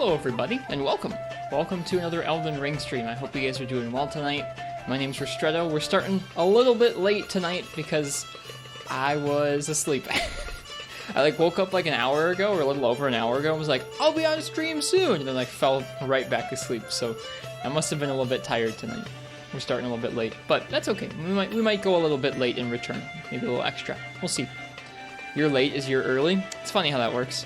Hello everybody, and welcome. Welcome to another Elden Ring stream. I hope you guys are doing well tonight. My name's Ristretto. We're starting a little bit late tonight because I was asleep. I woke up like an hour ago, or a little over an hour ago, and was like, I'll be on stream soon, and then fell right back asleep. So I must have been a little bit tired tonight. We're starting a little bit late, but that's okay. We might go a little bit late in return, maybe a little extra. We'll see. You're late is you're early. It's funny how that works.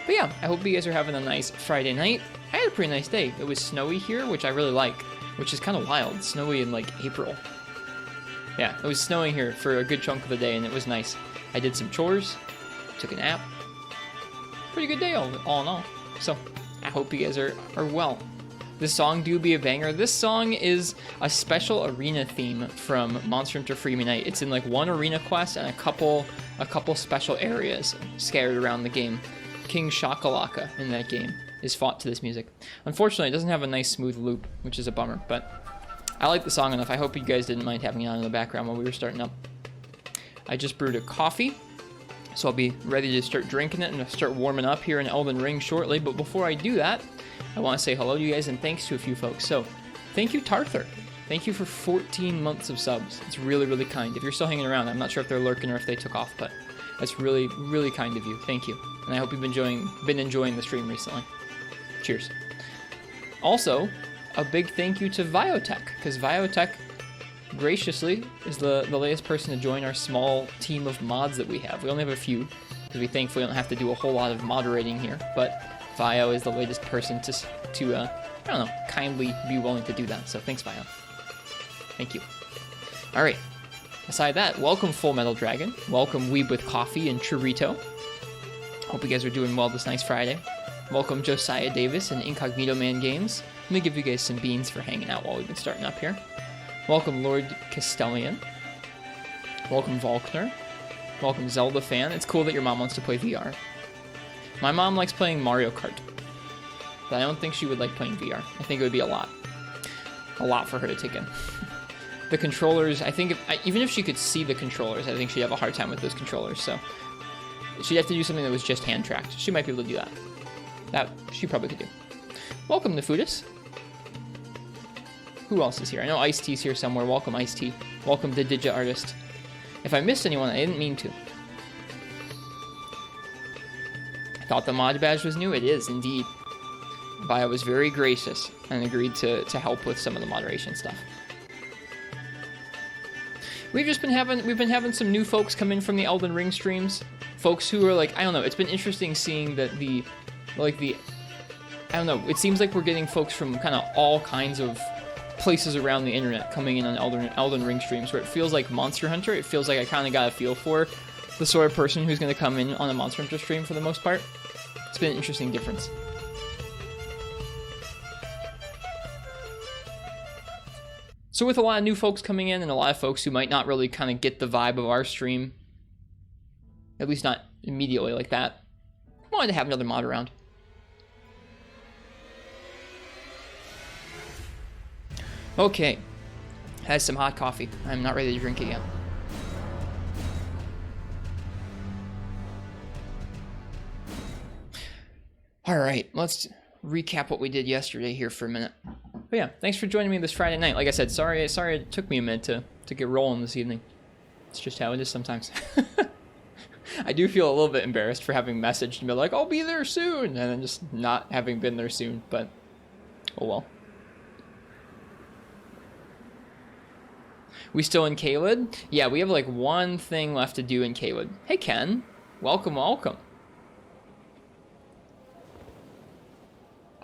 But yeah, I hope you guys are having a nice Friday night. I had a pretty nice day. It was snowy here, which I really like, which is kind of wild. Snowy in April. Yeah, it was snowing here for a good chunk of the day, and it was nice. I did some chores, took a nap. Pretty good day all in all. So I hope you guys are well. This song do be a banger. This song is a special arena theme from Monster Hunter Freemium Night. It's in one arena quest and a couple special areas scattered around the game. King Shakalaka in that game is fought to this music. Unfortunately, it doesn't have a nice smooth loop, which is a bummer, but I like the song enough. I hope you guys didn't mind having it on in the background while we were starting up. I just brewed a coffee, so I'll be ready to start drinking it and start warming up here in Elden Ring shortly. But before I do that, I want to say hello to you guys and thanks to a few folks. So, thank you, Tarthur. Thank you for 14 months of subs. It's really, really kind. If you're still hanging around, I'm not sure if they're lurking or if they took off, but that's really, really kind of you. Thank you. And I hope you've been enjoying the stream recently. Cheers. Also, a big thank you to Viotech, because Viotech graciously is the latest person to join our small team of mods that we have. We only have a few, because we thankfully don't have to do a whole lot of moderating here, but Vio is the latest person to I don't know, kindly be willing to do that. So thanks, Vio. Thank you. All right. Aside that, welcome Full Metal Dragon. Welcome Weeb with Coffee and Churrito. Hope you guys are doing well this nice Friday. Welcome Josiah Davis and Incognito Man Games. Let me give you guys some beans for hanging out while we've been starting up here. Welcome Lord Castellian. Welcome Volkner. Welcome Zelda Fan. It's cool that your mom wants to play VR. My mom likes playing Mario Kart, but I don't think she would like playing VR. I think it would be a lot for her to take in. The controllers, I think, even if she could see the controllers, I think she'd have a hard time with those controllers, so she'd have to do something that was just hand-tracked. She might be able to do that. That she probably could do. Welcome, Nefudis. Who else is here? I know Ice-T's here somewhere. Welcome, Ice-T. Welcome, the Digi Artist. If I missed anyone, I didn't mean to. I thought the mod badge was new. It is, indeed. Bio was very gracious and agreed to help with some of the moderation stuff. We've been having some new folks come in from the Elden Ring streams. Folks who are I don't know, it's been interesting seeing that I don't know, it seems like we're getting folks from kind of all kinds of places around the internet coming in on Elden Ring streams, where it feels like Monster Hunter. It feels like I kind of got a feel for the sort of person who's going to come in on a Monster Hunter stream for the most part. It's been an interesting difference. So with a lot of new folks coming in and a lot of folks who might not really kind of get the vibe of our stream, at least not immediately like that, I wanted to have another mod around. Okay, has some hot coffee. I'm not ready to drink it yet. All right, let's recap what we did yesterday here for a minute. But yeah, thanks for joining me this Friday night. Like I said, sorry it took me a minute to get rolling this evening. It's just how it is sometimes. I do feel a little bit embarrassed for having messaged and be like, I'll be there soon, and then just not having been there soon, but oh well. We still in Caelid? Yeah, we have one thing left to do in Caelid. Hey Ken, welcome. I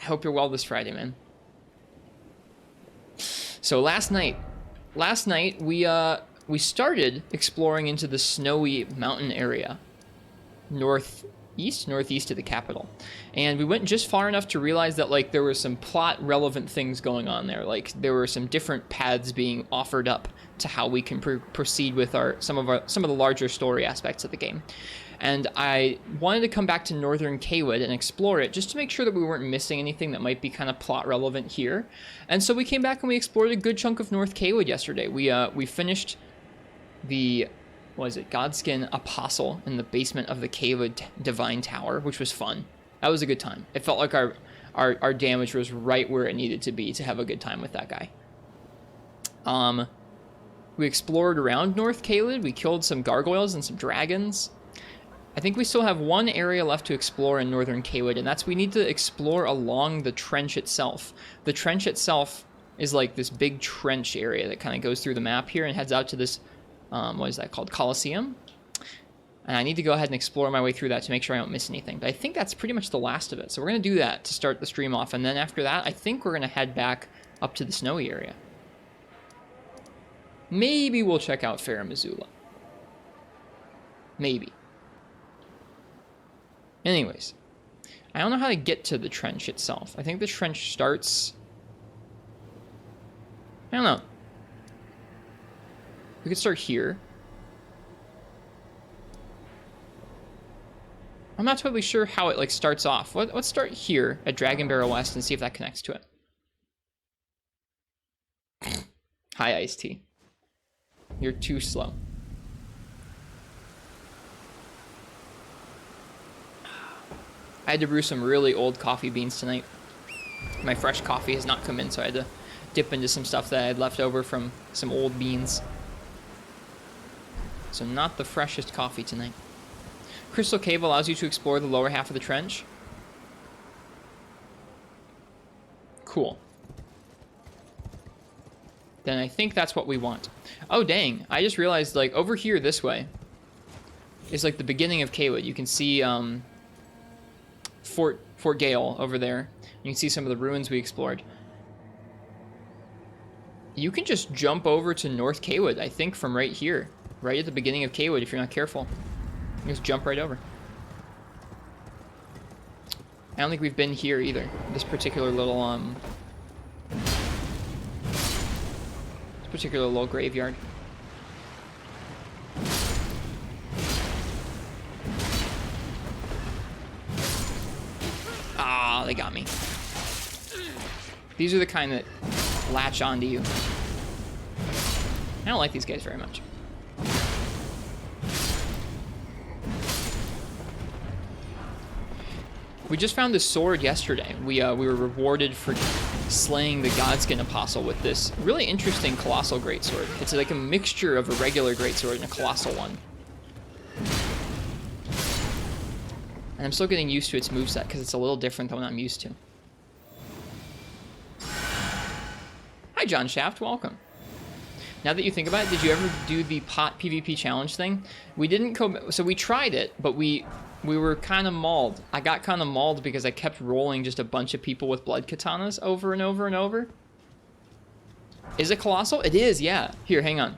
hope you're well this Friday, man. So last night we started exploring into the snowy mountain area, northeast of the capital, and we went just far enough to realize that there were some plot relevant things going on there. There were some different paths being offered up to how we can proceed with some of the larger story aspects of the game. And I wanted to come back to Northern Caelid and explore it just to make sure that we weren't missing anything that might be kind of plot relevant here. And so we came back and we explored a good chunk of North Caelid yesterday. We finished the Godskin Apostle in the basement of the Caelid Divine Tower, which was fun. That was a good time. It felt like our damage was right where it needed to be to have a good time with that guy. We explored around North Caelid. We killed some gargoyles and some dragons. I think we still have one area left to explore in Northern Caelid, and that's we need to explore along the trench itself. The trench itself is like this big trench area that kind of goes through the map here and heads out to this, what is that called, Colosseum? And I need to go ahead and explore my way through that to make sure I don't miss anything. But I think that's pretty much the last of it. So we're going to do that to start the stream off, and then after that, I think we're going to head back up to the snowy area. Maybe we'll check out Farum Azula. Maybe. Anyways, I don't know how to get to the trench itself. I think the trench starts... I don't know. We could start here. I'm not totally sure how it like starts off. Let's start here at Dragon Barrel West and see if that connects to it. Hi, Ice Tea. You're too slow. I had to brew some really old coffee beans tonight. My fresh coffee has not come in, so I had to dip into some stuff that I had left over from some old beans. So not the freshest coffee tonight. Crystal Cave allows you to explore the lower half of the trench. Cool. Then I think that's what we want. Oh, dang. I just realized, like, over here this way is, like, the beginning of Caelid. You can see Fort Gale over there. You can see some of the ruins we explored. You can just jump over to North Caelid, I think, from right here. Right at the beginning of Caelid, if you're not careful. You just jump right over. I don't think we've been here either. This particular little, particular little graveyard. Ah, they got me. These are the kind that latch onto you. I don't like these guys very much. We just found this sword yesterday. We were rewarded for slaying the Godskin Apostle with this really interesting Colossal Greatsword. It's like a mixture of a regular Greatsword and a Colossal one. And I'm still getting used to its moveset because it's a little different than what I'm used to. Hi, John Shaft. Welcome. Now that you think about it, did you ever do the pot PvP challenge thing? We didn't so we tried it, but we were kind of mauled. I got kind of mauled because I kept rolling just a bunch of people with blood katanas over and over and over. Is it Colossal? It is, yeah. Here, hang on.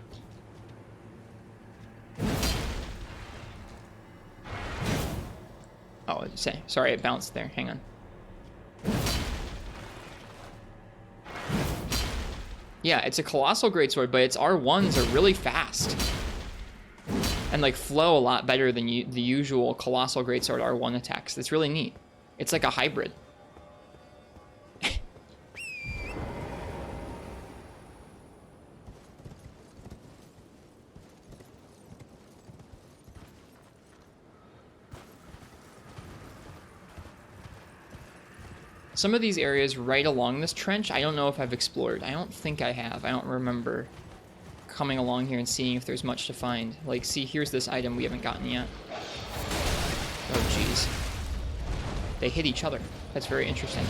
Oh, sorry, it bounced there. Hang on. Yeah, it's a Colossal Greatsword, but its R1s are really fast. And like flow a lot better than the usual Colossal Greatsword R1 attacks. That's really neat. It's like a hybrid. Some of these areas right along this trench, I don't know if I've explored. I don't think I have. I don't remember coming along here and seeing if there's much to find. Like, see, here's this item we haven't gotten yet. Oh, jeez. They hit each other. That's very interesting.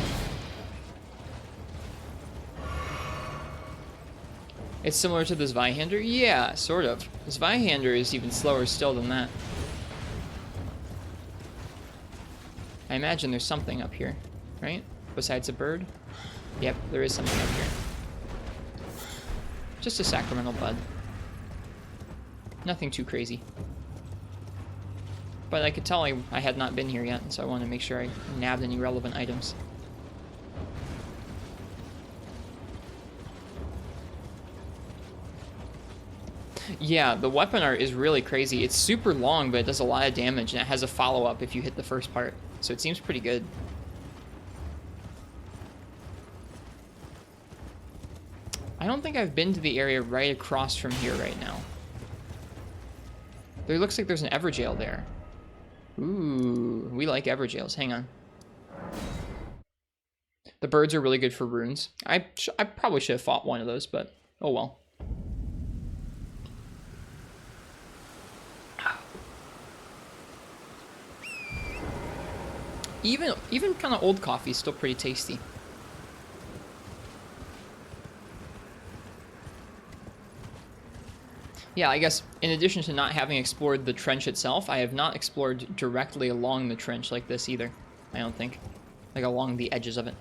It's similar to the Zweihander? Yeah, sort of. The Zweihander is even slower still than that. I imagine there's something up here, right? Besides a bird? Yep, there is something up here. Just a sacramental bud. Nothing too crazy. But I could tell I had not been here yet, so I wanted to make sure I nabbed any relevant items. Yeah, the weapon art is really crazy. It's super long, but it does a lot of damage, and it has a follow-up if you hit the first part. So it seems pretty good. I don't think I've been to the area right across from here right now. There looks like there's an Evergaol there. Ooh, we like Evergaols. Hang on. The birds are really good for runes. I probably should have fought one of those, but oh well. Even kind of old coffee is still pretty tasty. Yeah, I guess in addition to not having explored the trench itself, I have not explored directly along the trench like this either. I don't think. Like along the edges of it.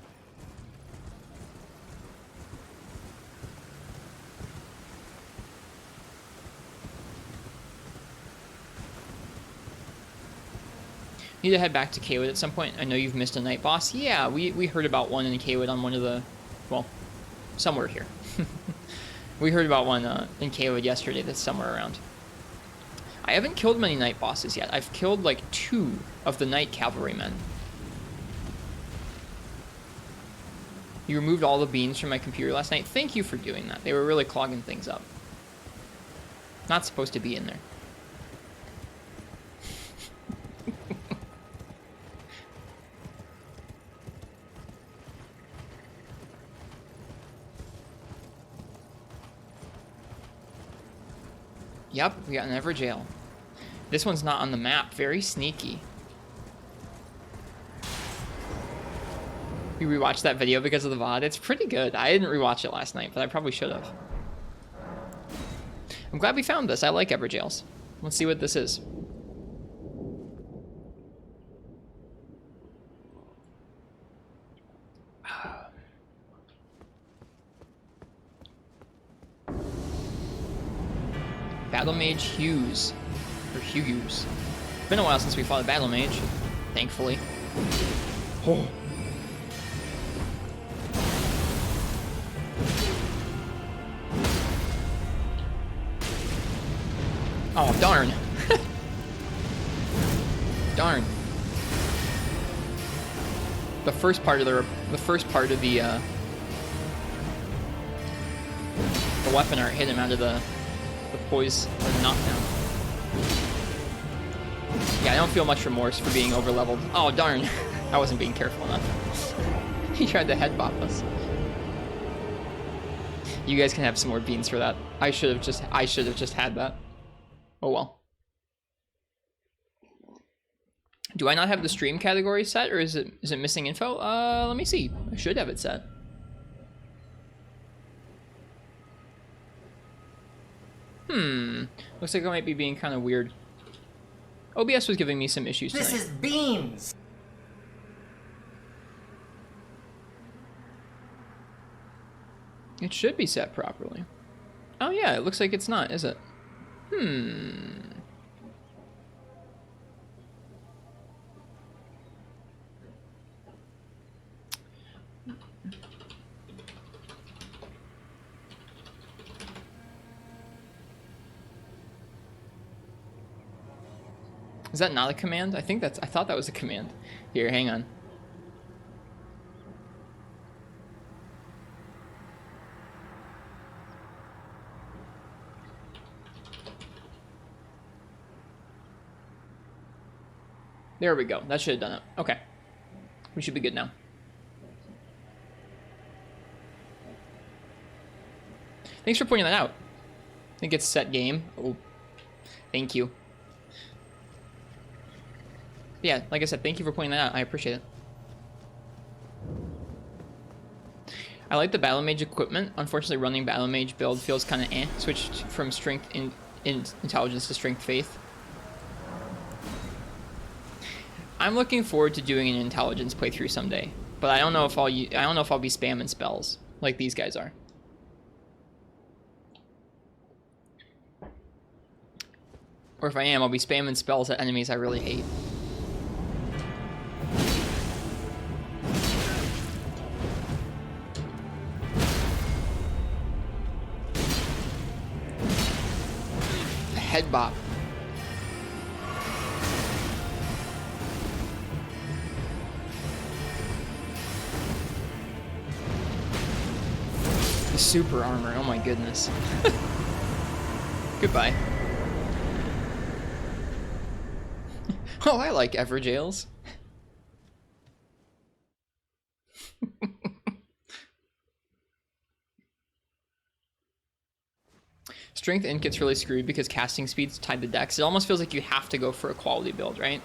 Need to head back to Caelid at some point. I know you've missed a night boss. Yeah, we heard about one in Caelid on one of the... Well, somewhere here. We heard about one in Caelid yesterday that's somewhere around. I haven't killed many night bosses yet. I've killed like 2 of the night cavalrymen. You removed all the beans from my computer last night. Thank you for doing that. They were really clogging things up. Not supposed to be in there. Yep, we got an Evergaol. This one's not on the map. Very sneaky. You rewatched that video because of the VOD? It's pretty good. I didn't rewatch it last night, but I probably should have. I'm glad we found this. I like Evergaols. Let's see what this is. Battle Mage Hughes. Or Hughes. It's been a while since we fought a Battle Mage, thankfully. Oh. Oh, darn. Darn. The first part of the weapon art hit him out of the poise or the knockdown. Yeah, I don't feel much remorse for being over leveled. Oh darn. I wasn't being careful enough. He tried to head bop us. You guys can have some more beans for that. I should have just had that. Oh well. Do I not have the stream category set, or is it missing info? Let me see. I should have it set. Looks like I might be being kind of weird. OBS was giving me some issues tonight. This is beams! It should be set properly. Oh yeah, it looks like it's not, is it? Is that not a command? I thought that was a command. Here, hang on. There we go. That should have done it. Okay. We should be good now. Thanks for pointing that out. I think it's set game. Oh, thank you. Yeah, like I said, thank you for pointing that out. I appreciate it. I like the Battle Mage equipment. Unfortunately, running Battle Mage build feels kind of eh. Switched from strength in intelligence to strength faith. I'm looking forward to doing an intelligence playthrough someday, but I don't know if I'll be spamming spells like these guys are. Or if I am, I'll be spamming spells at enemies I really hate. Head bop. The super armor, oh my goodness. Goodbye. Oh, I like Evergaols. Strength Int gets really screwed because casting speed's tied to dex. It almost feels like you have to go for a quality build, right?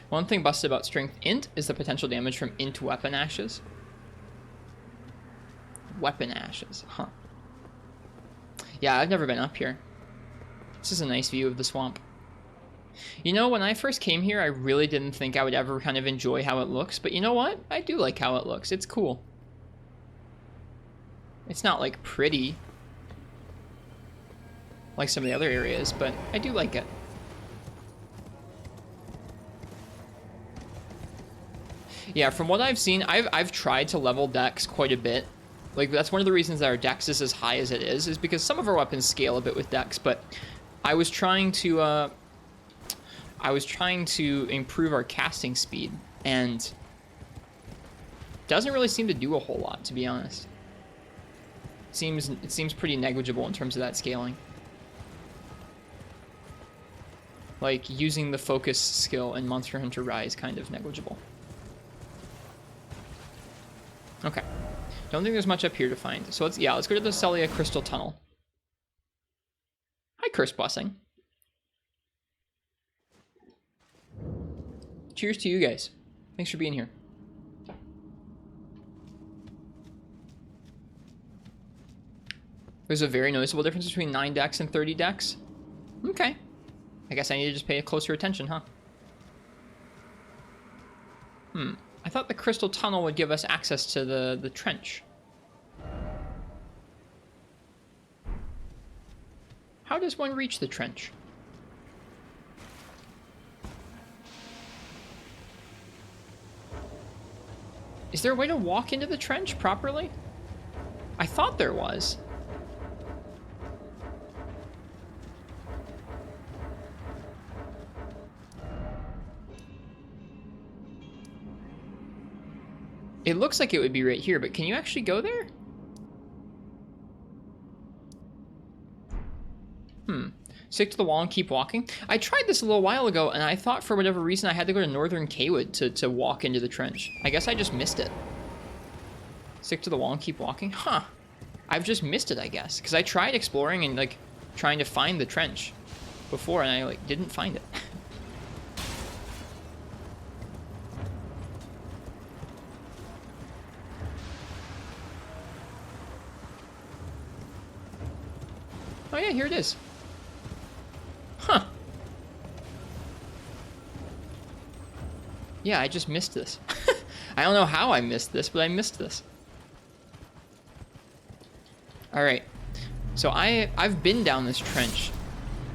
One thing busted about Strength Int is the potential damage from Int Weapon Ashes. Weapon Ashes, huh. Yeah, I've never been up here. This is a nice view of the swamp. You know, when I first came here, I really didn't think I would ever kind of enjoy how it looks, but you know what? I do like how it looks. It's cool. It's not, like, pretty like some of the other areas, but I do like it. Yeah, from what I've seen, I've tried to level dex quite a bit. Like, that's one of the reasons that our dex is as high as it is because some of our weapons scale a bit with dex, but I was trying to improve our casting speed, and it doesn't really seem to do a whole lot, to be honest. It seems pretty negligible in terms of that scaling. Like, using the focus skill in Monster Hunter Rise, kind of negligible. Okay. Don't think there's much up here to find. So let's go to the Sellia Crystal Tunnel. Hi, Curse Blessing. Cheers to you guys. Thanks for being here. There's a very noticeable difference between 9 dex and 30 dex. Okay. I guess I need to just pay closer attention, huh? I thought the Crystal Tunnel would give us access to the trench. How does one reach the trench? Is there a way to walk into the trench properly? I thought there was. It looks like it would be right here, but can you actually go there? Stick to the wall and keep walking. I tried this a little while ago, and I thought for whatever reason I had to go to northern Caelid to walk into the trench. I guess I just missed it. Stick to the wall and keep walking? Huh. I've just missed it, I guess. Because I tried exploring and, like, trying to find the trench before, and I, like, didn't find it. Oh yeah, here it is. Huh. Yeah, I just missed this. I don't know how I missed this, but I missed this. Alright. So I've been down this trench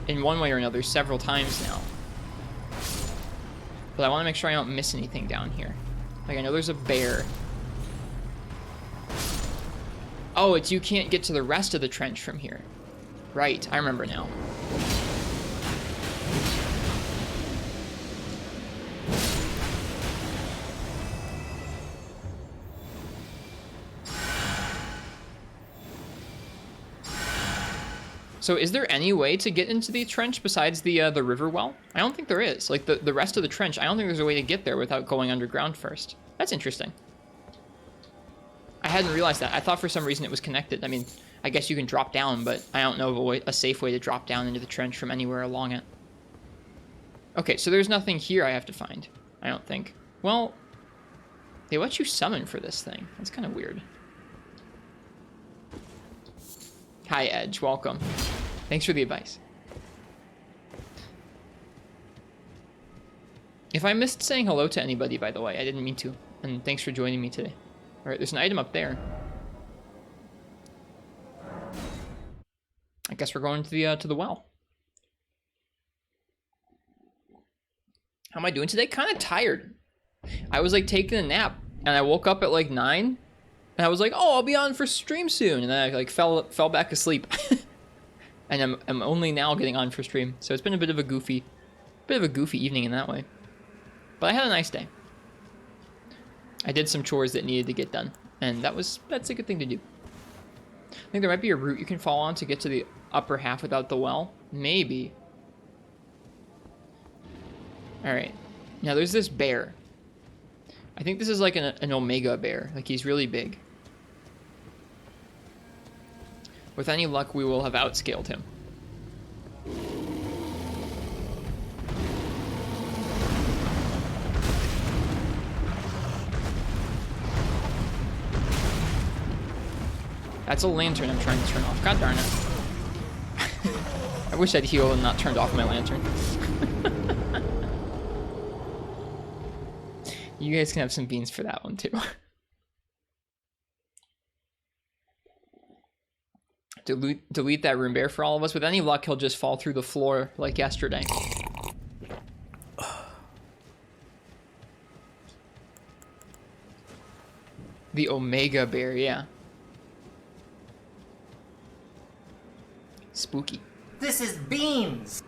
in one way or another several times now. But I want to make sure I don't miss anything down here. Like, I know there's a bear. Oh, it's you can't get to the rest of the trench from here. Right, I remember now. So is there any way to get into the trench besides the river well? I don't think there is. Like, the rest of the trench, I don't think there's a way to get there without going underground first. That's interesting. I hadn't realized that. I thought for some reason it was connected. I mean, I guess you can drop down, but I don't know of a safe way to drop down into the trench from anywhere along it. Okay, so there's nothing here I have to find, I don't think. Well, they let you summon for this thing. That's kind of weird. Hi, Edge. Welcome. Thanks for the advice. If I missed saying hello to anybody, by the way, I didn't mean to. And thanks for joining me today. All right, there's an item up there. I guess we're going to the well. How am I doing today? Kind of tired. I was like taking a nap, and I woke up at like 9, and I was like, "Oh, I'll be on for stream soon," and then I like fell back asleep. And I'm only now getting on for stream, so it's been a bit of a goofy evening in that way. But I had a nice day. I did some chores that needed to get done, and that's a good thing to do. I think there might be a route you can fall on to get to the upper half without the well. Maybe. Alright. Now there's this bear. I think this is like an Omega bear. Like, he's really big. With any luck, we will have outscaled him. That's a lantern I'm trying to turn off. God darn it. I wish I'd healed and not turned off my lantern. You guys can have some beans for that one too. Delete that room bear for all of us. With any luck, he'll just fall through the floor like yesterday. The Omega bear, yeah. Spooky. This is beans!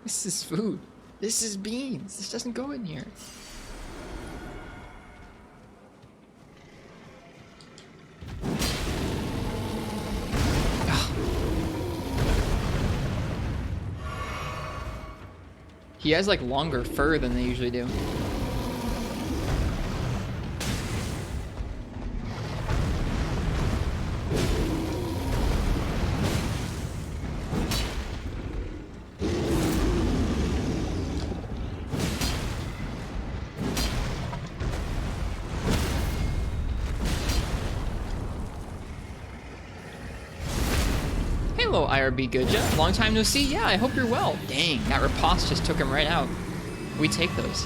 This is food. This is beans. This doesn't go in here. He has like longer fur than they usually do. Hello, IRB Goodja. Long time no see. Yeah, I hope you're well. Dang, that riposte just took him right out. We take those.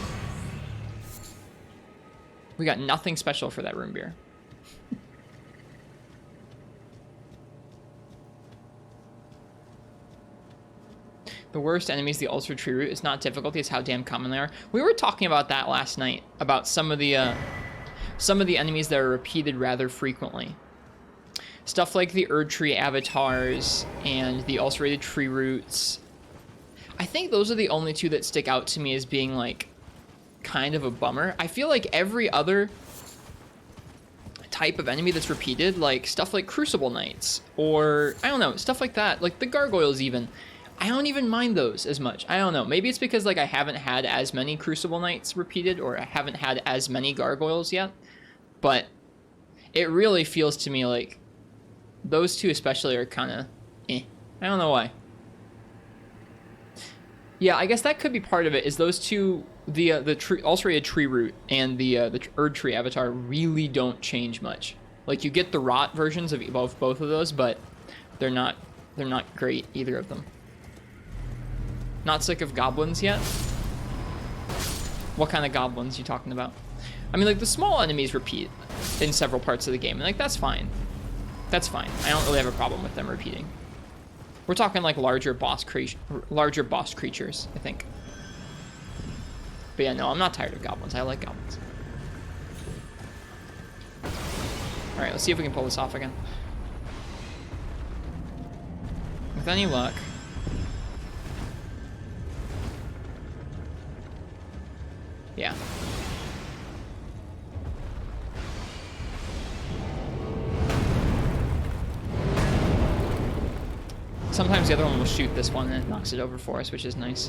We got nothing special for that room beer. The worst enemies, the ulcer tree root. It's not difficulty, it's how damn common they are. We were talking about that last night, about some of the enemies that are repeated rather frequently. Stuff like the Erd Tree avatars and the ulcerated tree roots. I think those are the only two that stick out to me as being like kind of a bummer. I feel like every other type of enemy that's repeated, like stuff like Crucible Knights, or I don't know, stuff like that, like the gargoyles even, I don't even mind those as much. I don't know, maybe it's because like I haven't had as many Crucible Knights repeated, or I haven't had as many gargoyles yet, but it really feels to me like those two especially are kind of eh. I don't know why. Yeah, I guess that could be part of it, is those two, the ulcerated tree root and the Erd Tree avatar really don't change much. Like, you get the rot versions of both of those, but they're not great, either of them. Not sick of goblins yet? What kind of goblins are you talking about? I mean, like, the small enemies repeat in several parts of the game, and like, that's fine. That's fine. I don't really have a problem with them repeating. We're talking like larger boss creatures, I think. But yeah, no, I'm not tired of goblins. I like goblins. All right, let's see if we can pull this off again. With any luck. Yeah. Sometimes the other one will shoot this one and it knocks it over for us, which is nice.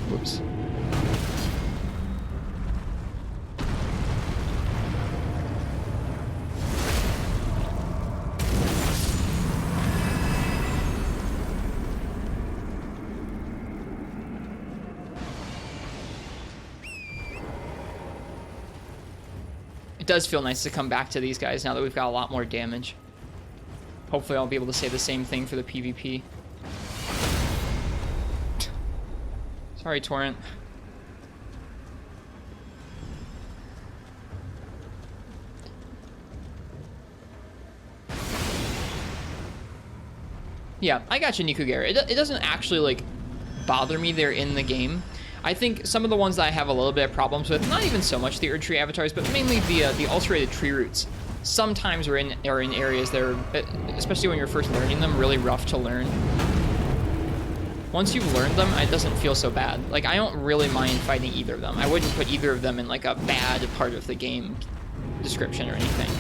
Whoops. Does feel nice to come back to these guys now that we've got a lot more damage. Hopefully I'll be able to say the same thing for the PvP. Sorry, Torrent. Yeah, I got you, Nikugera. It doesn't actually, like, bother me they're in the game. I think some of the ones that I have a little bit of problems with, not even so much the Erd Tree avatars, but mainly the ulcerated tree roots. sometimes are in areas that are, especially when you're first learning them, really rough to learn. Once you've learned them, it doesn't feel so bad. Like, I don't really mind fighting either of them. I wouldn't put either of them in like a bad part of the game description or anything.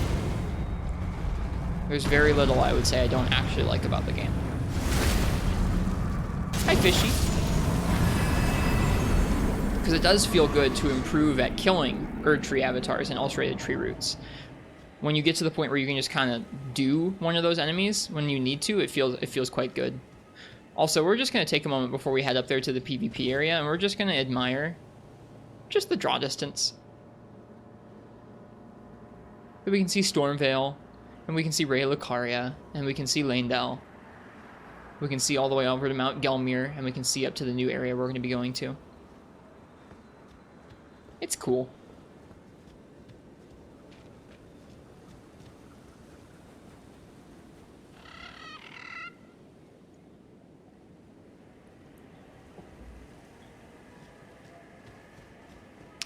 There's very little I would say I don't actually like about the game. Hi, Fishy. Because it does feel good to improve at killing Erd Tree avatars and ulcerated tree roots. When you get to the point where you can just kind of do one of those enemies when you need to, it feels quite good. Also, we're just going to take a moment before we head up there to the PvP area, and we're just going to admire just the draw distance. We can see Stormvale, and we can see Ray Lucaria, and we can see Lanedell. We can see all the way over to Mount Gelmir, and we can see up to the new area we're going to be going to. It's cool.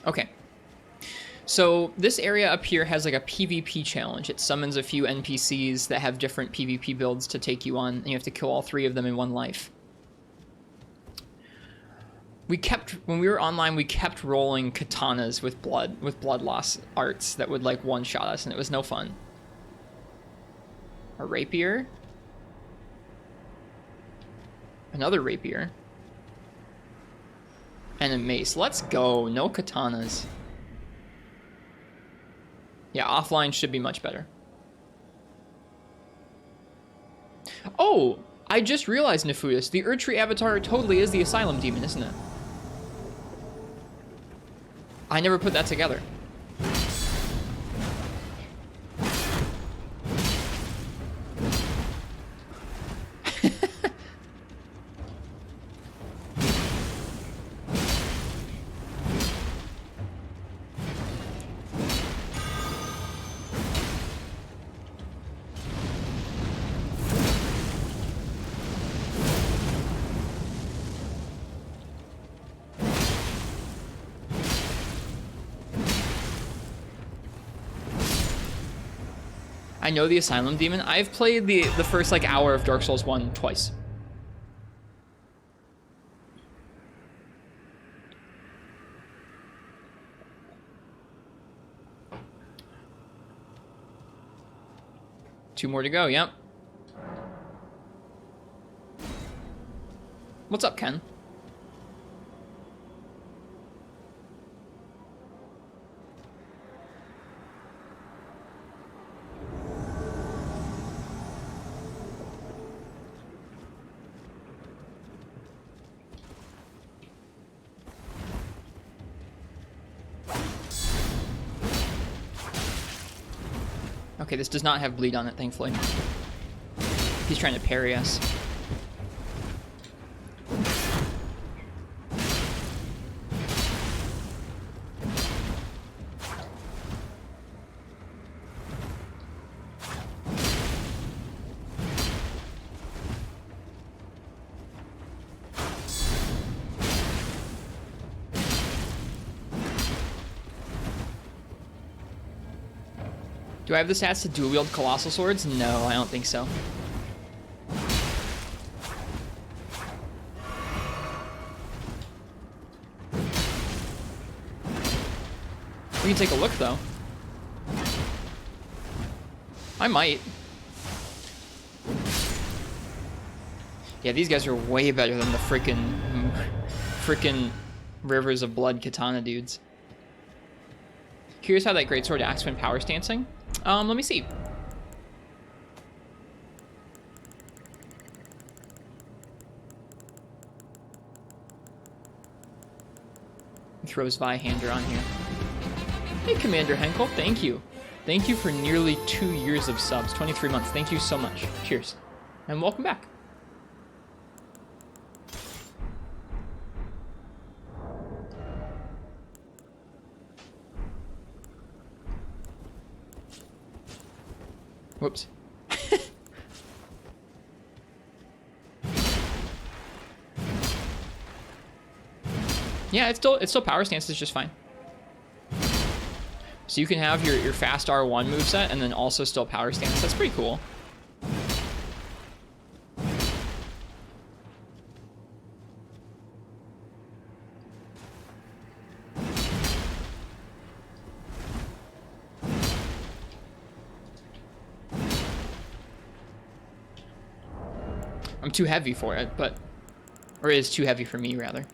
Okay. So this area up here has like a PvP challenge. It summons a few NPCs that have different PvP builds to take you on, and you have to kill all 3 of them in 1 life. When we were online, we kept rolling katanas with blood loss arts that would like one-shot us, and it was no fun. A rapier. Another rapier. And a mace. Let's go. No katanas. Yeah, offline should be much better. Oh, I just realized, Nefudis, the Erd Tree avatar totally is the Asylum Demon, isn't it? I never put that together. I know the Asylum Demon. I've played the first like hour of Dark Souls 1 twice. Two more to go, yep. What's up, Ken? Okay, this does not have bleed on it, thankfully. He's trying to parry us. Do I have the stats to dual wield colossal swords? No, I don't think so. We can take a look though. I might. Yeah, these guys are way better than the frickin' Rivers of Blood katana dudes. Here's how that greatsword acts when power stancing. Let me see. He throws Vihander on here. Hey, Commander Henkel, thank you. Thank you for nearly 2 years of subs, 23 months. Thank you so much. Cheers. And welcome back. Whoops. Yeah, it's still power stance is just fine. So you can have your fast R1 moveset and then also still power stance. That's pretty cool. I'm too heavy for it, but... Or it is too heavy for me, rather.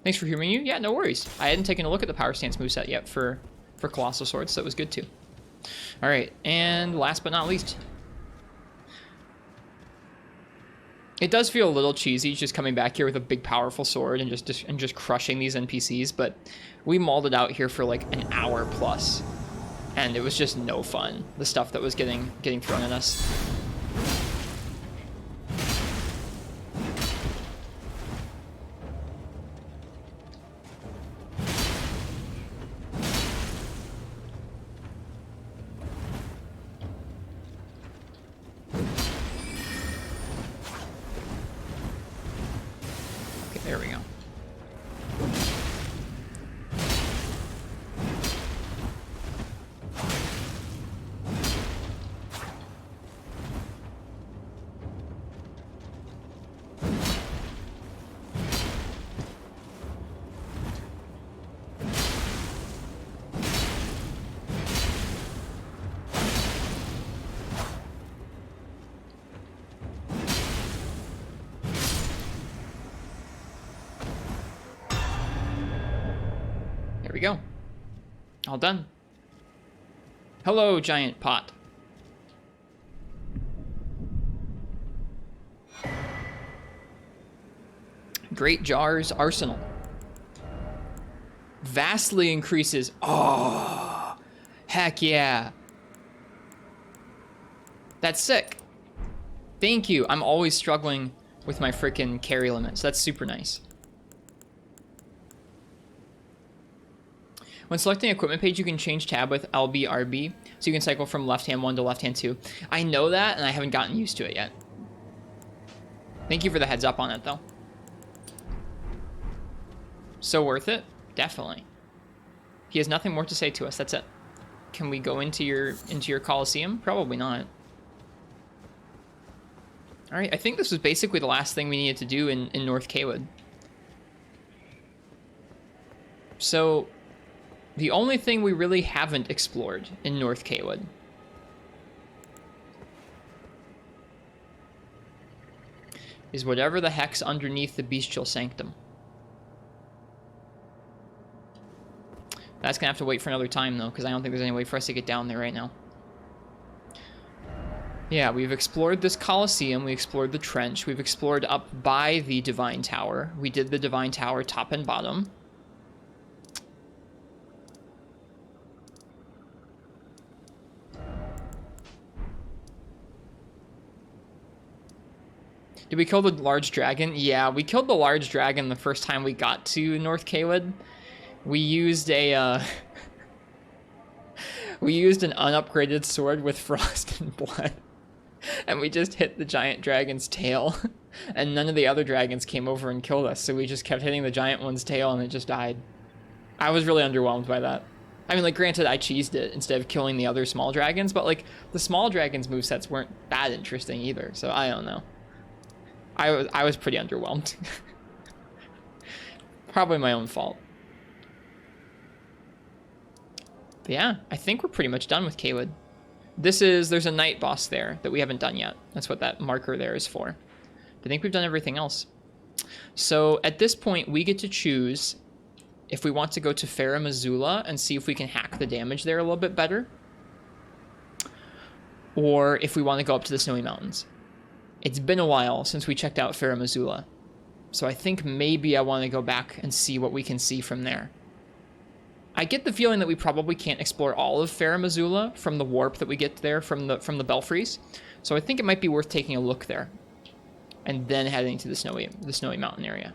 Thanks for hearing you. Yeah, no worries. I hadn't taken a look at the power stance moveset yet for Colossal Swords, so it was good too. All right, and last but not least, it does feel a little cheesy just coming back here with a big, powerful sword and just crushing these NPCs, but we mauled it out here for like an hour plus, and it was just no fun. The stuff that was getting thrown at us. There we go. There we go. All done. Hello, giant pot. Great Jar's Arsenal. Vastly increases. Oh, heck yeah. That's sick. Thank you. I'm always struggling with my freaking carry limits. That's super nice. When selecting equipment page, you can change tab with LB/RB, so you can cycle from left hand 1 to left hand 2. I know that, and I haven't gotten used to it yet. Thank you for the heads up on it, though. So worth it? Definitely. He has nothing more to say to us. That's it. Can we go into your Coliseum? Probably not. All right, I think this was basically the last thing we needed to do in North Caelid. So... the only thing we really haven't explored in North Caelid is whatever the heck's underneath the Bestial Sanctum. That's gonna have to wait for another time though, because I don't think there's any way for us to get down there right now. Yeah, we've explored this Coliseum, we explored the trench, we've explored up by the Divine Tower. We did the Divine Tower top and bottom. Did we kill the large dragon? Yeah, we killed the large dragon the first time we got to North Caelid. We used a, we used an unupgraded sword with frost and blood. And we just hit the giant dragon's tail. And none of the other dragons came over and killed us, so we just kept hitting the giant one's tail and it just died. I was really underwhelmed by that. I mean, like, granted, I cheesed it instead of killing the other small dragons, but, like, the small dragons' movesets weren't that interesting either, so I don't know. I was pretty underwhelmed. Probably my own fault. But yeah, I think we're pretty much done with Caelid. There's a night boss there that we haven't done yet. That's what that marker there is for. But I think we've done everything else. So at this point, we get to choose if we want to go to Farum, Azula, and see if we can hack the damage there a little bit better, or if we want to go up to the Snowy Mountains. It's been a while since we checked out Farum, Azula, so I think maybe I want to go back and see what we can see from there. I get the feeling that we probably can't explore all of Farum, Azula from the warp that we get there from the belfries, so I think it might be worth taking a look there, and then heading to the Snowy Mountain area.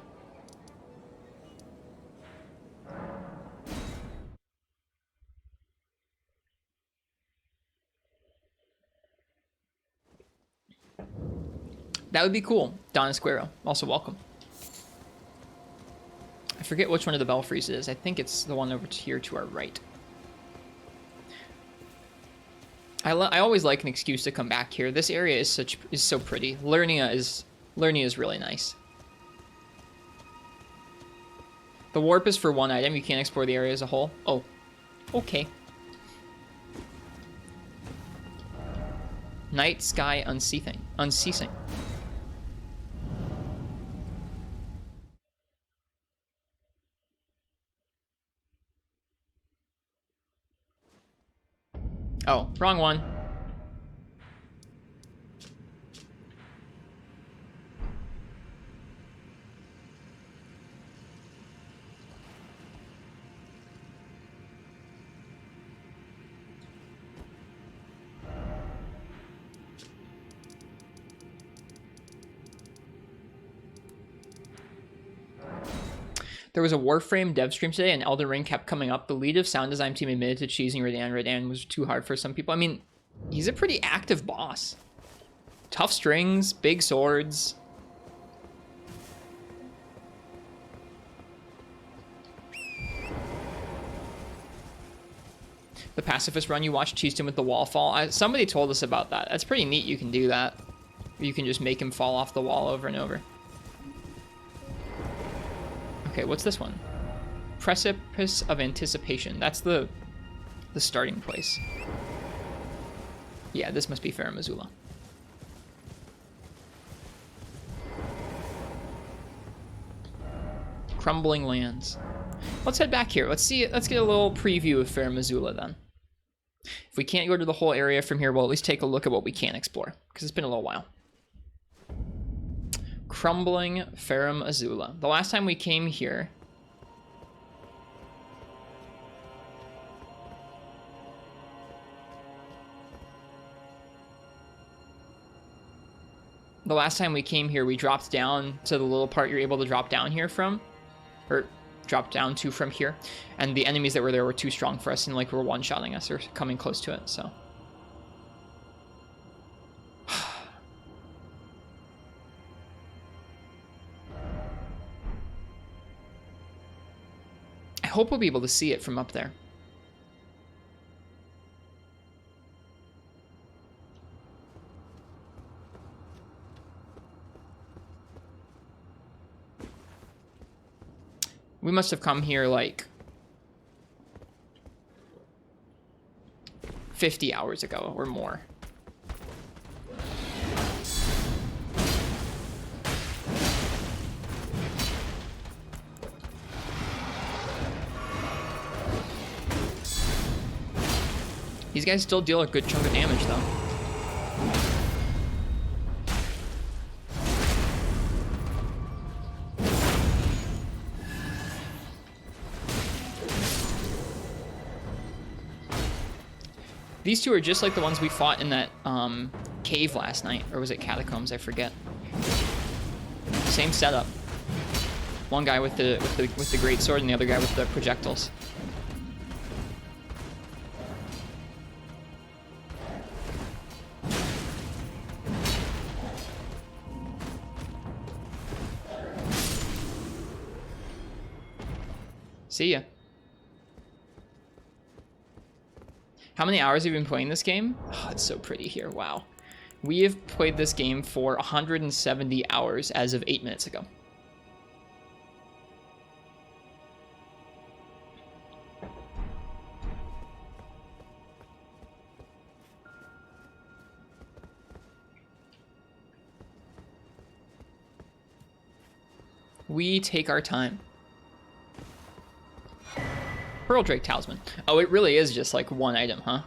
That would be cool. Don Esquero, also welcome. I forget which one of the belfries it is. I think it's the one over here to our right. I always like an excuse to come back here. This area is so pretty. Lernia is really nice. The warp is for one item. You can't explore the area as a whole. Oh, okay. Night sky unceasing. Oh, wrong one. There was a Warframe dev stream today, and Elden Ring kept coming up. The lead of sound design team admitted to cheesing Radan. Radan was too hard for some people. I mean, he's a pretty active boss. Tough strings, big swords. The pacifist run you watched cheesed him with the wall fall. Somebody told us about that. That's pretty neat. You can do that. You can just make him fall off the wall over and over. Okay, what's this one? Precipice of Anticipation. That's the starting place. Yeah, this must be Farum Azula. Crumbling lands. Let's head back here. Let's get a little preview of Farum Azula then. If we can't go to the whole area from here, we'll at least take a look at what we can explore, because it's been a little while. Crumbling Farum Azula. The last time we came here, we dropped down to the little part you're able to drop down here from, or drop down to from here, and the enemies that were there were too strong for us and like were one-shotting us or coming close to it, so. I hope we'll be able to see it from up there. We must have come here like 50 hours ago or more. These guys still deal a good chunk of damage though. These two are just like the ones we fought in that cave last night, or was it Catacombs? I forget. Same setup. One guy with the great sword, and the other guy with the projectiles. See ya. How many hours have you been playing this game? Oh, it's so pretty here. Wow. We have played this game for 170 hours as of 8 minutes ago. We take our time. Pearl Drake Talisman. Oh, it really is just like one item, huh?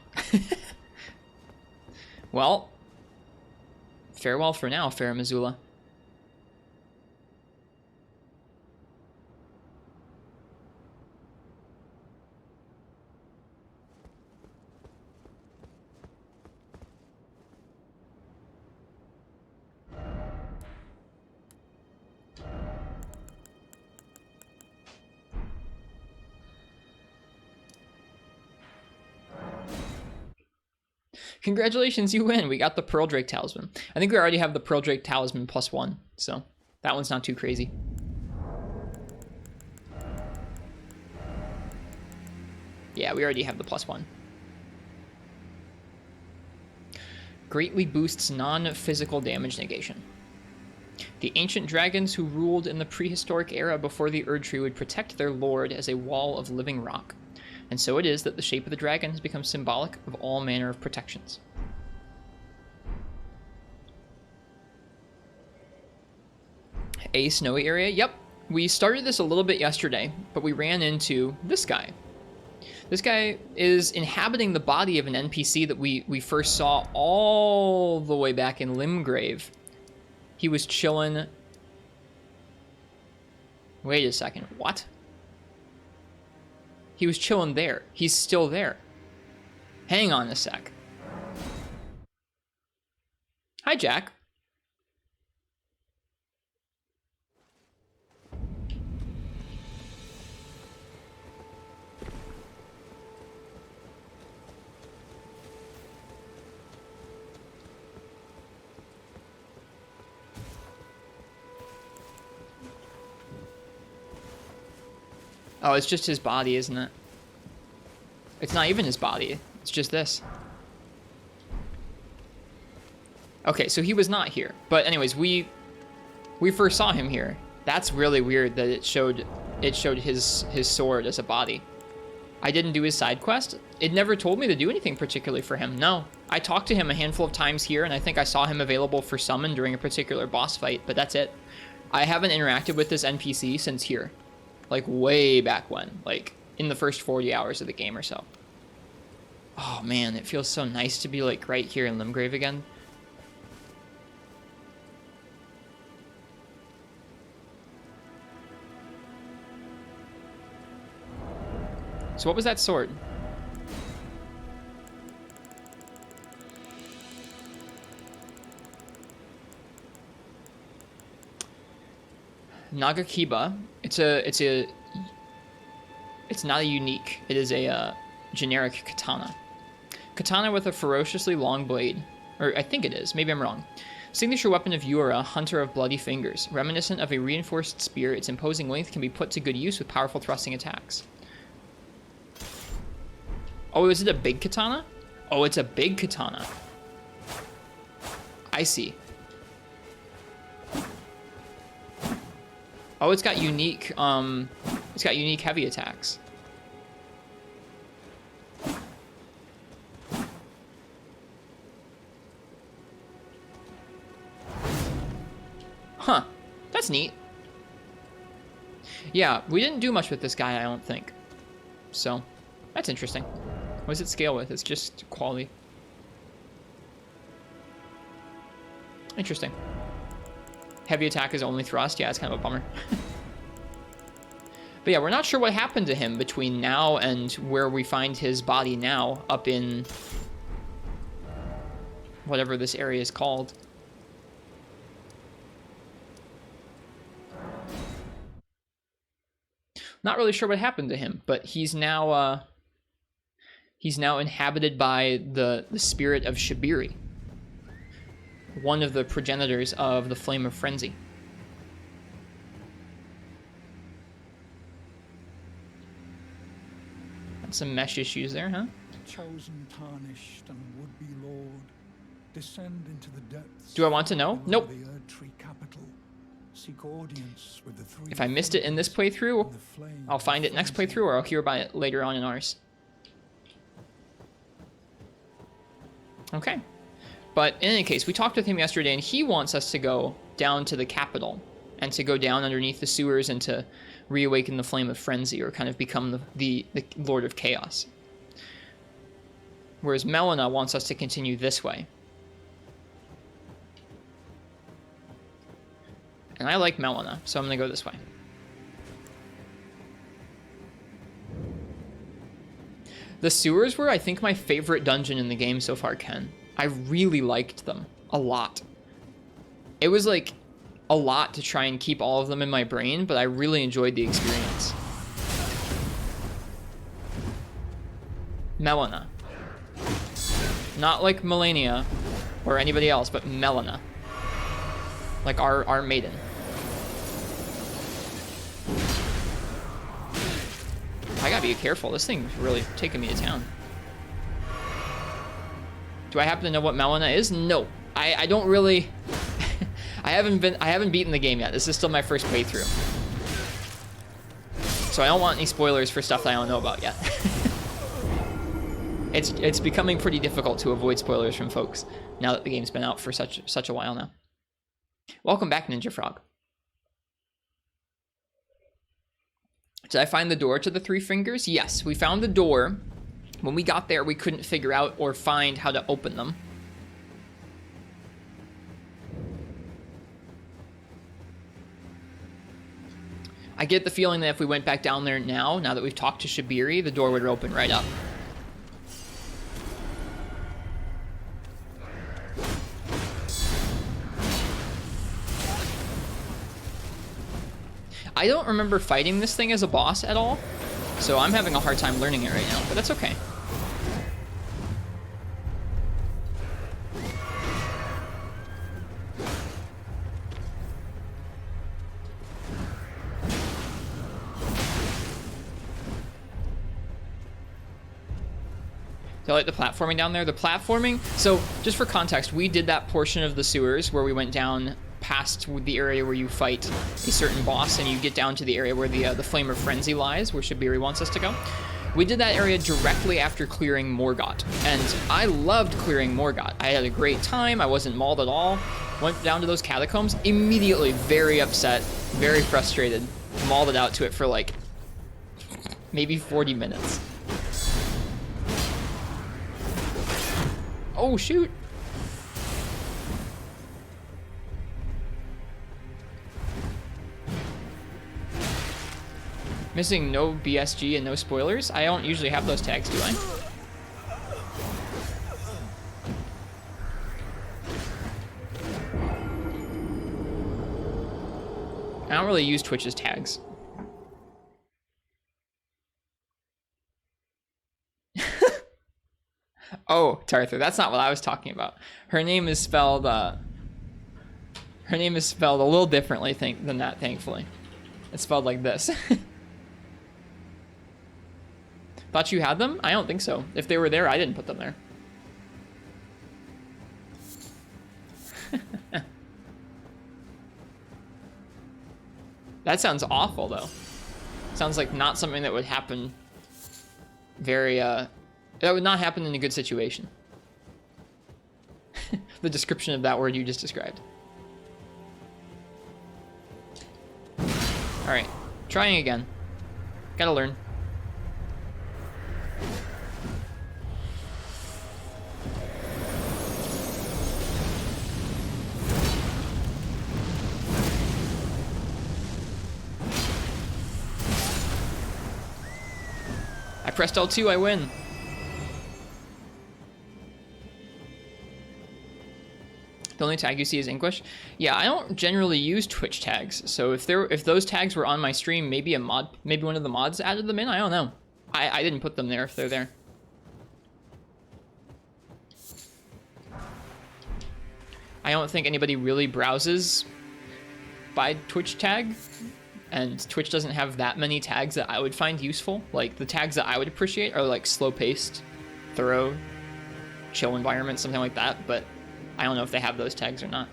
Well, farewell for now, Farum Azula. Congratulations, you win. We got the Pearl Drake Talisman. I think we already have the Pearl Drake Talisman +1, so that one's not too crazy. Yeah, we already have the +1. Greatly boosts non-physical damage negation. The ancient dragons who ruled in the prehistoric era before the Erd Tree would protect their lord as a wall of living rock. And so it is that the shape of the dragon has become symbolic of all manner of protections. A snowy area? Yep. We started this a little bit yesterday, but we ran into this guy. This guy is inhabiting the body of an NPC that we first saw all the way back in Limgrave. He was chilling. Wait a second, what? He was chilling there. He's still there. Hang on a sec. Hi, Jack. Oh, it's just his body, isn't it? It's not even his body. It's just this. Okay, so he was not here. But anyways, we first saw him here. That's really weird that it showed his sword as a body. I didn't do his side quest. It never told me to do anything particularly for him. No. I talked to him a handful of times here, and I think I saw him available for summon during a particular boss fight, but that's it. I haven't interacted with this NPC since here. Like, way back when. Like, in the first 40 hours of the game or so. Oh, man, it feels so nice to be, like, right here in Limgrave again. So what was that sword? Nagakiba. It's not a unique. It is a generic katana. Katana with a ferociously long blade. Or I think it is. Maybe I'm wrong. Signature weapon of Yura, Hunter of Bloody Fingers. Reminiscent of a reinforced spear, its imposing length can be put to good use with powerful thrusting attacks. Oh, is it a big katana? Oh, it's a big katana. I see. Oh, it's got unique heavy attacks. Huh. That's neat. Yeah, we didn't do much with this guy, I don't think. So, that's interesting. What does it scale with? It's just quality. Interesting. Heavy attack is only thrust. Yeah, it's kind of a bummer. But yeah, we're not sure what happened to him between now and where we find his body now, up in whatever this area is called. Not really sure what happened to him, but he's now inhabited by the spirit of Shabiri, one of the progenitors of the Flame of Frenzy. Got some mesh issues there, huh? Chosen, tarnished, and would-be lord, descend into the depths. Do I want to know? Nope. The Erd Tree capital. Seek audience with the three. If I missed it in this playthrough, I'll find it next playthrough, or I'll hear about it later on in ours. Okay. But in any case, we talked with him yesterday, and he wants us to go down to the capital and to go down underneath the sewers and to reawaken the Flame of Frenzy, or kind of become the Lord of Chaos. Whereas Melina wants us to continue this way. And I like Melina, so I'm going to go this way. The sewers were, I think, my favorite dungeon in the game so far, Ken. I really liked them a lot. It was like a lot to try and keep all of them in my brain, but I really enjoyed the experience. Not like Melania or anybody else, but Melina. Like our maiden. I gotta be careful. This thing's really taking me to town. Do I happen to know what Melina is? No. I don't really... I haven't beaten the game yet. This is still my first playthrough. So I don't want any spoilers for stuff that I don't know about yet. It's becoming pretty difficult to avoid spoilers from folks now that the game's been out for such a while now. Welcome back, Ninja Frog. Did I find the door to the Three Fingers? Yes, we found the door. When we got there, we couldn't figure out or find how to open them. I get the feeling that if we went back down there now that we've talked to Shabiri, the door would open right up. I don't remember fighting this thing as a boss at all, so I'm having a hard time learning it right now, but that's okay. Do I like the platforming down there? The platforming, so just for context, we did that portion of the sewers where we went down past the area where you fight a certain boss and you get down to the area where the Flame of Frenzy lies, where Shabiri wants us to go. We did that area directly after clearing Morgott, and I loved clearing Morgott. I had a great time, I wasn't mauled at all. Went down to those catacombs, immediately very upset, very frustrated, mauled it out to it for like maybe 40 minutes. Oh, shoot. Missing no BSG and no spoilers? I don't usually have those tags, do I? I don't really use Twitch's tags. Oh, Tarthur, that's not what I was talking about. Her name is spelled a little differently than that, thankfully. It's spelled like this. Thought you had them? I don't think so. If they were there, I didn't put them there. That sounds awful, though. Sounds like not something that would happen very, that would not happen in a good situation. The description of that word you just described. Alright, trying again. Gotta learn. I pressed L2, I win. The only tag you see is English. Yeah, I don't generally use Twitch tags, so if those tags were on my stream, maybe one of the mods added them in. I don't know. I didn't put them there if they're there. I don't think anybody really browses by Twitch tag, and Twitch doesn't have that many tags that I would find useful. Like, the tags that I would appreciate are like slow-paced, thorough, chill environment, something like that, but I don't know if they have those tags or not.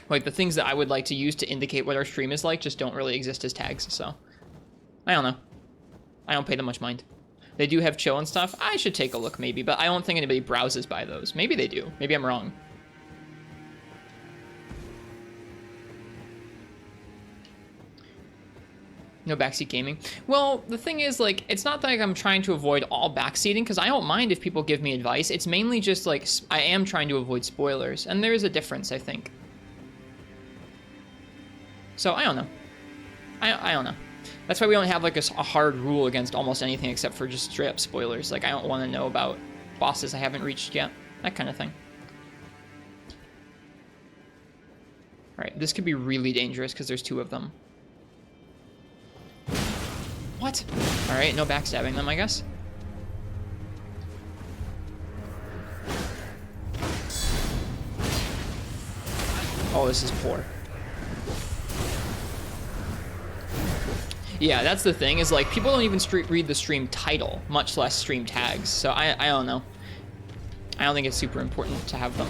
Like, the things that I would like to use to indicate what our stream is like just don't really exist as tags, so I don't know. I don't pay them much mind. They do have chill and stuff. I should take a look maybe, but I don't think anybody browses by those. Maybe they do. Maybe I'm wrong. No backseat gaming. Well, the thing is, like, it's not like I'm trying to avoid all backseating, because I don't mind if people give me advice. It's mainly just, like, I am trying to avoid spoilers, and there is a difference, I think. So, I don't know. I don't know. That's why we don't have, like, a hard rule against almost anything except for just straight-up spoilers. Like, I don't want to know about bosses I haven't reached yet. That kind of thing. Alright, this could be really dangerous, because there's two of them. What? Alright, no backstabbing them, I guess. Oh, this is poor. Yeah, that's the thing, is like, people don't even read the stream title, much less stream tags, so I don't know. I don't think it's super important to have them.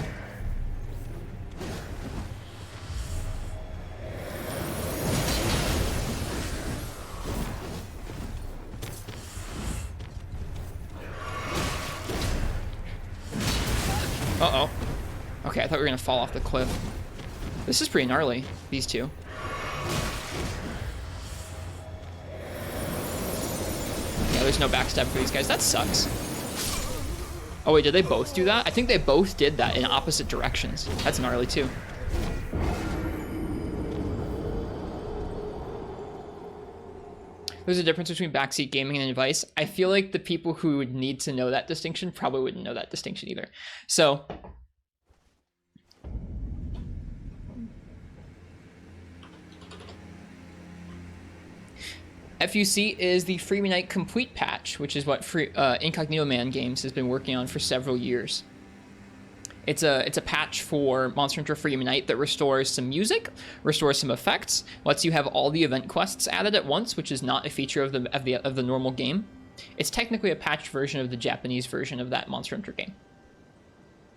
Uh-oh. Okay, I thought we were gonna fall off the cliff. This is pretty gnarly, these two. Yeah, there's no backstab for these guys. That sucks. Oh wait, did they both do that? I think they both did that in opposite directions. That's gnarly too. There's a difference between backseat gaming and advice. I feel like the people who would need to know that distinction probably wouldn't know that distinction either. So, FUC is the Freemanite Complete patch, which is what Incognito Man Games has been working on for several years. It's a patch for Monster Hunter Freemanite that restores some music, restores some effects, lets you have all the event quests added at once, which is not a feature of the normal game. It's technically a patched version of the Japanese version of that Monster Hunter game.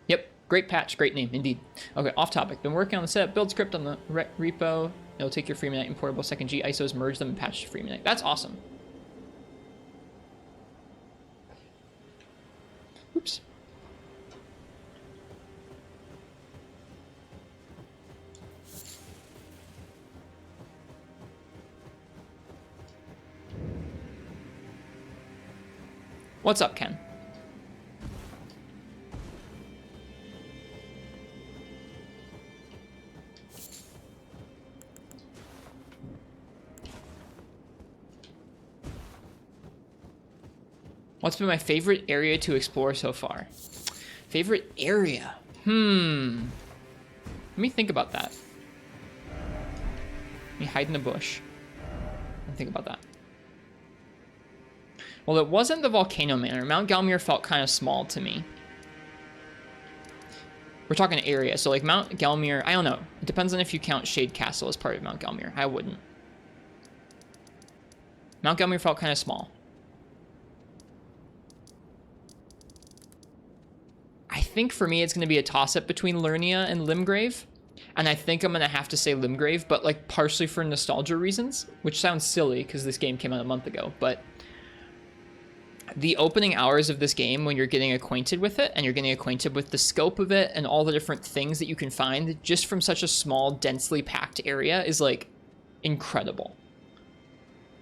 Yep, great patch, great name, indeed. Okay, off topic. Been working on the setup build script on the repo. It'll take your Freemanite and portable 2nd G ISOs, merge them, and patch to Freemanite. That's awesome. Oops. What's up, Ken? What's been my favorite area to explore so far? Favorite area? Let me think about that. Let me hide in the bush and think about that. Well, it wasn't the Volcano Manor. Mount Galmir felt kind of small to me. We're talking area, so like Mount Galmir, I don't know. It depends on if you count Shade Castle as part of Mount Galmir. I wouldn't. Mount Galmir felt kind of small. I think for me it's going to be a toss-up between Lernia and Limgrave. And I think I'm going to have to say Limgrave, but like partially for nostalgia reasons, which sounds silly because this game came out a month ago, but the opening hours of this game, when you're getting acquainted with it and you're getting acquainted with the scope of it and all the different things that you can find just from such a small, densely packed area, is like incredible.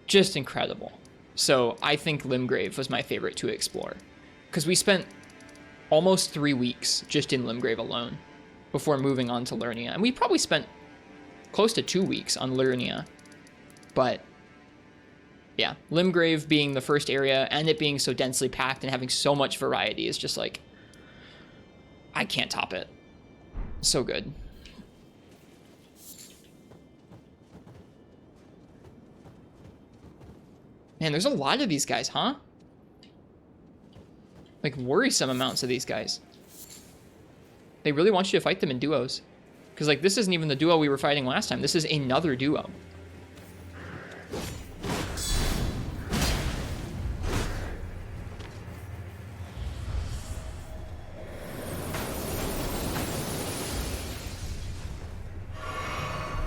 Just incredible. So I think Limgrave was my favorite to explore because we spent almost 3 weeks just in Limgrave alone before moving on to Lernia. And we probably spent close to 2 weeks on Lernia, but yeah, Limgrave being the first area and it being so densely packed and having so much variety is just like, I can't top it. So good. Man, there's a lot of these guys, huh? Like worrisome amounts of these guys. They really want you to fight them in duos. Because like this isn't even the duo we were fighting last time. This is another duo.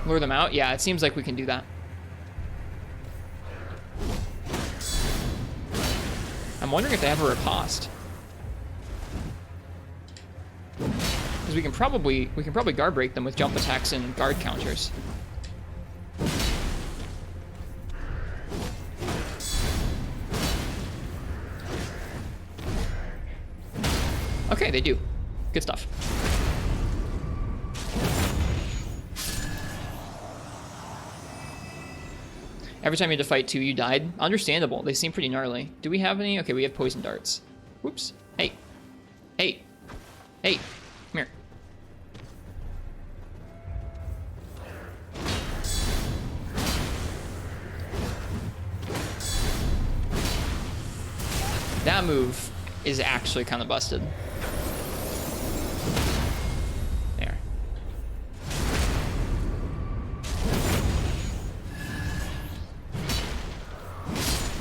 Lure them out? Yeah, it seems like we can do that. I'm wondering if they have a riposte. Because we can probably guard break them with jump attacks and guard counters. Okay, they do. Good stuff. Every time you had to fight two, you died. Understandable. They seem pretty gnarly. Do we have any? Okay, we have poison darts. Whoops. Hey. Hey. Hey. Come here. That move is actually kind of busted. There.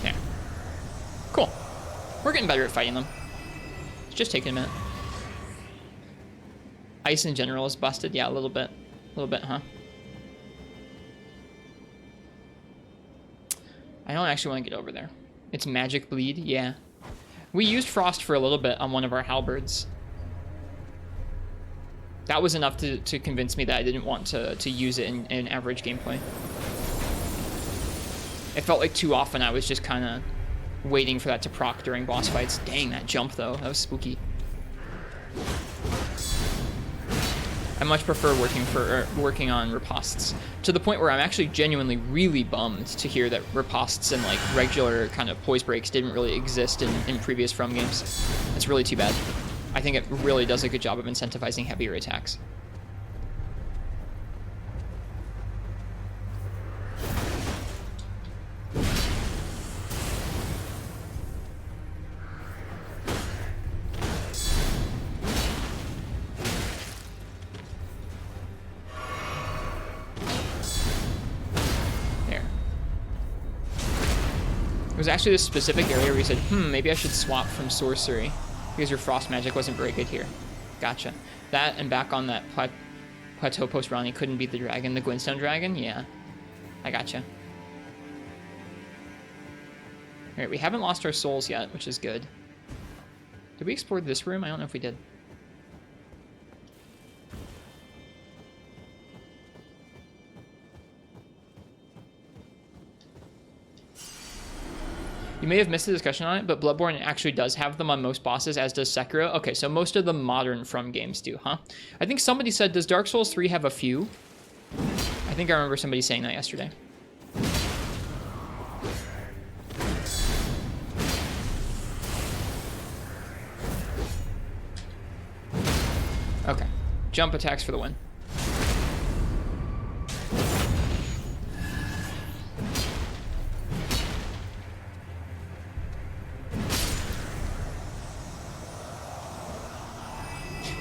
There. Cool. We're getting better at fighting them. It's just taking a minute. Ice in general is busted. Yeah, a little bit. A little bit, huh? I don't actually want to get over there. It's magic bleed, yeah. We used frost for a little bit on one of our halberds. That was enough to convince me that I didn't want to use it in average gameplay. It felt like too often I was just kind of waiting for that to proc during boss fights. Dang, that jump though, that was spooky. I much prefer working on ripostes, to the point where I'm actually genuinely really bummed to hear that ripostes and like regular kind of poise breaks didn't really exist in previous From games. It's really too bad. I think it really does a good job of incentivizing heavier attacks. It was actually this specific area where you said, maybe I should swap from sorcery because your frost magic wasn't very good here. Gotcha. That and back on that plateau post Ronnie couldn't beat the dragon, the Gwynstone dragon? Yeah. I gotcha. Alright, we haven't lost our souls yet, which is good. Did we explore this room? I don't know if we did. You may have missed the discussion on it, but Bloodborne actually does have them on most bosses, as does Sekiro. Okay, so most of the modern From games do, huh? I think somebody said, does Dark Souls 3 have a few? I think I remember somebody saying that yesterday. Okay, jump attacks for the win.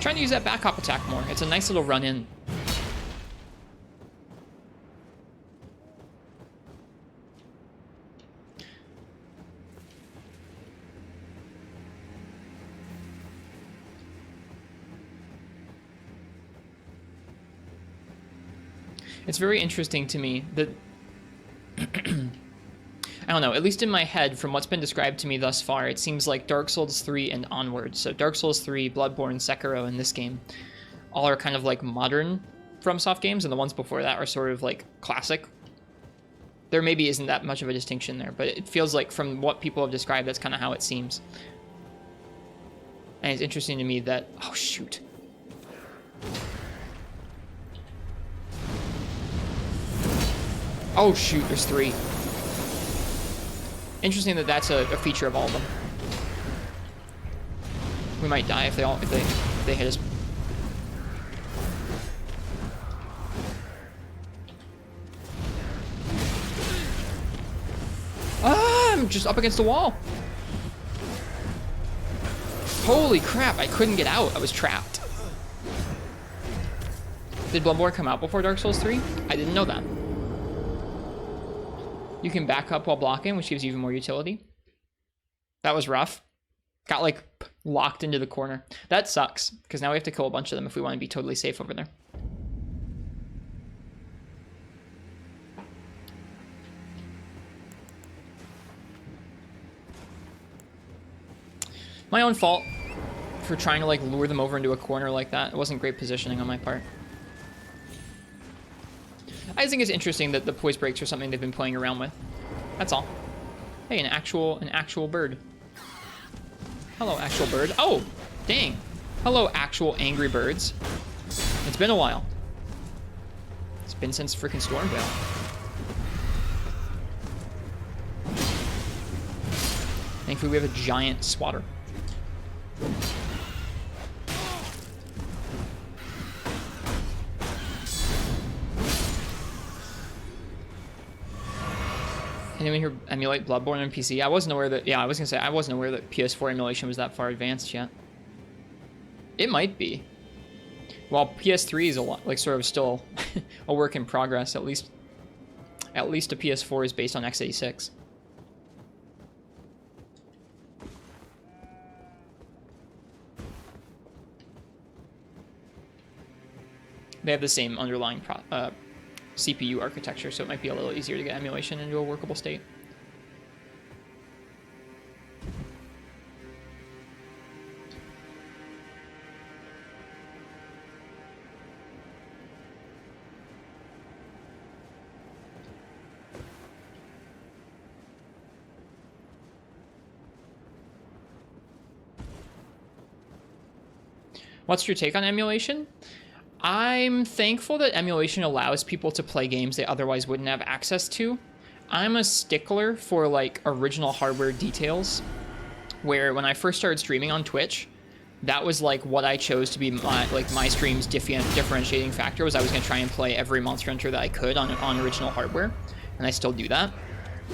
Trying to use that back hop attack more. It's a nice little run in. It's very interesting to me that I don't know, at least in my head, from what's been described to me thus far, it seems like Dark Souls 3 and onwards. So Dark Souls 3, Bloodborne, Sekiro, and this game all are kind of like modern FromSoft games, and the ones before that are sort of like classic. There maybe isn't that much of a distinction there, but it feels like from what people have described, that's kind of how it seems. And it's interesting to me that... Oh, shoot. Oh, shoot, there's 3. Interesting that that's a feature of all of them. We might die if they hit us. Ah, I'm just up against the wall. Holy crap, I couldn't get out. I was trapped. Did Bloodborne come out before Dark Souls 3? I didn't know that. You can back up while blocking, which gives you even more utility. That was rough. Got, like, locked into the corner. That sucks, because now we have to kill a bunch of them if we want to be totally safe over there. My own fault for trying to, like, lure them over into a corner like that. It wasn't great positioning on my part. I just think it's interesting that the poise breaks are something they've been playing around with. That's all. Hey, an actual bird. Hello, actual bird. Oh, dang. Hello, actual angry birds. It's been a while. It's been since freaking Stormvale. Thankfully, we have a giant swatter. Anyone here emulate Bloodborne on PC? I wasn't aware that. Yeah, I was gonna say I wasn't aware that PS4 emulation was that far advanced yet. It might be. Well, PS3 is a lot, like, sort of still a work in progress. At least a PS4 is based on x86. They have the same underlying CPU architecture, so it might be a little easier to get emulation into a workable state. What's your take on emulation? I'm thankful that emulation allows people to play games they otherwise wouldn't have access to. I'm a stickler for, like, original hardware details, where when I first started streaming on Twitch, that was, like, what I chose to be my stream's differentiating factor, was I was going to try and play every Monster Hunter that I could on original hardware, and I still do that.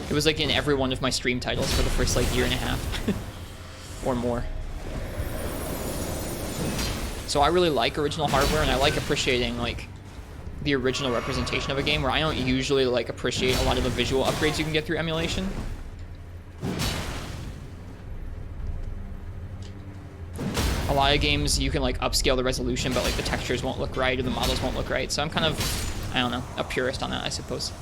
It was, like, in every one of my stream titles for the first, like, year and a half, or more. So I really like original hardware, and I like appreciating, like, the original representation of a game, where I don't usually, like, appreciate a lot of the visual upgrades you can get through emulation. A lot of games you can, like, upscale the resolution, but, like, the textures won't look right or the models won't look right. So I'm kind of, I don't know, a purist on that, I suppose.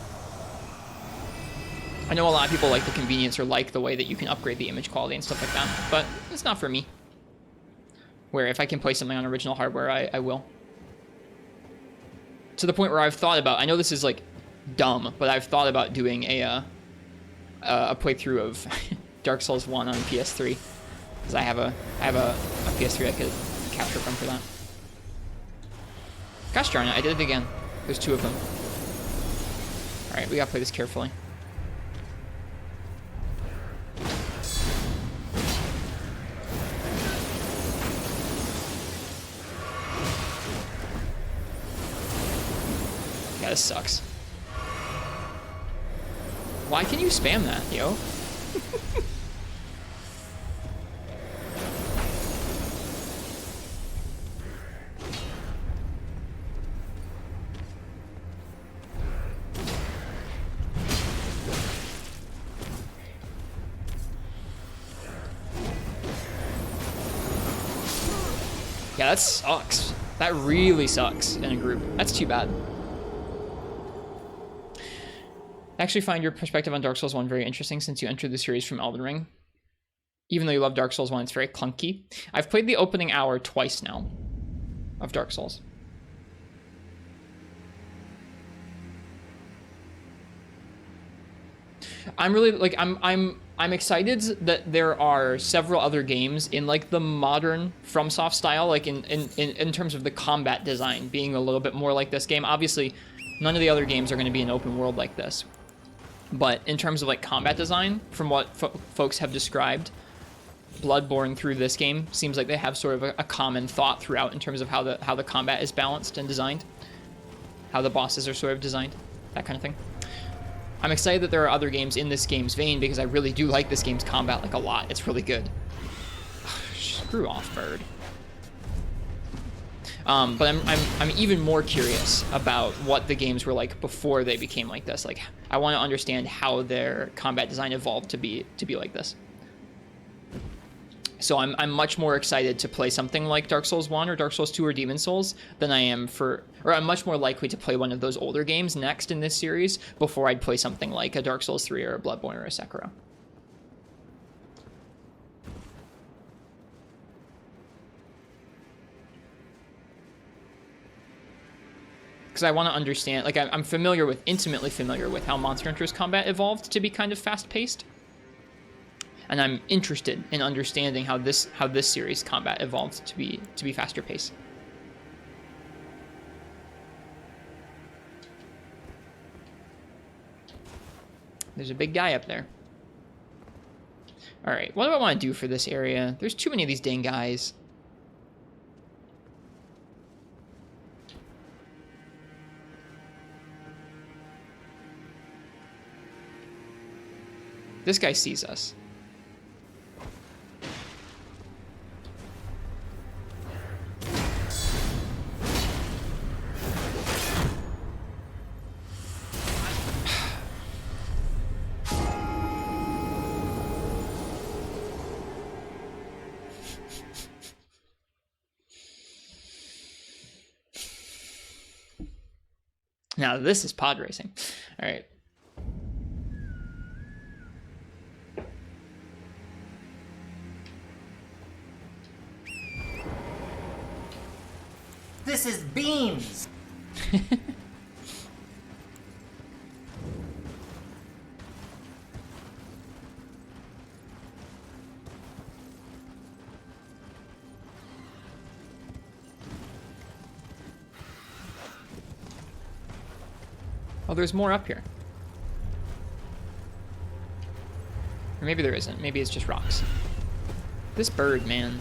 I know a lot of people like the convenience or like the way that you can upgrade the image quality and stuff like that, but it's not for me. Where if I can play something on original hardware, I will. To the point where I've thought about, I know this is, like, dumb, but I've thought about doing a playthrough of Dark Souls 1 on PS3. Because I have a PS3 I could capture from for that. Gosh darn it, I did it again. There's two of them. Alright, we gotta play this carefully. Yeah, this sucks. Why can you spam that, yo? Yeah, that sucks. That really sucks in a group. That's too bad. I actually find your perspective on Dark Souls 1 very interesting since you entered the series from Elden Ring. Even though you love Dark Souls 1, it's very clunky. I've played the opening hour twice now of Dark Souls. I'm really, like, I'm excited that there are several other games in, like, the modern FromSoft style, like in terms of the combat design being a little bit more like this game. Obviously, none of the other games are going to be an open world like this. But in terms of, like, combat design, from what folks have described, Bloodborne through this game seems like they have sort of a common thought throughout in terms of how the combat is balanced and designed, how the bosses are sort of designed, that kind of thing. I'm excited that there are other games in this game's vein because I really do like this game's combat, like, a lot. It's really good. Screw off, bird. But I'm even more curious about what the games were like before they became like this. Like, I want to understand how their combat design evolved to be like this. So I'm much more excited to play something like Dark Souls 1 or Dark Souls 2 or Demon Souls than I am or I'm much more likely to play one of those older games next in this series before I'd play something like a Dark Souls 3 or a Bloodborne or a Sekiro. Because I want to understand, like, I'm intimately familiar with how Monster Hunter's combat evolved to be kind of fast-paced. And I'm interested in understanding how this series' combat evolved to be faster paced. There's a big guy up there. All right, what do I want to do for this area? There's too many of these dang guys. This guy sees us. Now this is pod racing. All right. This is beans. Oh, there's more up here. Or maybe there isn't. Maybe it's just rocks. This bird, man.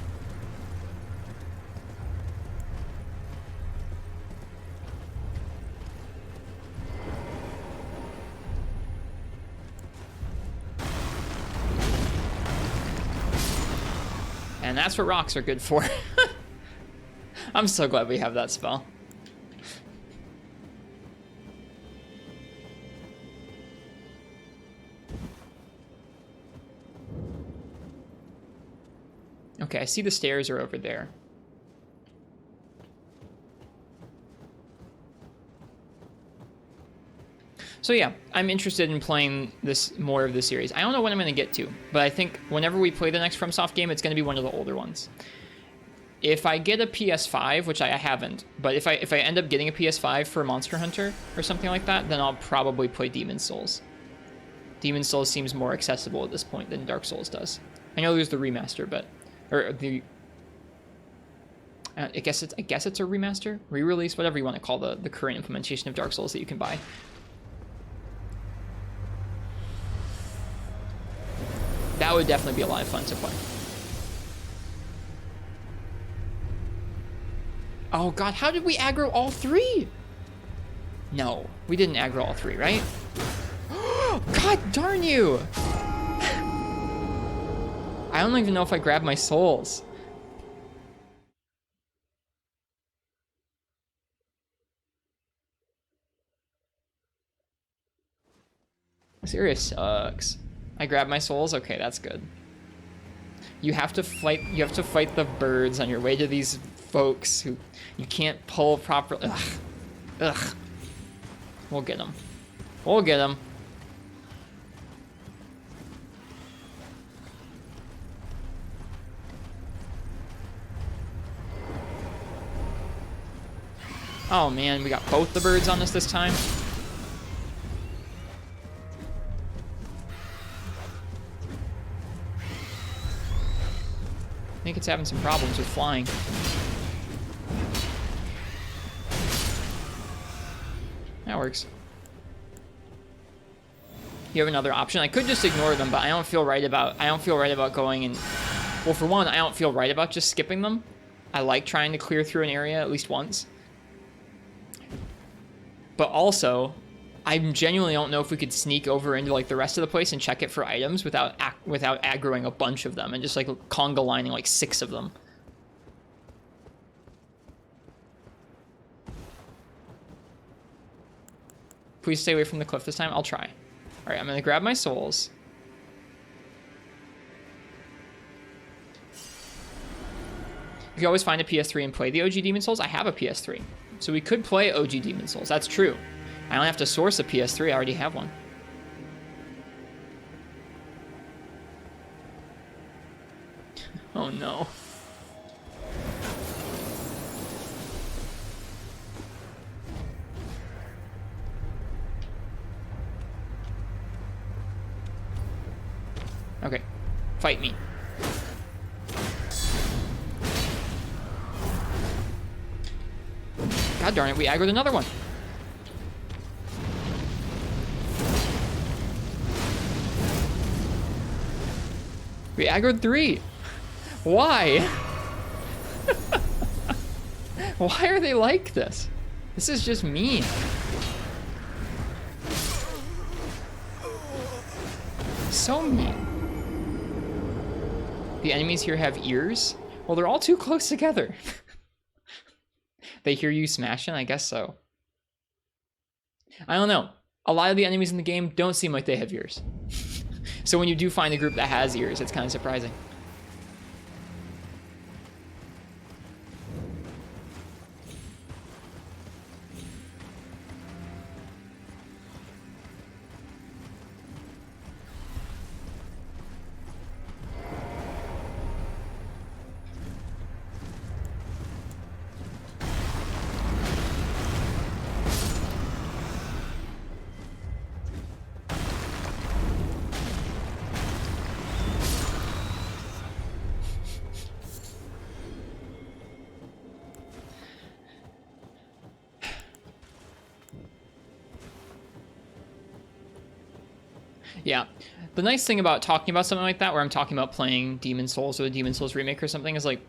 And that's what rocks are good for. I'm so glad we have that spell. Okay, I see the stairs are over there. So yeah, I'm interested in playing this more of the series. I don't know when I'm going to get to, but I think whenever we play the next FromSoft game, it's going to be one of the older ones. If I get a PS5, which I haven't, but if I end up getting a PS5 for Monster Hunter or something like that, then I'll probably play Demon's Souls. Demon's Souls seems more accessible at this point than Dark Souls does. I know there's the remaster, but or the I guess it's a remaster, re-release, whatever you want to call the current implementation of Dark Souls that you can buy. That would definitely be a lot of fun to play. Oh god, how did we aggro all three? No, we didn't aggro all three, right? God darn you! I don't even know if I grabbed my souls. This area sucks. I grabbed my souls? Okay, that's good. You have to fight the birds on your way to these folks who you can't pull properly. Ugh. Ugh. We'll get them. We'll get them. Oh man, we got both the birds on us this time. I think it's having some problems with flying. That works. You have another option. I could just ignore them, but I don't feel right about going and, well, for one, I don't feel right about just skipping them. I like trying to clear through an area at least once. But also, I genuinely don't know if we could sneak over into like the rest of the place and check it for items without aggroing a bunch of them and just like conga lining like 6 of them. Please stay away from the cliff this time. I'll try. All right, I'm gonna grab my souls. You can always find a PS3 and play the OG Demon's Souls. I have a PS3, so we could play OG Demon's Souls. That's true. I don't have to source a PS3. I already have one. Oh no. Okay, fight me. God darn it, we aggroed another one. We aggroed 3. Why? Why are they like this? This is just mean. so mean. The enemies here have ears? Well, they're all too close together. They hear you smashing? I guess so. I don't know. A lot of the enemies in the game don't seem like they have ears. So when you do find a group that has ears, it's kind of surprising. Yeah. The nice thing about talking about something like that, where I'm talking about playing Demon Souls or the Demon Souls remake or something, is like,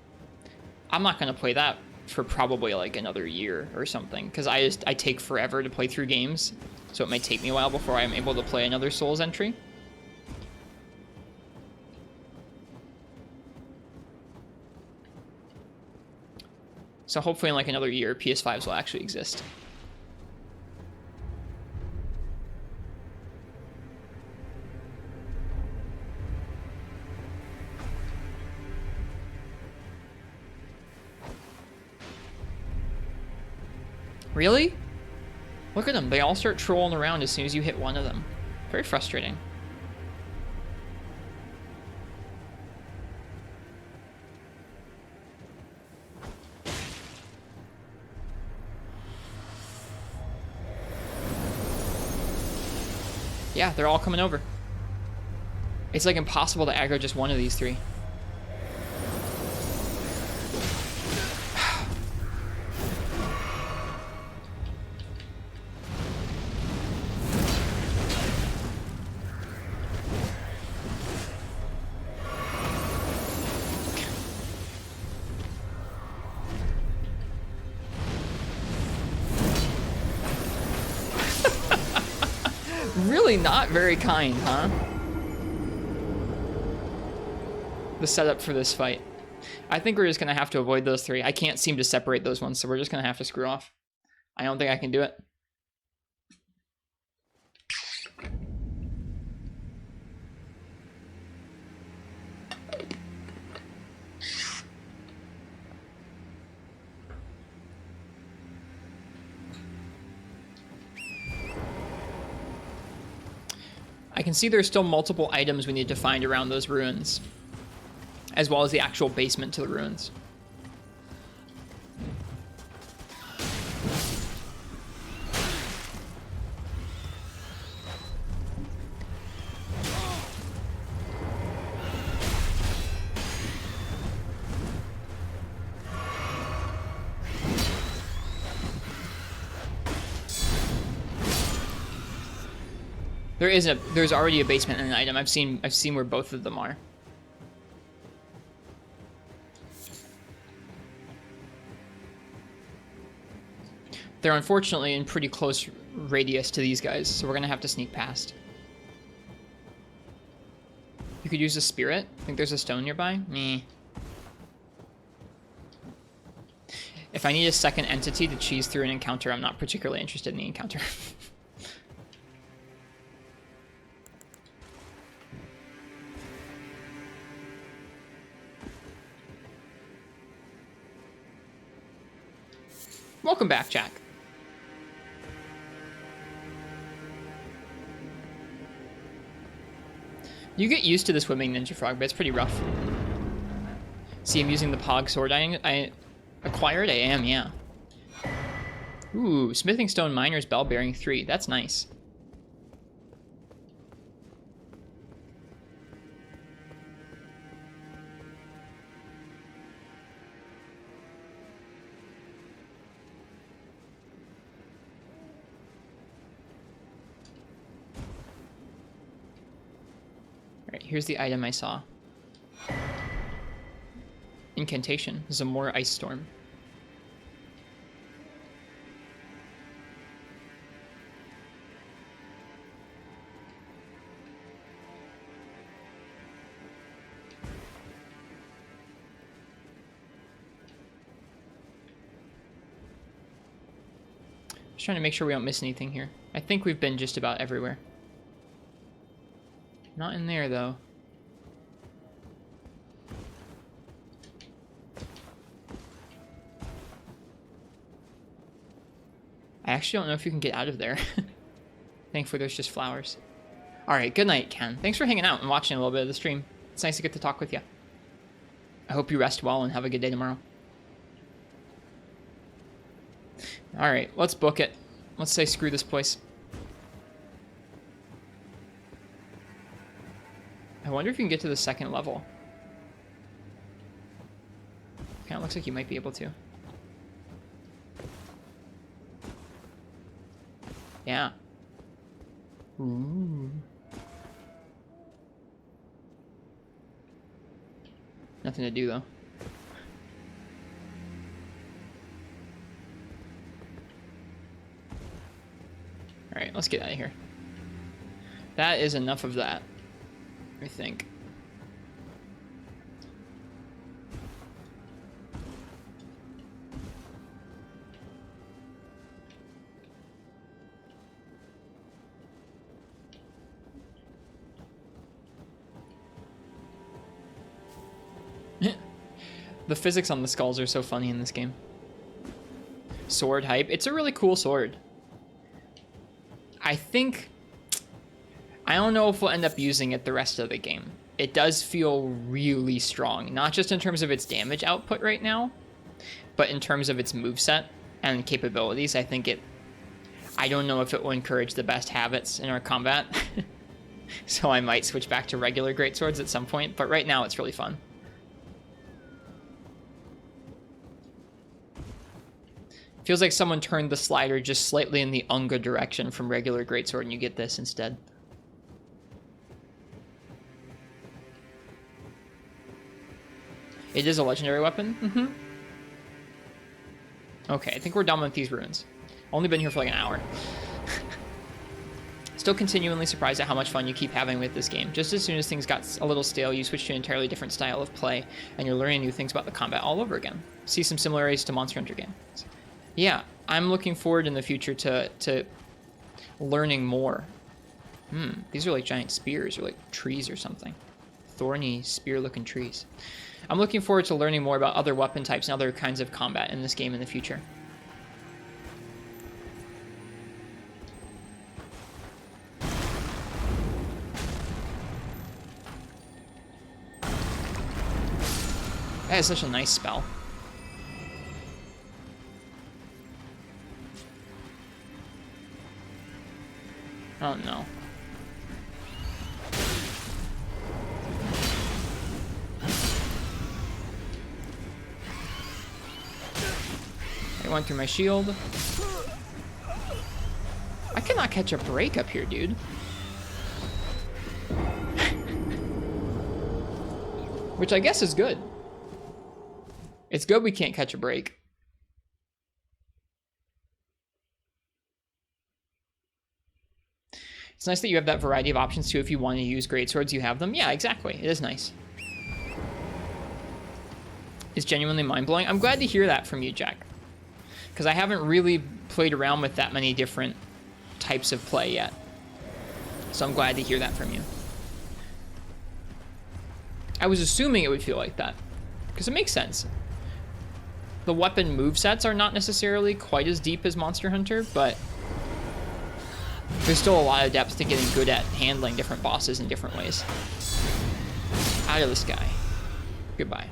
I'm not going to play that for probably like another year or something, because I take forever to play through games, so it might take me a while before I'm able to play another Souls entry. So hopefully in like another year, PS5s will actually exist. Really? Look at them. They all start trolling around as soon as you hit one of them. Very frustrating. Yeah, they're all coming over. It's like impossible to aggro just one of these three. Really not very kind, huh? The setup for this fight. I think we're just going to have to avoid those three. I can't seem to separate those ones, so we're just going to have to screw off. I don't think I can do it. I can see there's still multiple items we need to find around those ruins, as well as the actual basement to the ruins. There's already a basement and an item. I've seen where both of them are. They're unfortunately in pretty close radius to these guys, so we're gonna have to sneak past. You could use a spirit. I think there's a stone nearby. Meh. If I need a second entity to cheese through an encounter, I'm not particularly interested in the encounter. Welcome back, Jack. You get used to the swimming ninja frog, but it's pretty rough. See, I'm using the Pog sword I acquired? I am, yeah. Ooh, Smithing Stone Miner's Bell bearing 3. That's nice. Alright, here's the item I saw. Incantation, Zamor Ice Storm. Just trying to make sure we don't miss anything here. I think we've been just about everywhere. Not in there, though. I actually don't know if you can get out of there. Thankfully, there's just flowers. Alright, good night, Ken. Thanks for hanging out and watching a little bit of the stream. It's nice to get to talk with you. I hope you rest well and have a good day tomorrow. Alright, let's book it. Let's say screw this place. I wonder if you can get to the second level. Kinda looks like you might be able to. Yeah. Ooh. Nothing to do, though. Alright, let's get out of here. That is enough of that, I think. The physics on the skulls are so funny in this game. Sword hype. It's a really cool sword. I think... I don't know if we'll end up using it the rest of the game. It does feel really strong. Not just in terms of its damage output right now, but in terms of its moveset and capabilities. I think it... I don't know if it will encourage the best habits in our combat. So I might switch back to regular greatswords at some point. But right now it's really fun. Feels like someone turned the slider just slightly in the Unga direction from regular greatsword and you get this instead. It is a legendary weapon? Mm-hmm. Okay, I think we're done with these ruins. Only been here for like an hour. Still continually surprised at how much fun you keep having with this game. Just as soon as things got a little stale, you switch to an entirely different style of play, and you're learning new things about the combat all over again. See some similarities to Monster Hunter games. Yeah, I'm looking forward in the future to learning more. These are like giant spears or like trees or something. Thorny, spear-looking trees. I'm looking forward to learning more about other weapon types and other kinds of combat in this game in the future. That is such a nice spell. Oh no. It went through my shield. I cannot catch a break up here, dude. Which I guess is good. It's good we can't catch a break. It's nice that you have that variety of options too. If you want to use greatswords, you have them. Yeah, exactly. It is nice. It's genuinely mind-blowing. I'm glad to hear that from you, Jack. Because I haven't really played around with that many different types of play yet. So I'm glad to hear that from you. I was assuming it would feel like that. Because it makes sense. The weapon movesets are not necessarily quite as deep as Monster Hunter, but... there's still a lot of depth to getting good at handling different bosses in different ways. Out of the sky. Goodbye.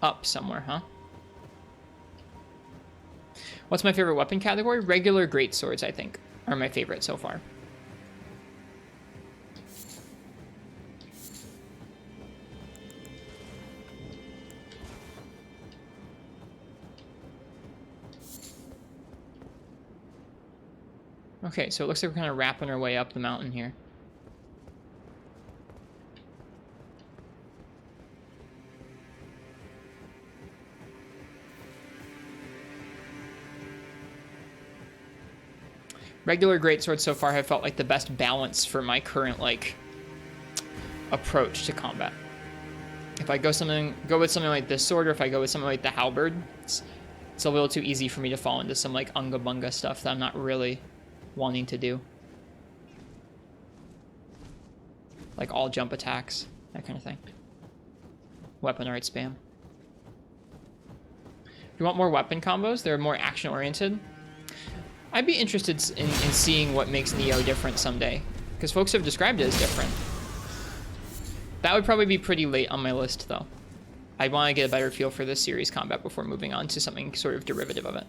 Up somewhere, huh? What's my favorite weapon category? Regular greatswords, I think, are my favorite so far. Okay, so it looks like we're kind of wrapping our way up the mountain here. Regular greatswords so far have felt like the best balance for my current, like, approach to combat. If I go with something like this sword, or if I go with something like the halberd, it's a little too easy for me to fall into some like unga bunga stuff that I'm not really wanting to do. Like all jump attacks, that kind of thing. Weapon art spam. If you want more weapon combos, they're more action oriented. I'd be interested in seeing what makes Neo different someday, because folks have described it as different. That would probably be pretty late on my list, though. I want to get a better feel for this series combat before moving on to something sort of derivative of it.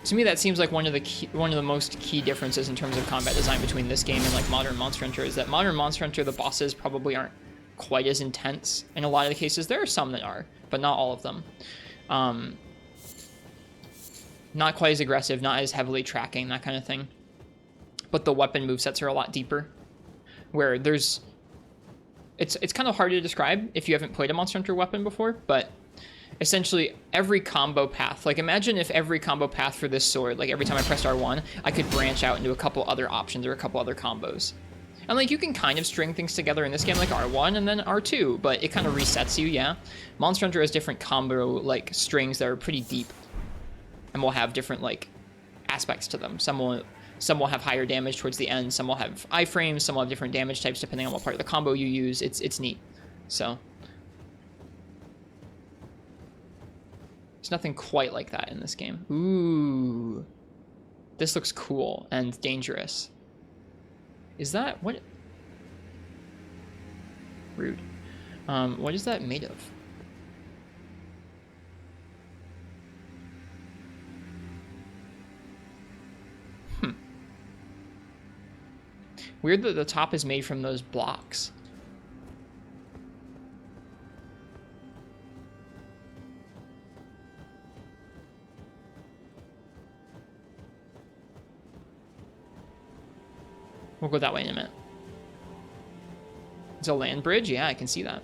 To me, that seems like one of the most key differences in terms of combat design between this game and like modern Monster Hunter is that modern Monster Hunter, the bosses probably aren't quite as intense. In a lot of the cases, there are some that are, but not all of them. Not quite as aggressive, not as heavily tracking, that kind of thing. But the weapon movesets are a lot deeper. Where there's... It's kind of hard to describe if you haven't played a Monster Hunter weapon before, but essentially every combo path, like imagine if every combo path for this sword, like every time I pressed R1, I could branch out into a couple other options or a couple other combos. And like you can kind of string things together in this game like R1 and then R2, but it kind of resets you, yeah. Monster Hunter has different combo like strings that are pretty deep and will have different like aspects to them. Some will have higher damage towards the end, some will have iframes, some will have different damage types depending on what part of the combo you use. It's neat. So there's nothing quite like that in this game. Ooh. This looks cool and dangerous. Is that what? Rude. What is that made of? Weird that the top is made from those blocks. We'll go that way in a minute. It's a land bridge? Yeah, I can see that.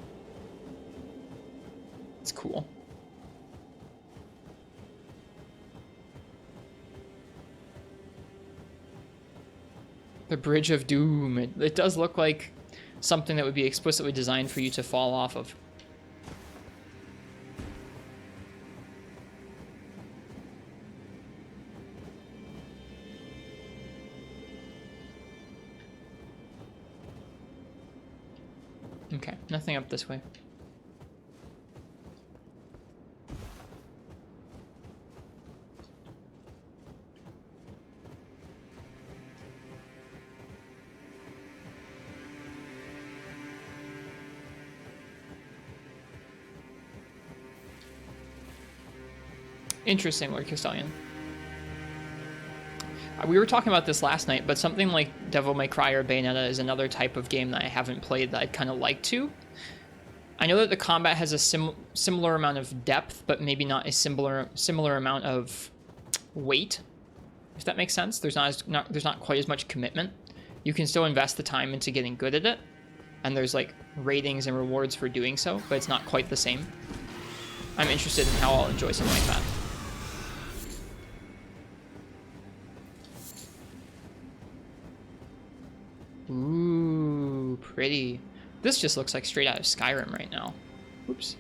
It's cool. The Bridge of Doom. It does look like something that would be explicitly designed for you to fall off of. Okay, nothing up this way. Interesting, Lord Castellian. We were talking about this last night, but something like Devil May Cry or Bayonetta is another type of game that I haven't played that I'd kind of like to. I know that the combat has a similar amount of depth, but maybe not a similar amount of weight, if that makes sense. There's not quite as much commitment. You can still invest the time into getting good at it, and there's like ratings and rewards for doing so, but it's not quite the same. I'm interested in how I'll enjoy something like that. Ooh, pretty. This just looks like straight out of Skyrim right now. Oops.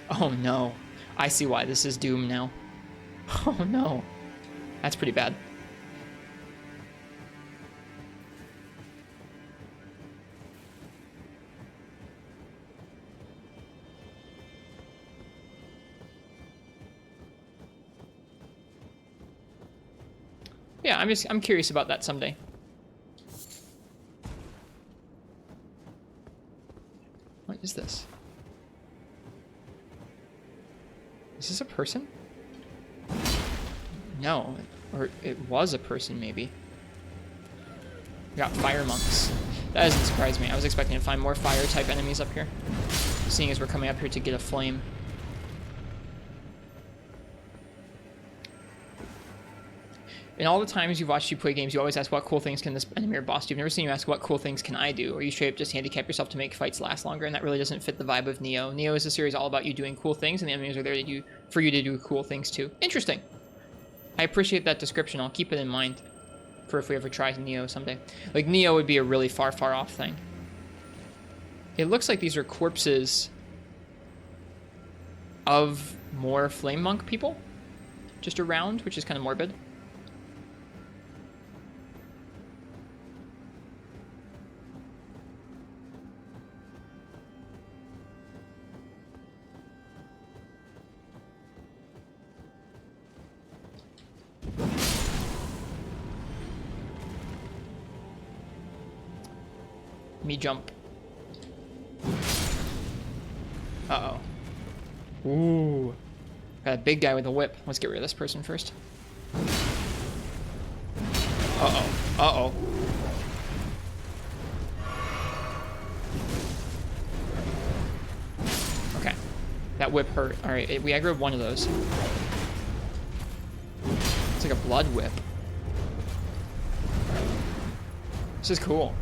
Oh no. I see why this is Doom now. Oh no. That's pretty bad. Yeah, I'm curious about that someday. What is this? Is this a person? No, or it was a person maybe. We got fire monks. That doesn't surprise me. I was expecting to find more fire type enemies up here, seeing as we're coming up here to get a flame. In all the times you've watched you play games, you always ask what cool things can this enemy or boss do. You've never seen you ask what cool things can I do, or you straight up just handicap yourself to make fights last longer, and that really doesn't fit the vibe of Neo. Neo is a series all about you doing cool things, and the enemies are there for you to do cool things too. Interesting. I appreciate that description. I'll keep it in mind for if we ever try Neo someday. Like, Neo would be a really far, far off thing. It looks like these are corpses of more Flame Monk people just around, which is kind of morbid. Me jump. Uh-oh. Ooh. Got a big guy with a whip. Let's get rid of this person first. Uh-oh. Uh-oh. Okay. That whip hurt. Alright, we aggroed one of those. It's like a blood whip. This is cool.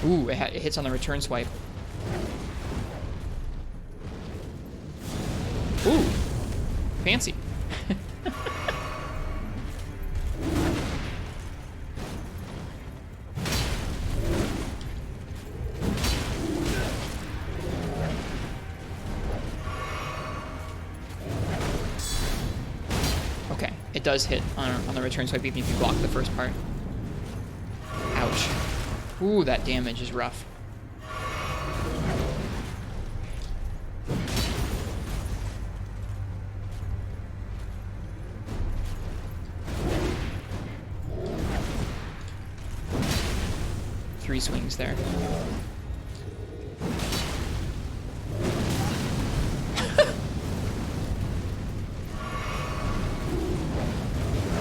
Ooh, it hits on the return swipe. Ooh, fancy. Okay, it does hit on the return swipe even if you block the first part. Ouch. Ooh, that damage is rough. Three swings there.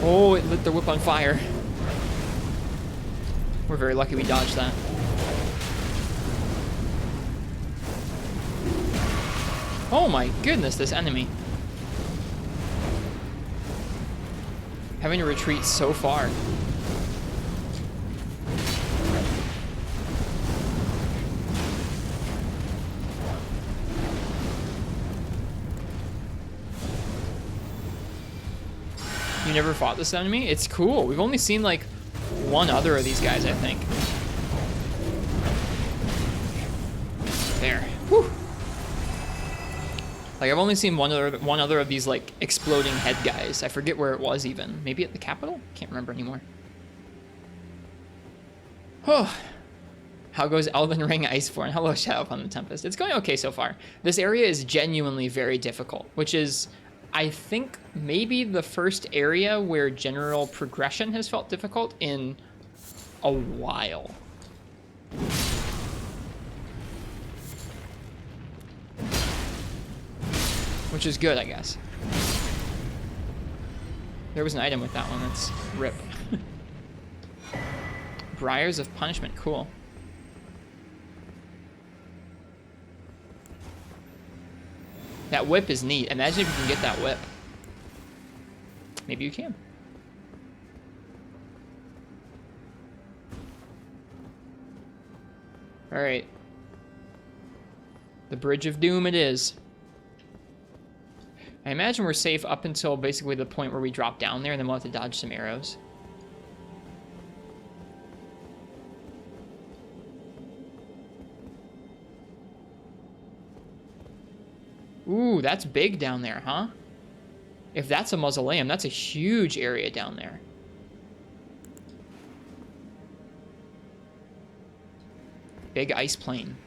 Oh, it lit the whip on fire. We're very lucky we dodged that. Oh my goodness, this enemy. Having to retreat so far. You never fought this enemy? It's cool. We've only seen like one other of these guys, I think. There. Whew. Like, I've only seen one other of these, like, exploding head guys. I forget where it was, even. Maybe at the Capitol? Can't remember anymore. Oh. How goes Elden Ring Iceborne? Hello, Shadow upon the Tempest. It's going okay so far. This area is genuinely very difficult, which is, I think, maybe the first area where general progression has felt difficult in a while. Which is good, I guess. There was an item with that one. That's rip. Briars of Punishment. Cool. That whip is neat. Imagine if you can get that whip. Maybe you can. Alright. The Bridge of Doom it is. I imagine we're safe up until basically the point where we drop down there, and then we'll have to dodge some arrows. Ooh, that's big down there, huh? If that's a mausoleum, that's a huge area down there. Big ice plain.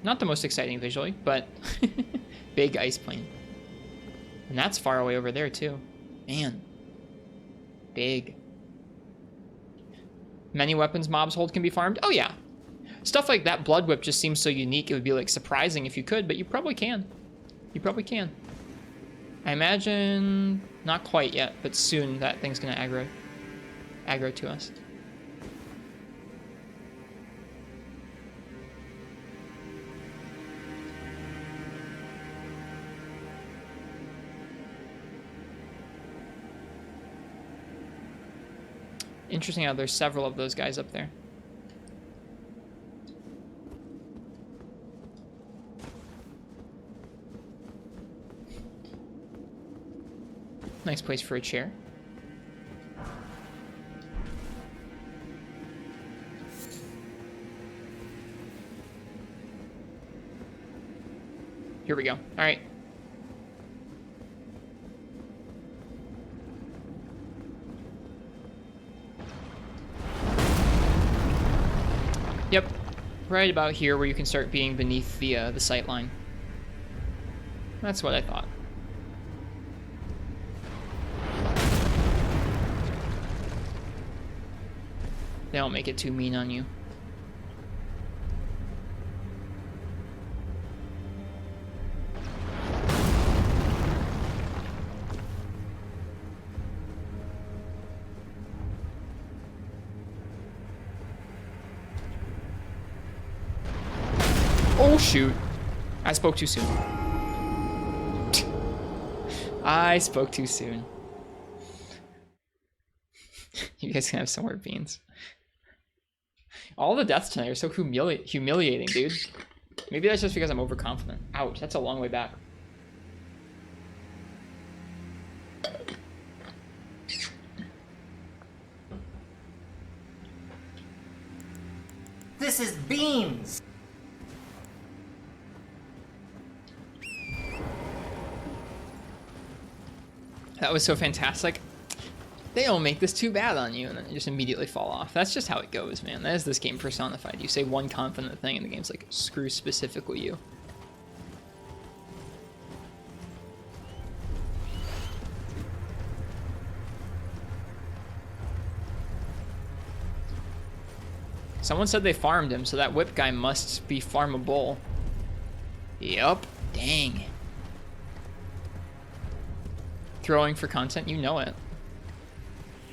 Not the most exciting visually, but big ice plain. And that's far away over there too. Man. Big. Many weapons mobs hold can be farmed? Oh yeah. Stuff like that blood whip just seems so unique. It would be like surprising if you could, but you probably can. You probably can. I imagine not quite yet, but soon that thing's gonna aggro to us. Interesting how there's several of those guys up there. Nice place for a chair. Here we go. All right. Yep. Right about here where you can start being beneath the sight line. That's what I thought. They don't make it too mean on you. Oh shoot. I spoke too soon. I spoke too soon. You guys can have some more beans. All the deaths tonight are so humiliating, dude. Maybe that's just because I'm overconfident. Ouch, that's a long way back. This is beans! That was so fantastic. They don't make this too bad on you, and then you just immediately fall off. That's just how it goes, man. That is this game personified. You say one confident thing, and the game's like, screw specifically you. Someone said they farmed him, so that whip guy must be farmable. Yup. Dang. Throwing for content, you know it.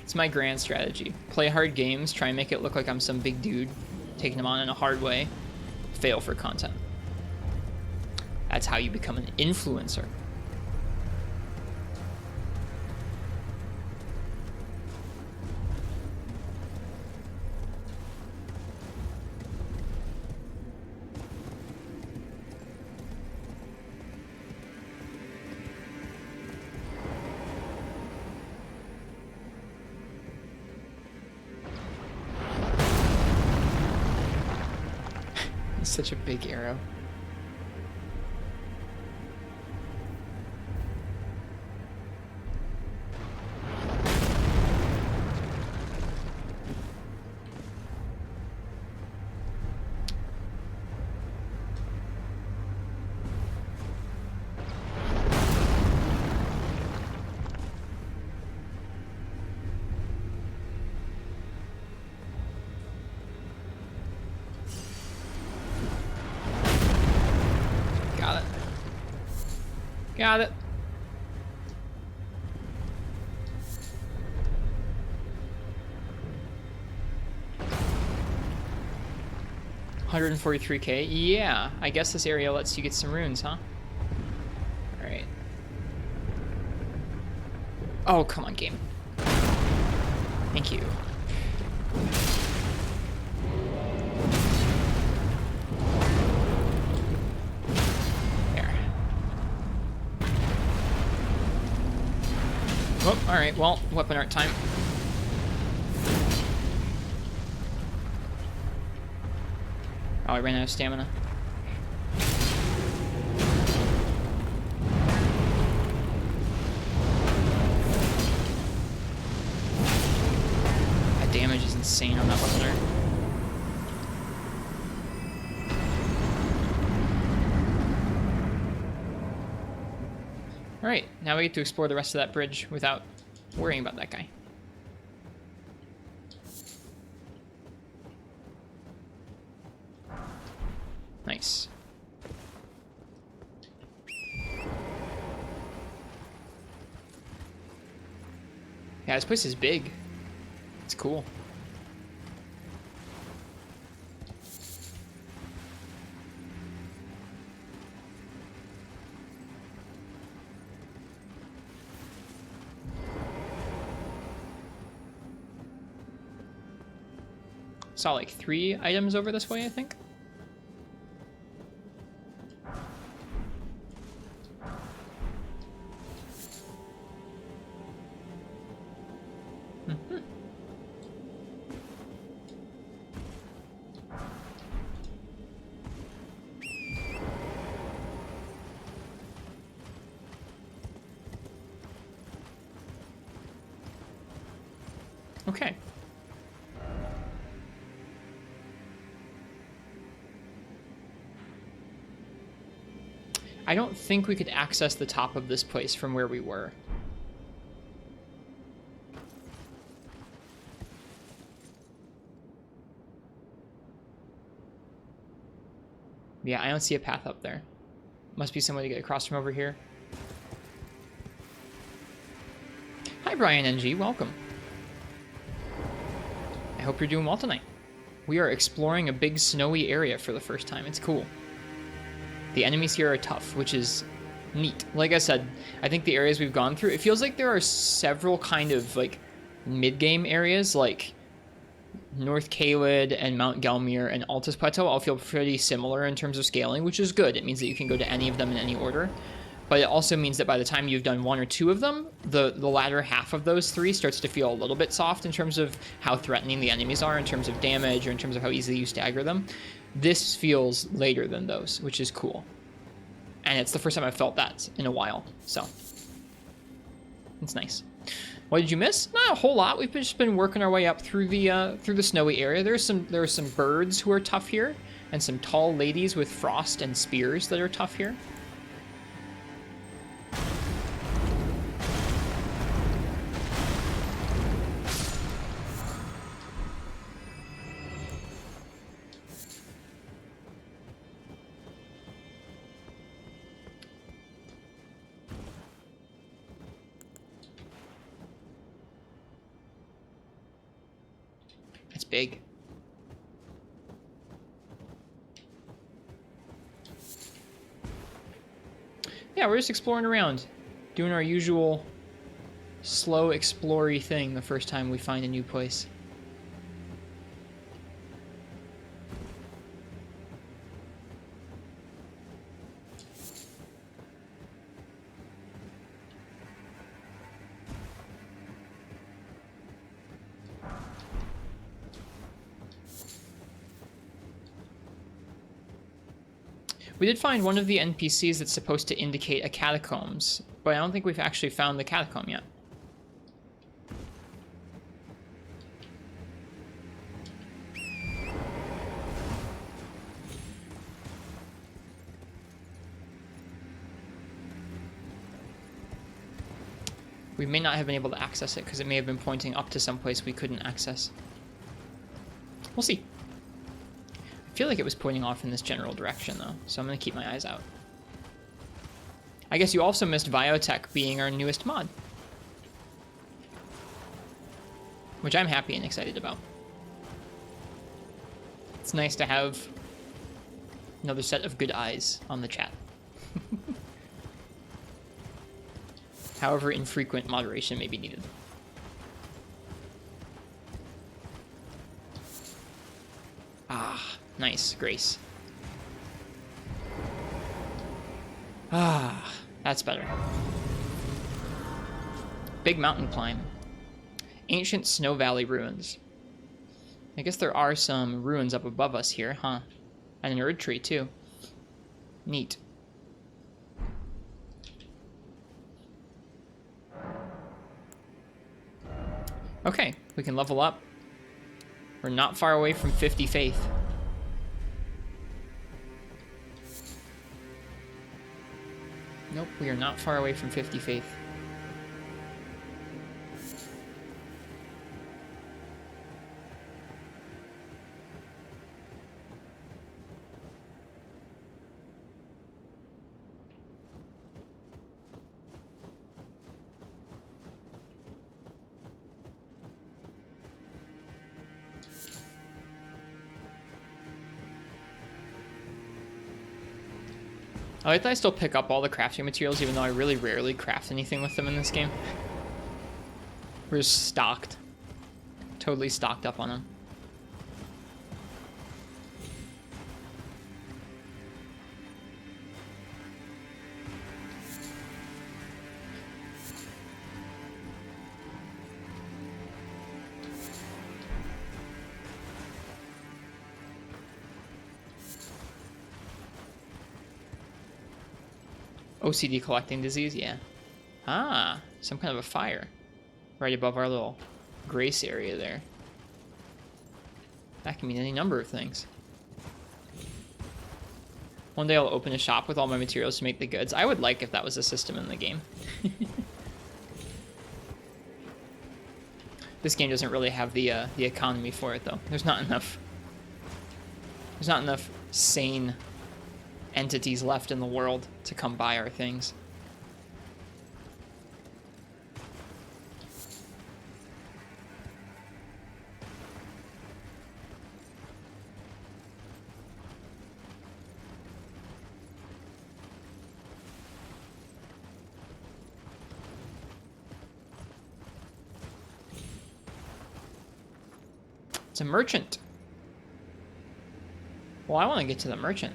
It's my grand strategy. Play hard games, try and make it look like I'm some big dude, taking them on in a hard way, fail for content. That's how you become an influencer. Such a big arrow. Got it. $143K. Yeah, I guess this area lets you get some runes, huh? All right. Oh, come on, game. Thank you. Oh, alright, well, weapon art time. Oh, I ran out of stamina. That damage is insane on that weapon art. Alright, now we get to explore the rest of that bridge without worrying about that guy. Nice. Yeah, this place is big. It's cool. Saw like 3 items over this way, I think. Okay. I don't think we could access the top of this place from where we were. Yeah, I don't see a path up there. Must be some way to get across from over here. Hi, Brian NG. Welcome. I hope you're doing well tonight. We are exploring a big snowy area for the first time. It's cool. The enemies here are tough, which is neat. Like I said, I think the areas we've gone through, it feels like there are several kind of like mid-game areas, like North Caelid and Mount Gelmir and Altus Plateau all feel pretty similar in terms of scaling, which is good. It means that you can go to any of them in any order. But it also means that by the time you've done 1 or 2 of them, the latter half of those 3 starts to feel a little bit soft in terms of how threatening the enemies are, in terms of damage, or in terms of how easily you stagger them. This feels later than those, which is cool. And it's the first time I've felt that in a while, so it's nice. What did you miss? Not a whole lot. We've just been working our way up through the snowy area. There are some birds who are tough here, and some tall ladies with frost and spears that are tough here. Big. Yeah, we're just exploring around, doing our usual slow explory thing the first time we find a new place. We did find one of the NPCs that's supposed to indicate a catacombs, but I don't think we've actually found the catacomb yet. We may not have been able to access it because it may have been pointing up to some place we couldn't access. We'll see. I feel like it was pointing off in this general direction, though, so I'm going to keep my eyes out. I guess you also missed Biotech being our newest mod, which I'm happy and excited about. It's nice to have another set of good eyes on the chat. However infrequent moderation may be needed. Ah. Nice, Grace. Ah, that's better. Big mountain climb. Ancient Snow Valley ruins. I guess there are some ruins up above us here, huh? And an Erd tree, too. Neat. Okay, we can level up. We're not far away from 50 faith. Nope, we are not far away from 50 faith. I like that I still pick up all the crafting materials, even though I really rarely craft anything with them in this game. We're just stocked. Totally stocked up on them. OCD collecting disease, yeah. Ah, some kind of a fire. Right above our little grace area there. That can mean any number of things. One day I'll open a shop with all my materials to make the goods. I would like if that was a system in the game. This game doesn't really have the economy for it, though. There's not enough sane entities left in the world to come buy our things. It's a merchant. Well, I want to get to the merchant.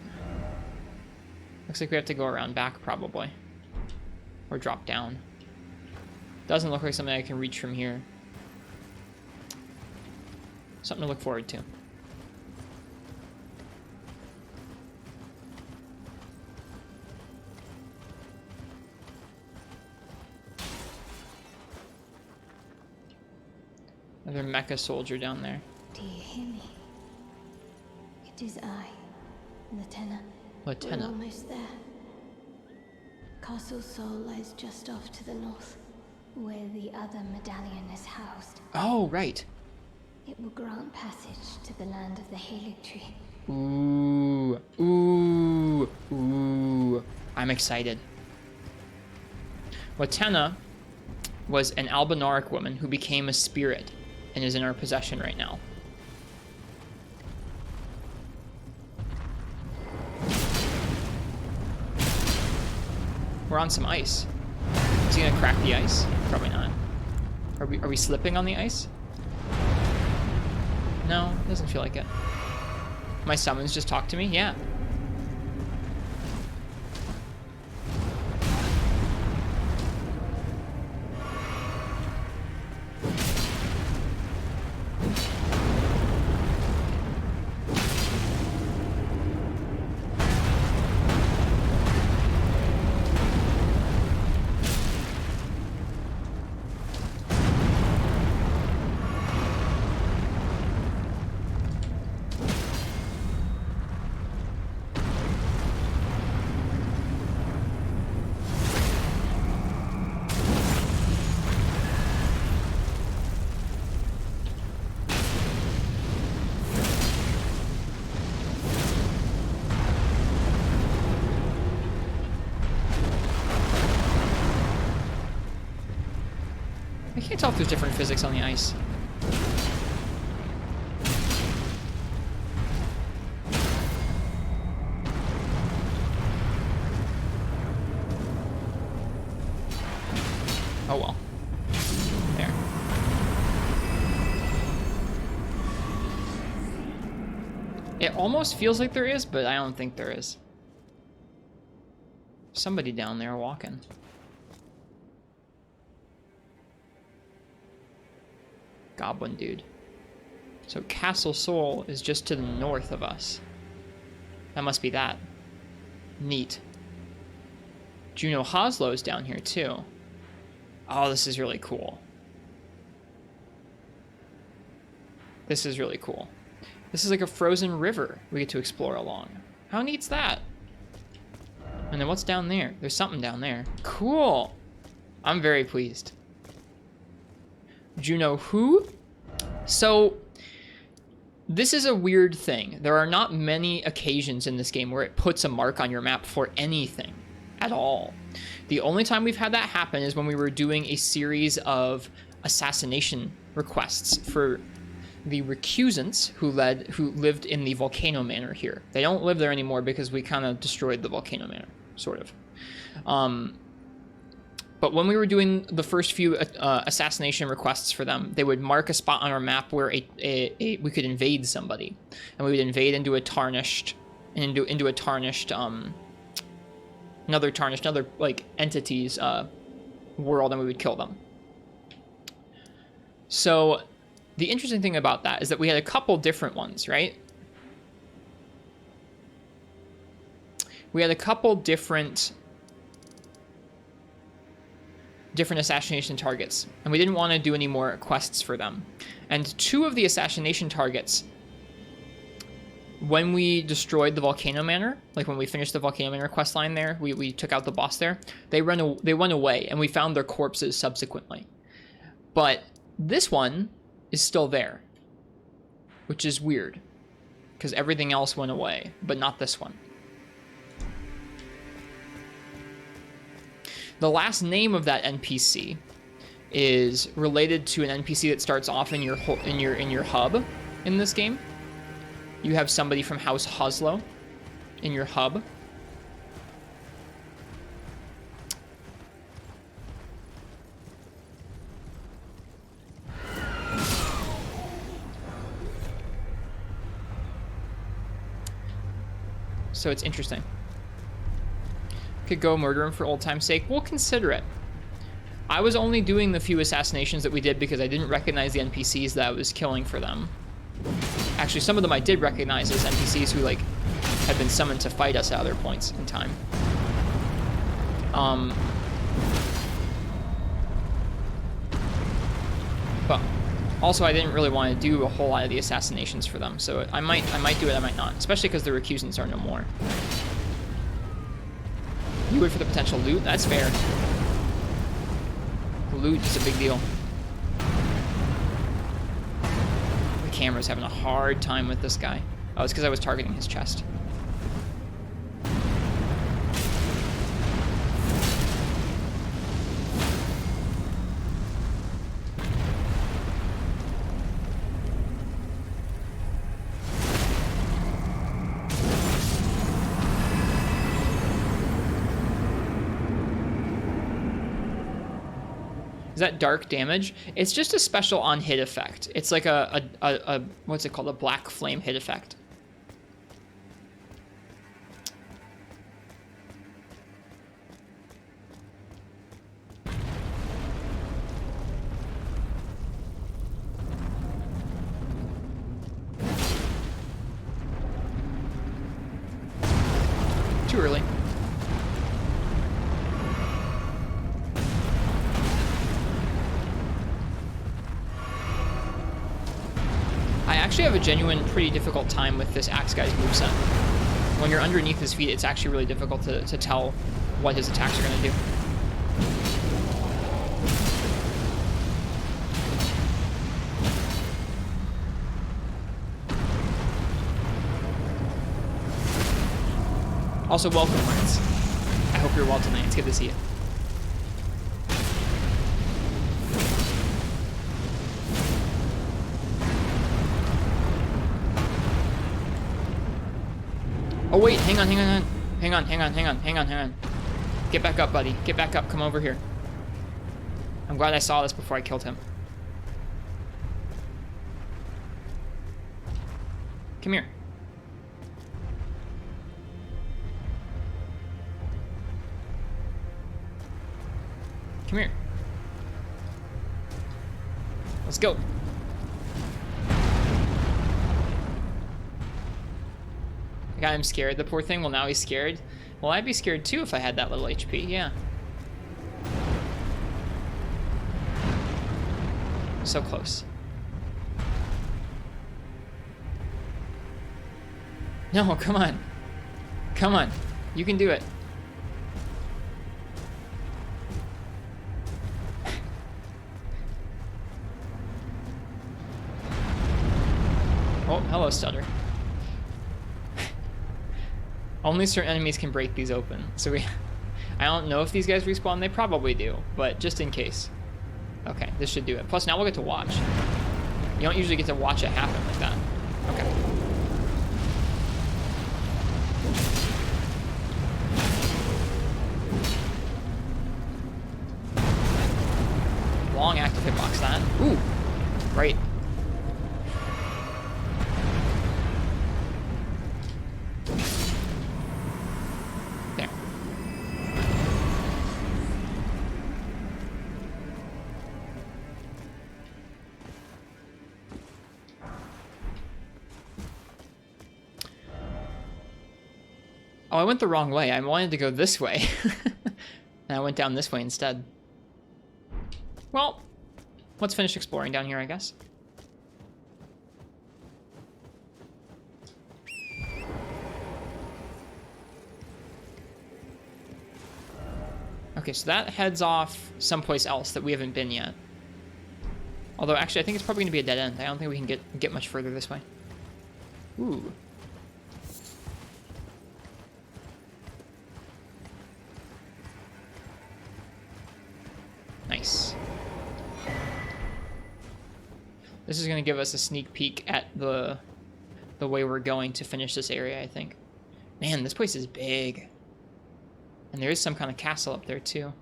Looks like we have to go around back, probably. Or drop down. Doesn't look like something I can reach from here. Something to look forward to. Another mecha soldier down there. Do you hear me? It is I, Lieutenant. Lieutenant. We're almost there. Castle Sol lies just off to the north, where the other medallion is housed. Oh, right. It will grant passage to the land of the Caelid tree. Ooh, ooh, ooh. I'm excited. Watena was an Albinaric woman who became a spirit and is in our possession right now. We're on some ice. Is he gonna crack the ice? Probably not. Are we slipping on the ice? No, doesn't feel like it. My summons just talk to me? Yeah. I can't tell if there's different physics on the ice. Oh well. There. It almost feels like there is, but I don't think there is. Somebody down there walking. Goblin dude. So Castle Sol is just to the north of us. That must be that. Neat. Juno Hoslow's down here too. Oh, this is really cool. This is really cool. This is like a frozen river we get to explore along. How neat's that? And then what's down there? There's something down there. Cool. I'm very pleased. Juno who? So, this is a weird thing. There are not many occasions in this game where it puts a mark on your map for anything at all. The only time we've had that happen is when we were doing a series of assassination requests for the recusants who lived in the Volcano Manor here. They don't live there anymore because we kind of destroyed the Volcano Manor, sort of. But when we were doing the first few assassination requests for them, they would mark a spot on our map where we could invade somebody, and we would invade into a tarnished, another like entity's world, and we would kill them. So the interesting thing about that is that we had a couple different ones, right? We had a couple different different assassination targets, and we didn't want to do any more quests for them. And 2 of the assassination targets, when we destroyed the Volcano Manor, like when we finished the Volcano Manor quest line there, we took out the boss there, they went away, and we found their corpses subsequently. But this one is still there, which is weird, because everything else went away, but not this one. The last name of that NPC is related to an NPC that starts off in your hub in this game. You have somebody from House Hoslow in your hub. So it's interesting. Could go murder him for old time's sake. We'll consider it. I was only doing the few assassinations that we did because I didn't recognize the NPCs that I was killing for them. Actually, some of them I did recognize as NPCs who, like, had been summoned to fight us at other points in time. But also, I didn't really want to do a whole lot of the assassinations for them, so I might do it, I might not. Especially because the recusants are no more. You would for the potential loot? That's fair. Loot is a big deal. The camera's having a hard time with this guy. Oh, it's because I was targeting his chest. Is that dark damage? It's just a special on hit effect. It's like a what's it called? A black flame hit effect. Too early. I actually have a genuine, pretty difficult time with this Axe Guy's moveset. When you're underneath his feet, it's actually really difficult to tell what his attacks are going to do. Also, welcome, Lance. I hope you're well tonight. It's good to see you. Oh wait, hang on. Get back up, buddy. Get back up, come over here. I'm glad I saw this before I killed him. Come here. Come here. Let's go. I got him scared, the poor thing. Well, now he's scared. Well, I'd be scared too if I had that little HP, yeah. So close. No, come on. Come on. You can do it. Oh, hello, Stutter. Only certain enemies can break these open. So I don't know if these guys respawn. They probably do, but just in case. Okay, this should do it. Plus, now we'll get to watch. You don't usually get to watch it happen like that. Okay. Long active hitbox that. Ooh, right. There. Oh, I went the wrong way. I wanted to go this way. And I went down this way instead. Well, let's finish exploring down here, I guess. Okay, so that heads off someplace else that we haven't been yet. Although, actually, I think it's probably going to be a dead end. I don't think we can get much further this way. Ooh. Nice. This is going to give us a sneak peek at the way we're going to finish this area, I think. Man, this place is big. And there is some kind of castle up there, too.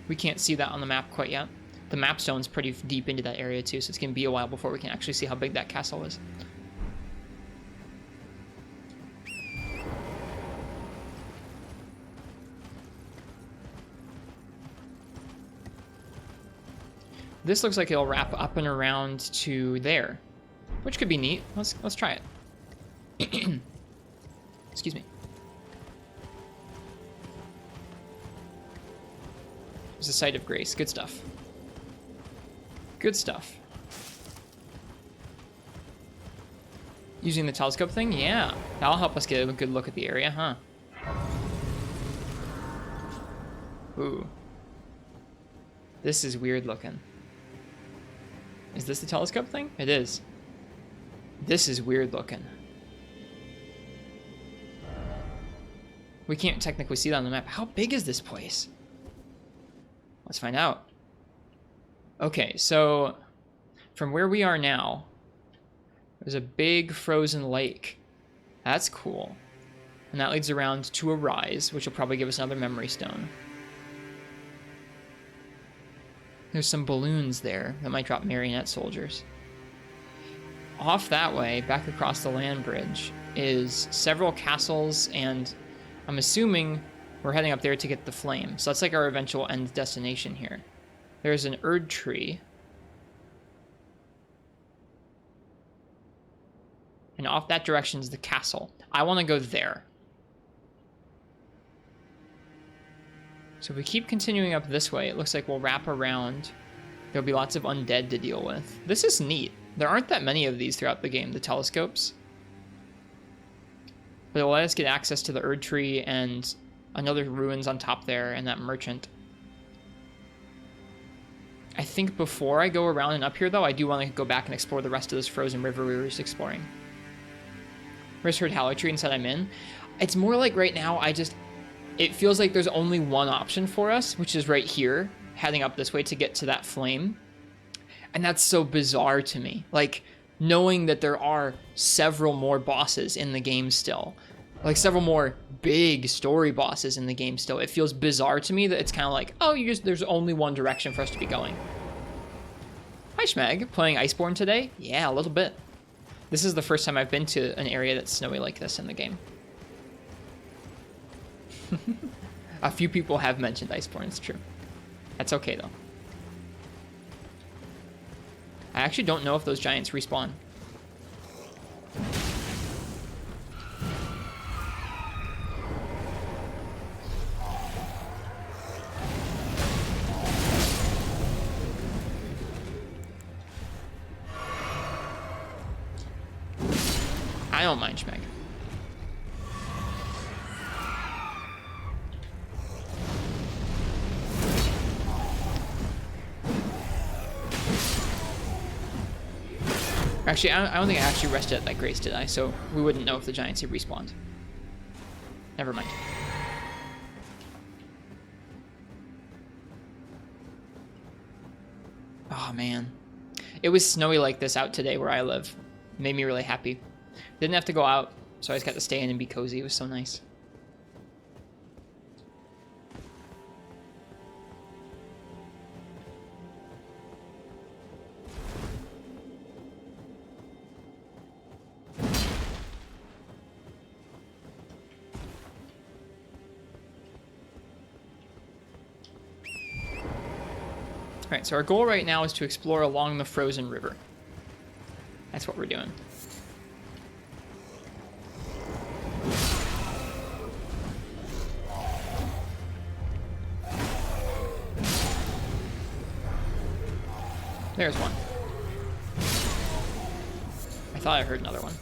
We can't see that on the map quite yet. The map stone's pretty deep into that area, too, so it's going to be a while before we can actually see how big that castle is. This looks like it'll wrap up and around to there, which could be neat. Let's try it. Excuse me. There's a Site of Grace. Good stuff. Good stuff. Using the telescope thing? Yeah. That'll help us get a good look at the area, huh? Ooh. This is weird looking. Is this the telescope thing? It is. This is weird looking. We can't technically see that on the map. How big is this place? Let's find out. Okay, so from where we are now, there's a big frozen lake. That's cool. And that leads around to a rise, which will probably give us another memory stone. There's some balloons there that might drop marionette soldiers. Off that way, back across the land bridge, is several castles, and I'm assuming we're heading up there to get the flame. So that's like our eventual end destination here. There's an Erd tree. And off that direction is the castle. I want to go there. So if we keep continuing up this way, it looks like we'll wrap around. There'll be lots of undead to deal with. This is neat. There aren't that many of these throughout the game, the telescopes. But it'll let us get access to the Erd tree and another ruins on top there and that merchant. I think before I go around and up here, though, I do want to go back and explore the rest of this frozen river we were just exploring. Misheard Hallow Tree and said I'm in. It's more like right now, it feels like there's only one option for us, which is right here, heading up this way to get to that flame. And that's so bizarre to me. Like, knowing that there are several more bosses in the game still. Like, several more big story bosses in the game still. It feels bizarre to me that it's kind of like, oh, there's only one direction for us to be going. Hi, Schmeg. Playing Iceborne today? Yeah, a little bit. This is the first time I've been to an area that's snowy like this in the game. A few people have mentioned Iceborne, it's true. That's okay, though. I actually don't know if those giants respawn. I don't mind, Schmeg. Actually, I don't think I actually rested at that grace, did I? So we wouldn't know if the giants had respawned. Never mind. Oh, man. It was snowy like this out today where I live. Made me really happy. Didn't have to go out, so I just got to stay in and be cozy. It was so nice. Alright, so our goal right now is to explore along the frozen river. That's what we're doing. There's one. I thought I heard another one.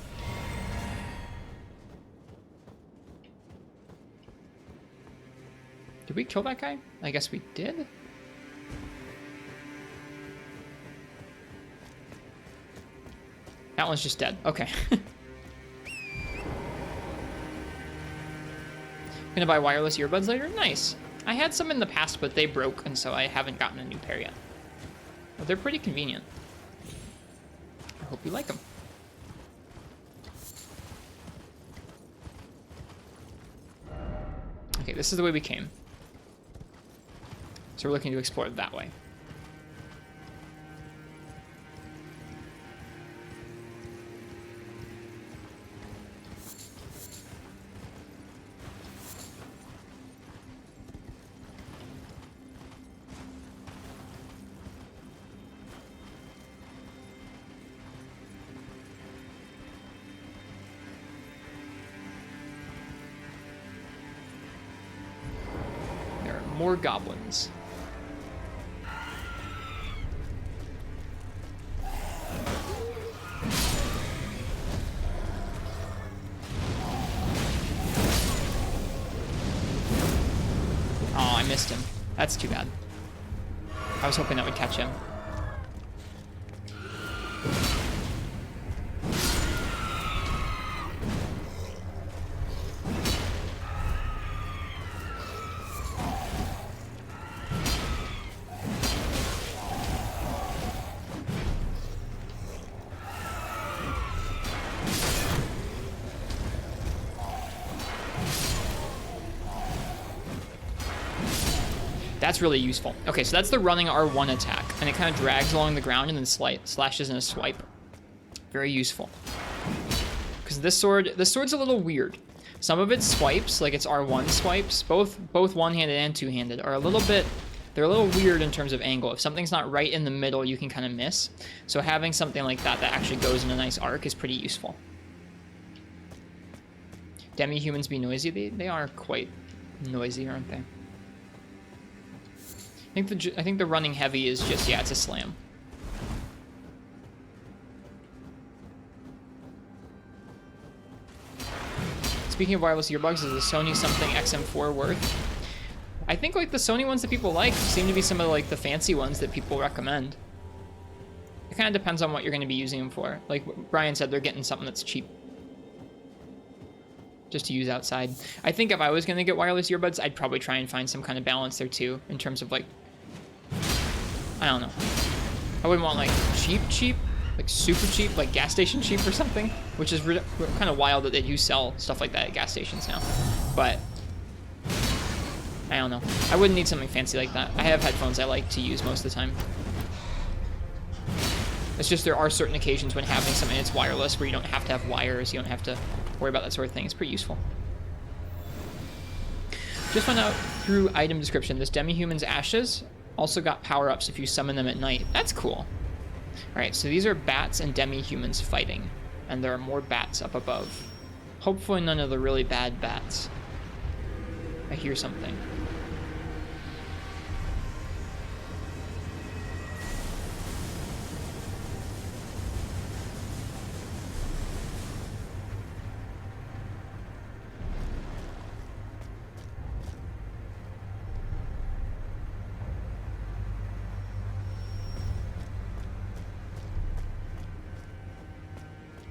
Did we kill that guy? I guess we did. That one's just dead. Okay. Gonna buy wireless earbuds later? Nice. I had some in the past, but they broke, and so I haven't gotten a new pair yet. But they're pretty convenient. I hope you like them. Okay, this is the way we came. So we're looking to explore it that way. More goblins. Oh, I missed him. That's too bad. I was hoping that would catch him. That's really useful. Okay, so that's the running R1 attack, and it kind of drags along the ground and then slashes in a swipe. Very useful. Because this sword's a little weird. Some of its swipes, like its R1 swipes, both one-handed and two-handed, are a little bit, they're a little weird in terms of angle. If something's not right in the middle, you can kind of miss. So having something like that that actually goes in a nice arc is pretty useful. Demi-humans be noisy? They are quite noisy, aren't they? I think the running heavy is just, yeah, it's a slam. Speaking of wireless earbuds, is the Sony something XM4 worth? I think like the Sony ones that people like seem to be some of like the fancy ones that people recommend. It kind of depends on what you're going to be using them for. Like Brian said, they're getting something that's cheap, just to use outside. I think if I was going to get wireless earbuds, I'd probably try and find some kind of balance there too, in terms of like, I don't know. I wouldn't want like cheap, like super cheap, like gas station cheap or something, which is kind of wild that they do sell stuff like that at gas stations now. But I don't know. I wouldn't need something fancy like that. I have headphones I like to use most of the time. It's just there are certain occasions when having something that's wireless where you don't have to have wires, you don't have to worry about that sort of thing. It's pretty useful. Just found out through item description, this demi-human's ashes also got power-ups if you summon them at night. That's cool. Alright, so these are bats and demi-humans fighting. And there are more bats up above. Hopefully none of the really bad bats. I hear something.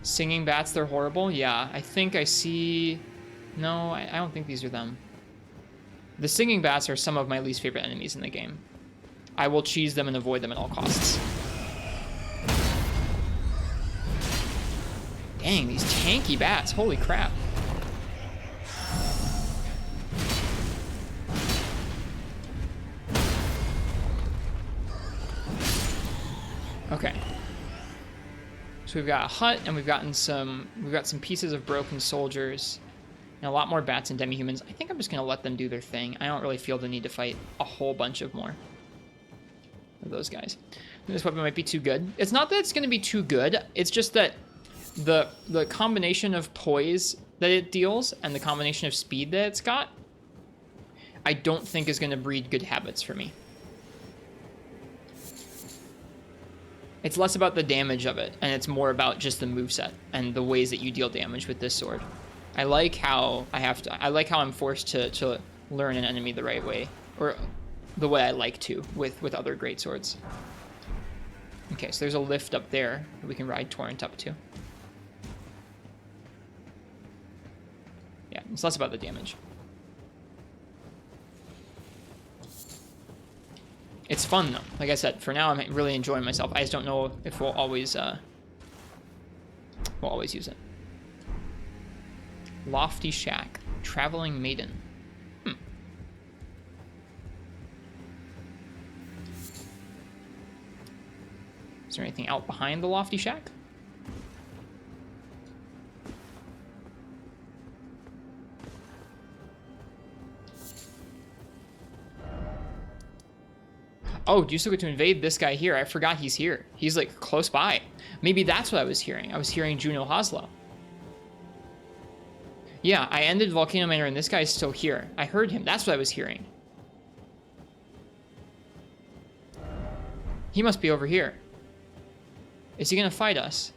Singing bats, they're horrible? Yeah, I think I see... No, I don't think these are them. The singing bats are some of my least favorite enemies in the game. I will cheese them and avoid them at all costs. Dang, these tanky bats. Holy crap. Okay. So we've got a hut, and we've got some pieces of broken soldiers, and a lot more bats and demi-humans. I think I'm just gonna let them do their thing. I don't really feel the need to fight a whole bunch of more of those guys. This weapon might be too good. It's not that it's gonna be too good. It's just that the combination of poise that it deals and the combination of speed that it's got, I don't think is gonna breed good habits for me. It's less about the damage of it, and it's more about just the moveset and the ways that you deal damage with this sword. I like how I'm forced to learn an enemy the right way, or the way I like to with other great swords. Okay, so there's a lift up there that we can ride Torrent up to. Yeah, it's less about the damage. It's fun though. Like I said, for now I'm really enjoying myself. I just don't know if we'll always use it. Lofty Shack, Traveling Maiden. Is there anything out behind the Lofty Shack? Oh, do you still get to invade this guy here? I forgot he's here. He's like close by. Maybe that's what I was hearing. I was hearing Juno Hoslow. Yeah, I ended Volcano Manor and this guy's still here. I heard him. That's what I was hearing. He must be over here. Is he gonna fight us?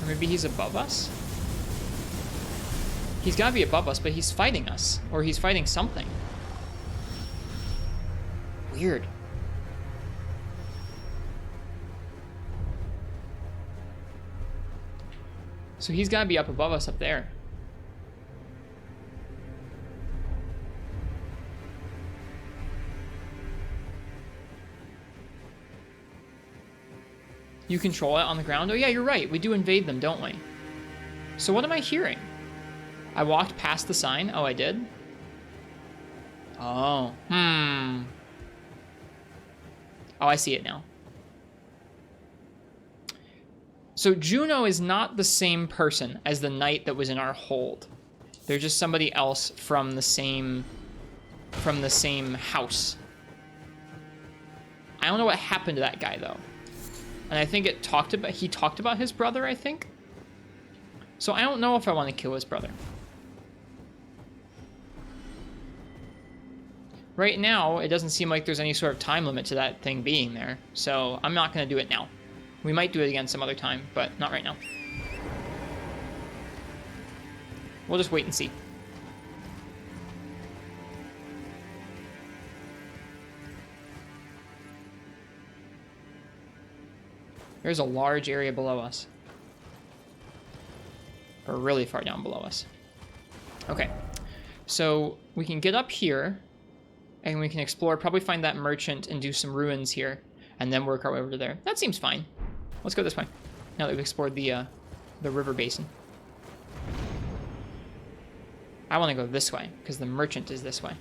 Or maybe he's above us? He's gotta be above us, but he's fighting us. Or he's fighting something. Weird. So he's gotta be up above us up there. You control it on the ground? Oh yeah, you're right. We do invade them, don't we? So what am I hearing? I walked past the sign. Oh, I did? Oh. Oh, I see it now. So Juno is not the same person as the knight that was in our hold. They're just somebody else from the same house. I don't know what happened to that guy though. And I think he talked about his brother, I think. So I don't know if I want to kill his brother. Right now, it doesn't seem like there's any sort of time limit to that thing being there. So I'm not going to do it now. We might do it again some other time, but not right now. We'll just wait and see. There's a large area below us. Or really far down below us. Okay. So we can get up here. And we can explore, probably find that merchant and do some ruins here. And then work our way over to there. That seems fine. Let's go this way. Now that we've explored the river basin. I want to go this way, because the merchant is this way.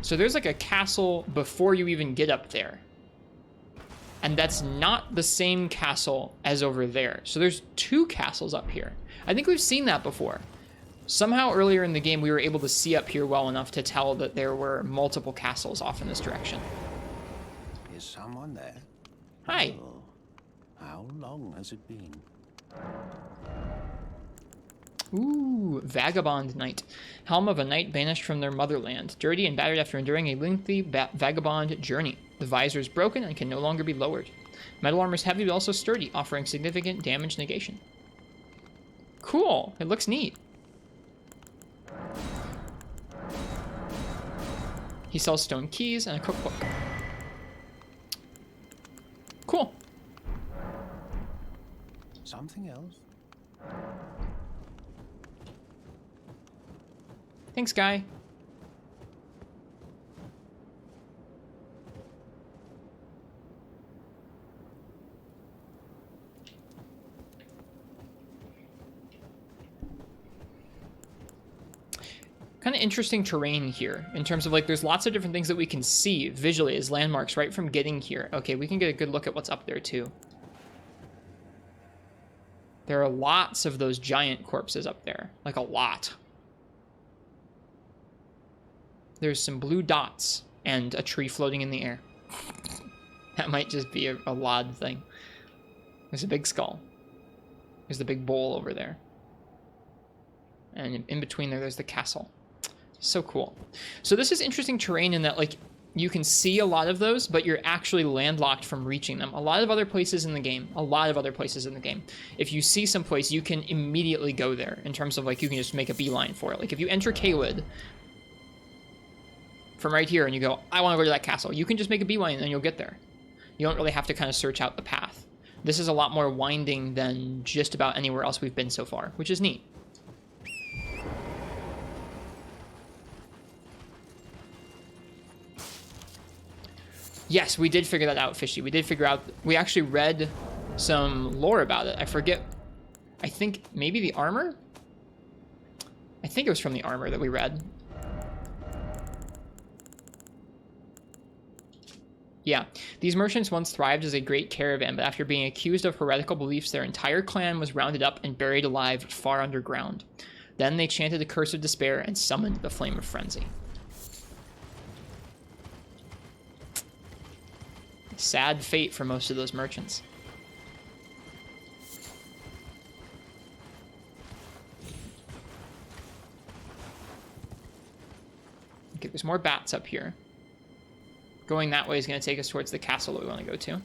So there's like a castle before you even get up there. And that's not the same castle as over there. So there's two castles up here. I think we've seen that before. Somehow earlier in the game, we were able to see up here well enough to tell that there were multiple castles off in this direction. Is someone there? Hi. Oh, how long has it been? Ooh, Vagabond Knight. Helm of a knight banished from their motherland. Dirty and battered after enduring a lengthy vagabond journey. The visor is broken and can no longer be lowered. Metal armor is heavy but also sturdy, offering significant damage negation. Cool. It looks neat. He sells stone keys and a cookbook. Cool. Something else? Thanks, guy. Kind of interesting terrain here in terms of like there's lots of different things that we can see visually as landmarks right from getting here. Okay, we can get a good look at what's up there too. There are lots of those giant corpses up there. Like a lot. There's some blue dots and a tree floating in the air. That might just be a LOD thing. There's a big skull. There's the big bowl over there. And in between there's the castle. So cool. So this is interesting terrain in that, like, you can see a lot of those, but you're actually landlocked from reaching them. A lot of other places in the game, if you see some place, you can immediately go there in terms of, like, you can just make a beeline for it. Like, if you enter Caelid from right here and you go, I want to go to that castle, you can just make a beeline and you'll get there. You don't really have to kind of search out the path. This is a lot more winding than just about anywhere else we've been so far, which is neat. Yes, we did figure that out, Fishy. We did figure out, we actually read some lore about it. I forget, I think maybe the armor? I think it was from the armor that we read. Yeah, these merchants once thrived as a great caravan, but after being accused of heretical beliefs, their entire clan was rounded up and buried alive far underground. Then they chanted a curse of despair and summoned the flame of frenzy. Sad fate for most of those merchants. Okay, there's more bats up here. Going that way is going to take us towards the castle that we want to go to.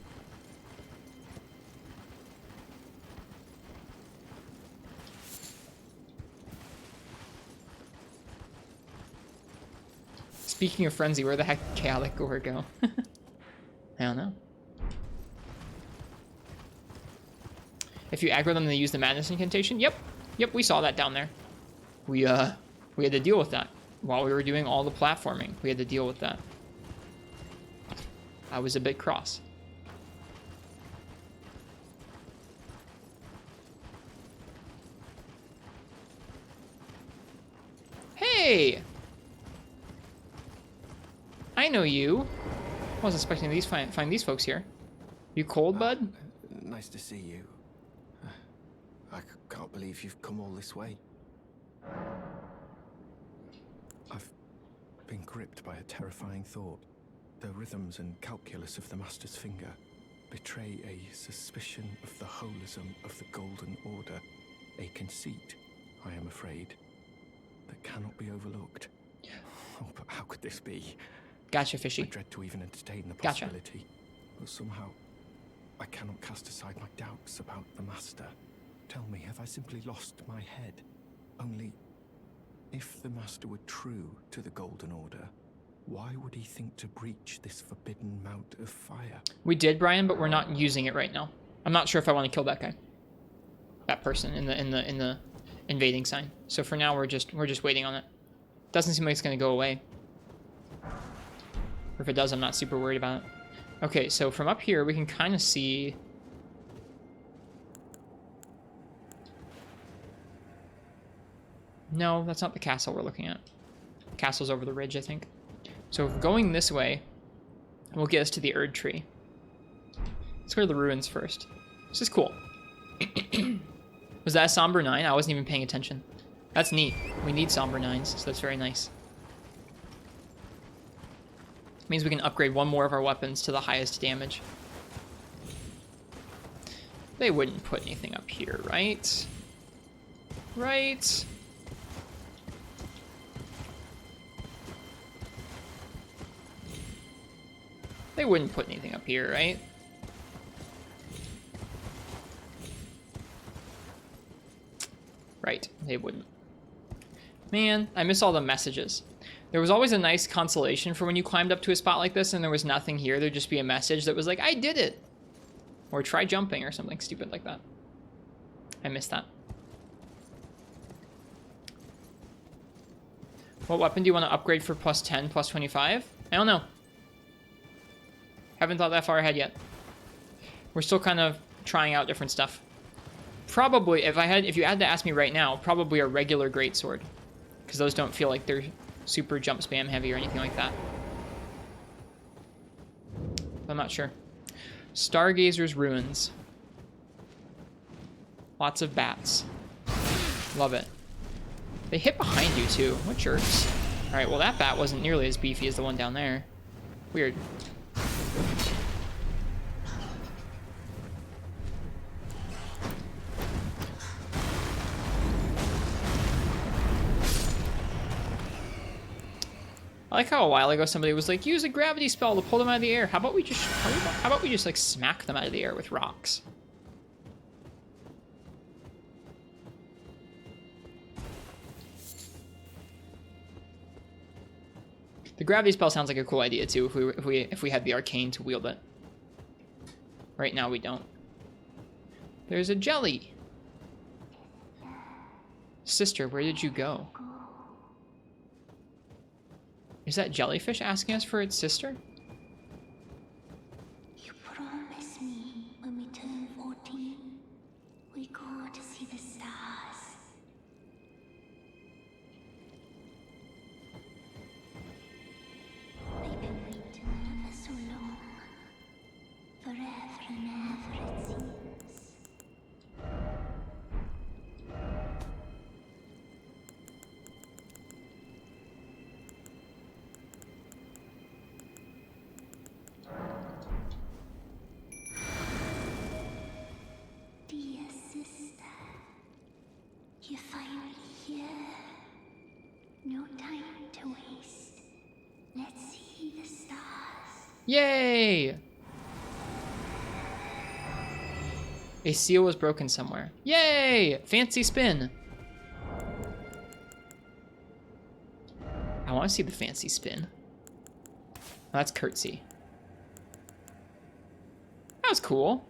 Speaking of frenzy, where the heck did Chaotic Gore go? I don't know. If you aggro them, they use the madness incantation. Yep, we saw that down there. We had to deal with that while we were doing all the platforming. We had to deal with that. I was a bit cross. Hey! I know you. I wasn't expecting these find these folks here. You cold, bud? Nice to see you. I can't believe you've come all this way. I've been gripped by a terrifying thought. The rhythms and calculus of the Master's finger betray a suspicion of the holism of the Golden Order, a conceit, I am afraid, that cannot be overlooked. Oh, but how could this be? Gotcha, Fishy. I dread to even entertain the possibility, but somehow I cannot cast aside my doubts about the Master. Tell me, have I simply lost my head? Only, if the Master were true to the Golden Order, why would he think to breach this forbidden mount of fire? We did, Brian, but we're not using it right now. I'm not sure if I want to kill that guy, that person in the invading sign. So for now, we're just waiting on it. Doesn't seem like it's gonna go away. Or if it does, I'm not super worried about it. Okay, so from up here, we can kind of see... No, that's not the castle we're looking at. The castle's over the ridge, I think. So going this way will get us to the Erd Tree. Let's go to the ruins first. This is cool. Was that a Somber 9? I wasn't even paying attention. That's neat. We need Somber 9s, so that's very nice. Means we can upgrade one more of our weapons to the highest damage. They wouldn't put anything up here, right? Right? They wouldn't put anything up here, right? Right, they wouldn't. Man, I miss all the messages. There was always a nice consolation for when you climbed up to a spot like this and there was nothing here. There'd just be a message that was like, I did it! Or try jumping or something stupid like that. I miss that. What weapon do you want to upgrade for plus 10, plus 25? I don't know. Haven't thought that far ahead yet. We're still kind of trying out different stuff. Probably, if you had to ask me right now, probably a regular greatsword. Because those don't feel like they're super jump spam heavy or anything like that. I'm not sure. Stargazer's Ruins. Lots of bats. Love it. They hit behind you, too. What jerks. Alright, well that bat wasn't nearly as beefy as the one down there. Weird. I like how a while ago somebody was like, use a gravity spell to pull them out of the air. How about we just like smack them out of the air with rocks? The gravity spell sounds like a cool idea too if we had the arcane to wield it. Right now we don't. There's a jelly. Sister, where did you go? Is that jellyfish asking us for its sister? You promised me when we turn 14, we go to see the stars. I've been waiting ever so long. Forever and ever it seems. Dear sister, you're finally here. No time to waste. Let's see the stars. Yay! A seal was broken somewhere. Yay! Fancy spin. I want to see the fancy spin. Oh, that's curtsy. That was cool.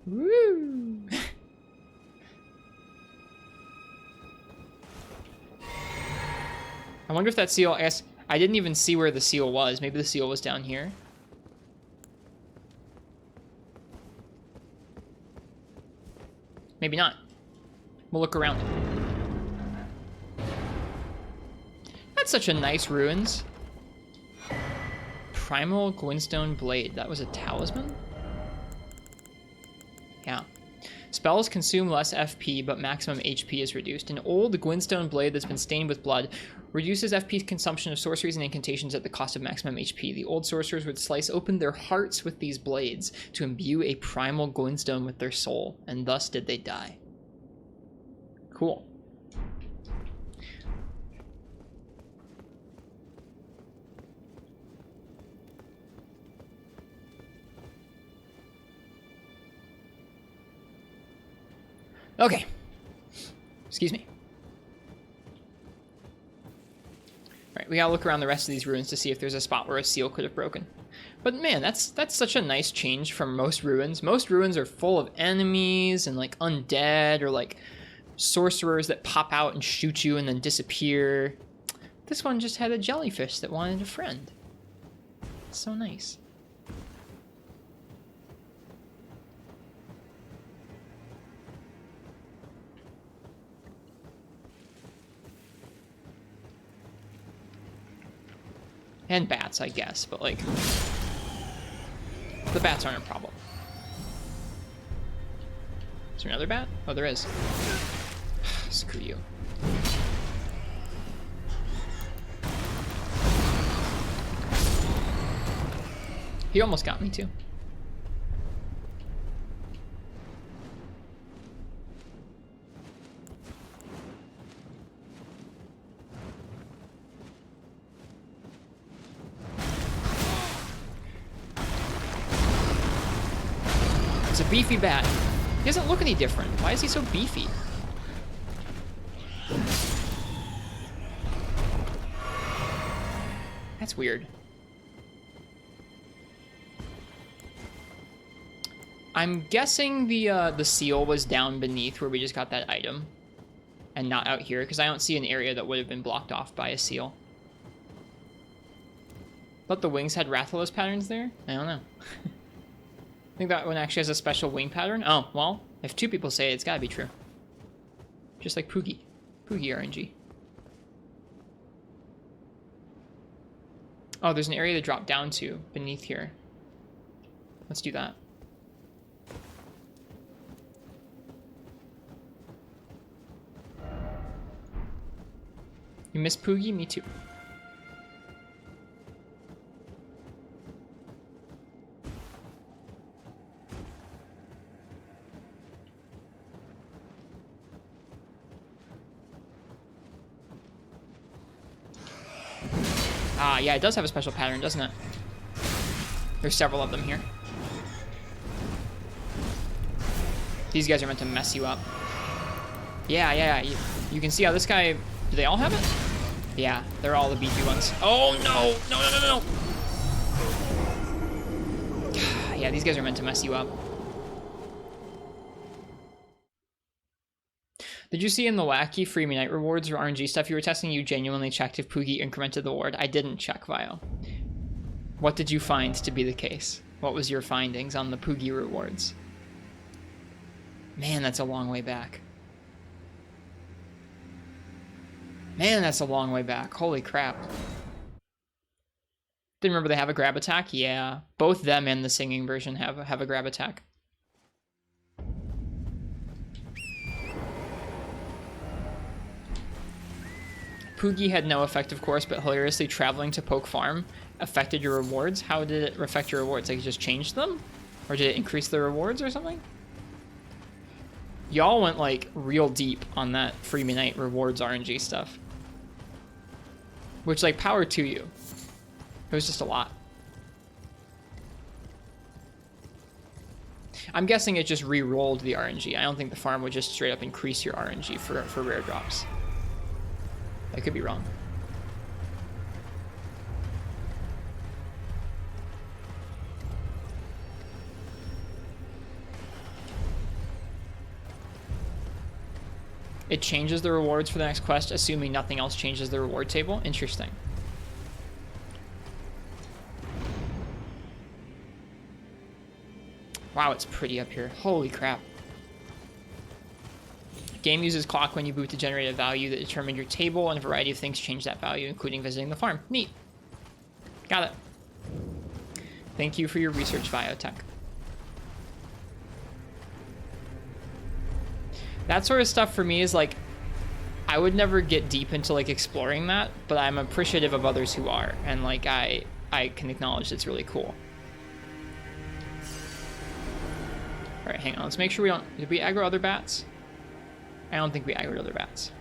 Woo! I wonder if that seal, I didn't even see where the seal was. Maybe the seal was down here. Maybe not. We'll look around. That's such a nice ruins. Primal Glintstone Blade. That was a talisman? Yeah. Spells consume less FP, but maximum HP is reduced. An old Glintstone Blade that's been stained with blood reduces FP consumption of sorceries and incantations at the cost of maximum HP. The old sorcerers would slice open their hearts with these blades to imbue a primal glintstone with their soul, and thus did they die. Cool. Okay. Excuse me. Alright, we gotta look around the rest of these ruins to see if there's a spot where a seal could have broken. But man, that's such a nice change from most ruins. Most ruins are full of enemies and like undead or like sorcerers that pop out and shoot you and then disappear. This one just had a jellyfish that wanted a friend. It's so nice. And bats, I guess, but like, the bats aren't a problem. Is there another bat? Oh, there is. Screw you. He almost got me too. It's a beefy bat. He doesn't look any different. Why is he so beefy? That's weird. I'm guessing the seal was down beneath where we just got that item, and not out here, because I don't see an area that would have been blocked off by a seal. Thought the wings had Rathalos patterns there? I don't know. I think that one actually has a special wing pattern. Oh, well, if two people say it, it's gotta be true. Just like Poogie. Poogie RNG. Oh, there's an area to drop down to beneath here. Let's do that. You miss Poogie? Me too. Ah, yeah, it does have a special pattern, doesn't it? There's several of them here. These guys are meant to mess you up. Yeah. You can see how this guy... Do they all have it? Yeah, they're all the beefy ones. Oh, no! No. Yeah, these guys are meant to mess you up. Did you see in the wacky free night rewards or RNG stuff you were testing, you genuinely checked if Poogie incremented the ward? I didn't check, Vio. What did you find to be the case? What was your findings on the Poogie rewards? Man, that's a long way back. Man, that's a long way back. Holy crap. Didn't remember they have a grab attack? Yeah. Both them and the singing version have a grab attack. Poogie had no effect, of course, but hilariously traveling to Poke Farm affected your rewards. How did it affect your rewards? Like, you just changed them? Or did it increase the rewards or something? Y'all went, like, real deep on that free midnight rewards RNG stuff. Which, like, power to you. It was just a lot. I'm guessing it just re-rolled the RNG. I don't think the farm would just straight up increase your RNG for rare drops. I could be wrong. It changes the rewards for the next quest, assuming nothing else changes the reward table. Interesting. Wow, it's pretty up here. Holy crap. Game uses clock when you boot to generate a value that determines your table, and a variety of things change that value, including visiting the farm. Neat. Got it. Thank you for your research, Biotech. That sort of stuff for me is like, I would never get deep into like exploring that, but I'm appreciative of others who are, and like I can acknowledge it's really cool. All right, hang on. Let's make sure we don't. Did we aggro other bats? I don't think we aggroed other bats.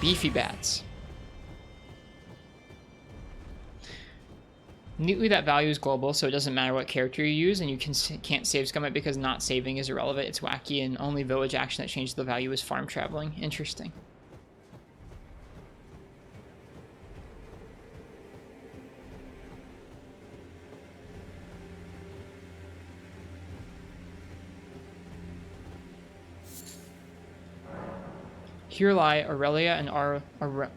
Beefy bats. Neatly, that value is global, so it doesn't matter what character you use, and you can't save scum it because not saving is irrelevant. It's wacky, and only village action that changes the value is farm traveling. Interesting. Here lie Aurelia and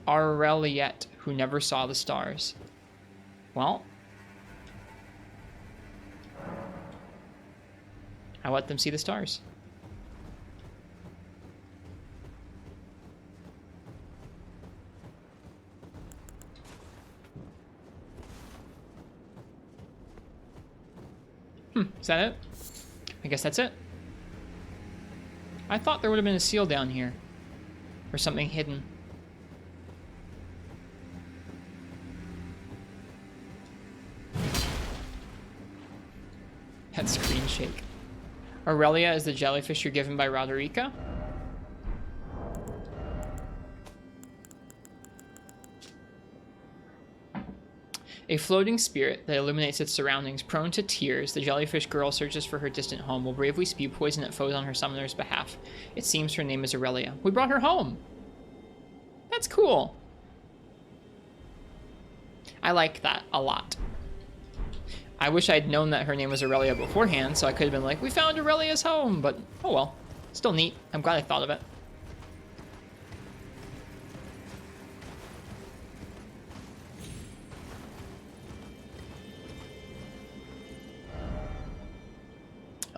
Aureliette, who never saw the stars. Well, I let them see the stars. Is that it? I guess that's it. I thought there would have been a seal down here. Or something hidden. That screen shake. Aurelia is the jellyfish you're given by Roderica? A floating spirit that illuminates its surroundings. Prone to tears, the jellyfish girl searches for her distant home, will bravely spew poison at foes on her summoner's behalf. It seems her name is Aurelia. We brought her home! That's cool. I like that a lot. I wish I'd known that her name was Aurelia beforehand, so I could have been like, we found Aurelia's home, but oh well. Still neat. I'm glad I thought of it.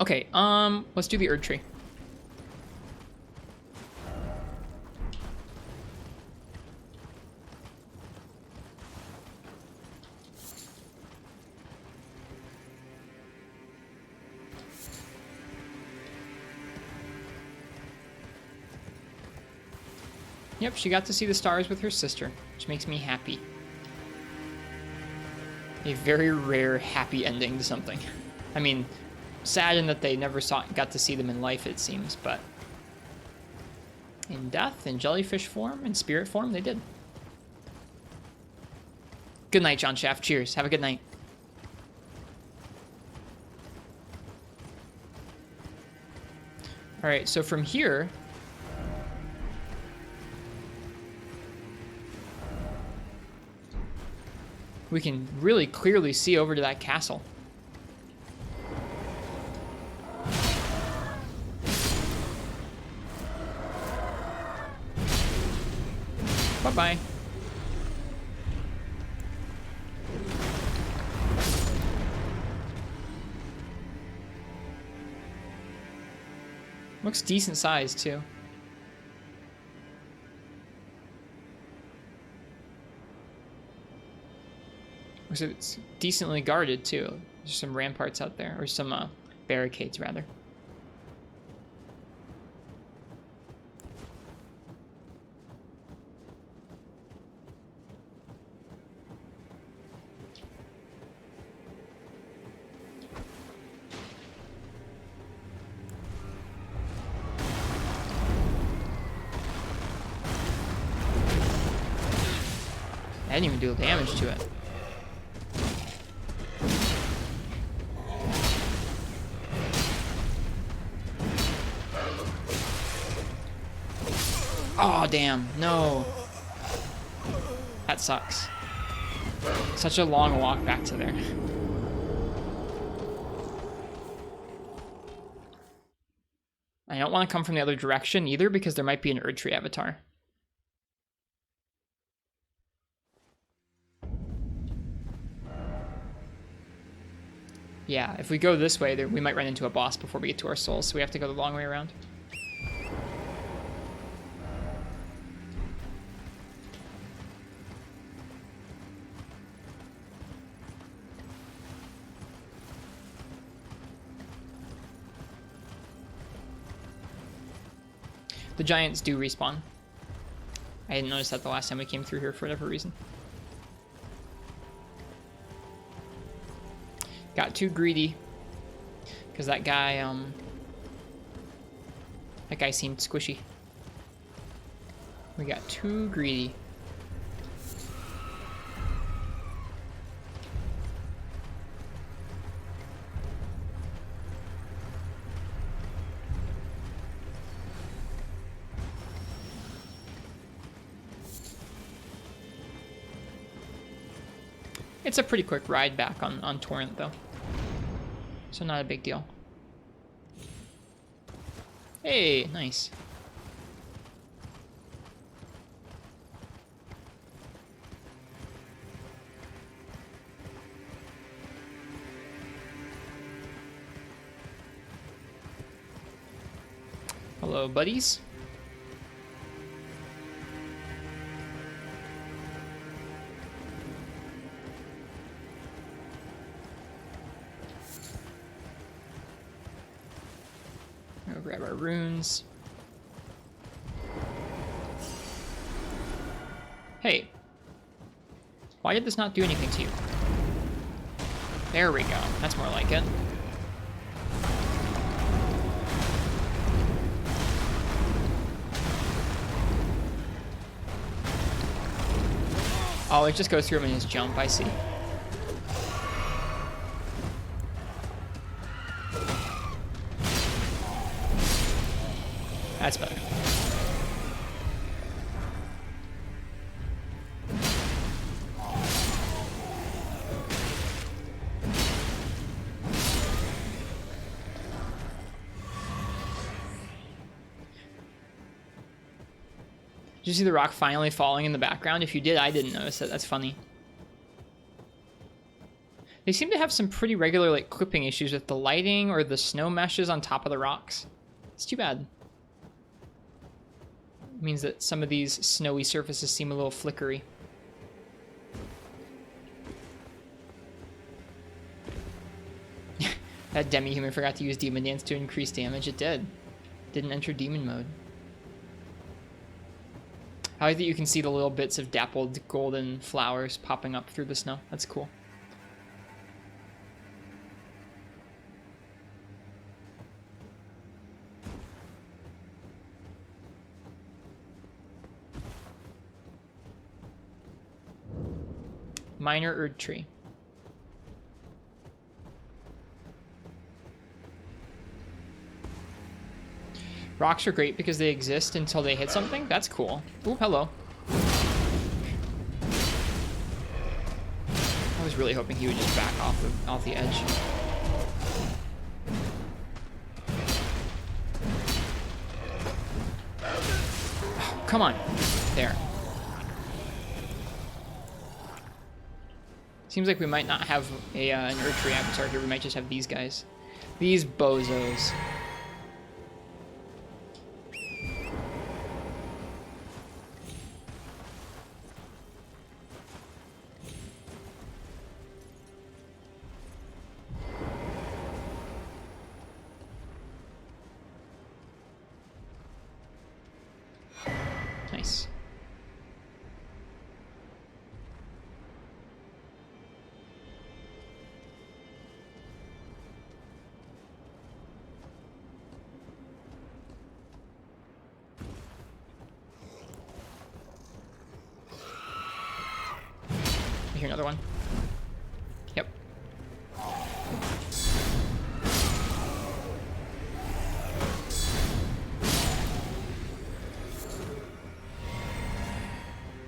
Okay, let's do the Erd Tree. Yep, she got to see the stars with her sister, which makes me happy. A very rare happy ending to something. I mean, sad in that they never got to see them in life, it seems, but in death, in jellyfish form, in spirit form, they did. Good night, John Shaft. Cheers. Have a good night. All right, so from here, we can really clearly see over to that castle. Bye-bye. Looks decent size, too. So it's decently guarded, too. There's some ramparts out there, or some barricades, rather. I didn't even do damage to it. Oh, damn. No. That sucks. Such a long walk back to there. I don't want to come from the other direction either because there might be an Erd Tree avatar. Yeah, if we go this way, we might run into a boss before we get to our souls, so we have to go the long way around. The giants do respawn. I didn't notice that the last time we came through here for whatever reason. Got too greedy because that guy seemed squishy. We got too greedy. It's a pretty quick ride back on Torrent, though. So not a big deal. Hey, nice. Hello, buddies. Go grab our runes. Hey. Why did this not do anything to you? There we go. That's more like it. Oh, it just goes through him in his jump, I see. That's better. Did you see the rock finally falling in the background? If you did, I didn't notice it. That's funny. They seem to have some pretty regular like clipping issues with the lighting or the snow meshes on top of the rocks. It's too bad. It means that some of these snowy surfaces seem a little flickery. That demi-human forgot to use Demon Dance to increase damage. It did. Didn't enter demon mode. I like that you can see the little bits of dappled golden flowers popping up through the snow. That's cool. Minor Erd Tree. Rocks are great because they exist until they hit something. That's cool. Ooh, hello. I was really hoping he would just back off the edge. Oh, come on. There. Seems like we might not have an Erdtree avatar here. We might just have these guys. These bozos. Nice. I hear another one. Yep.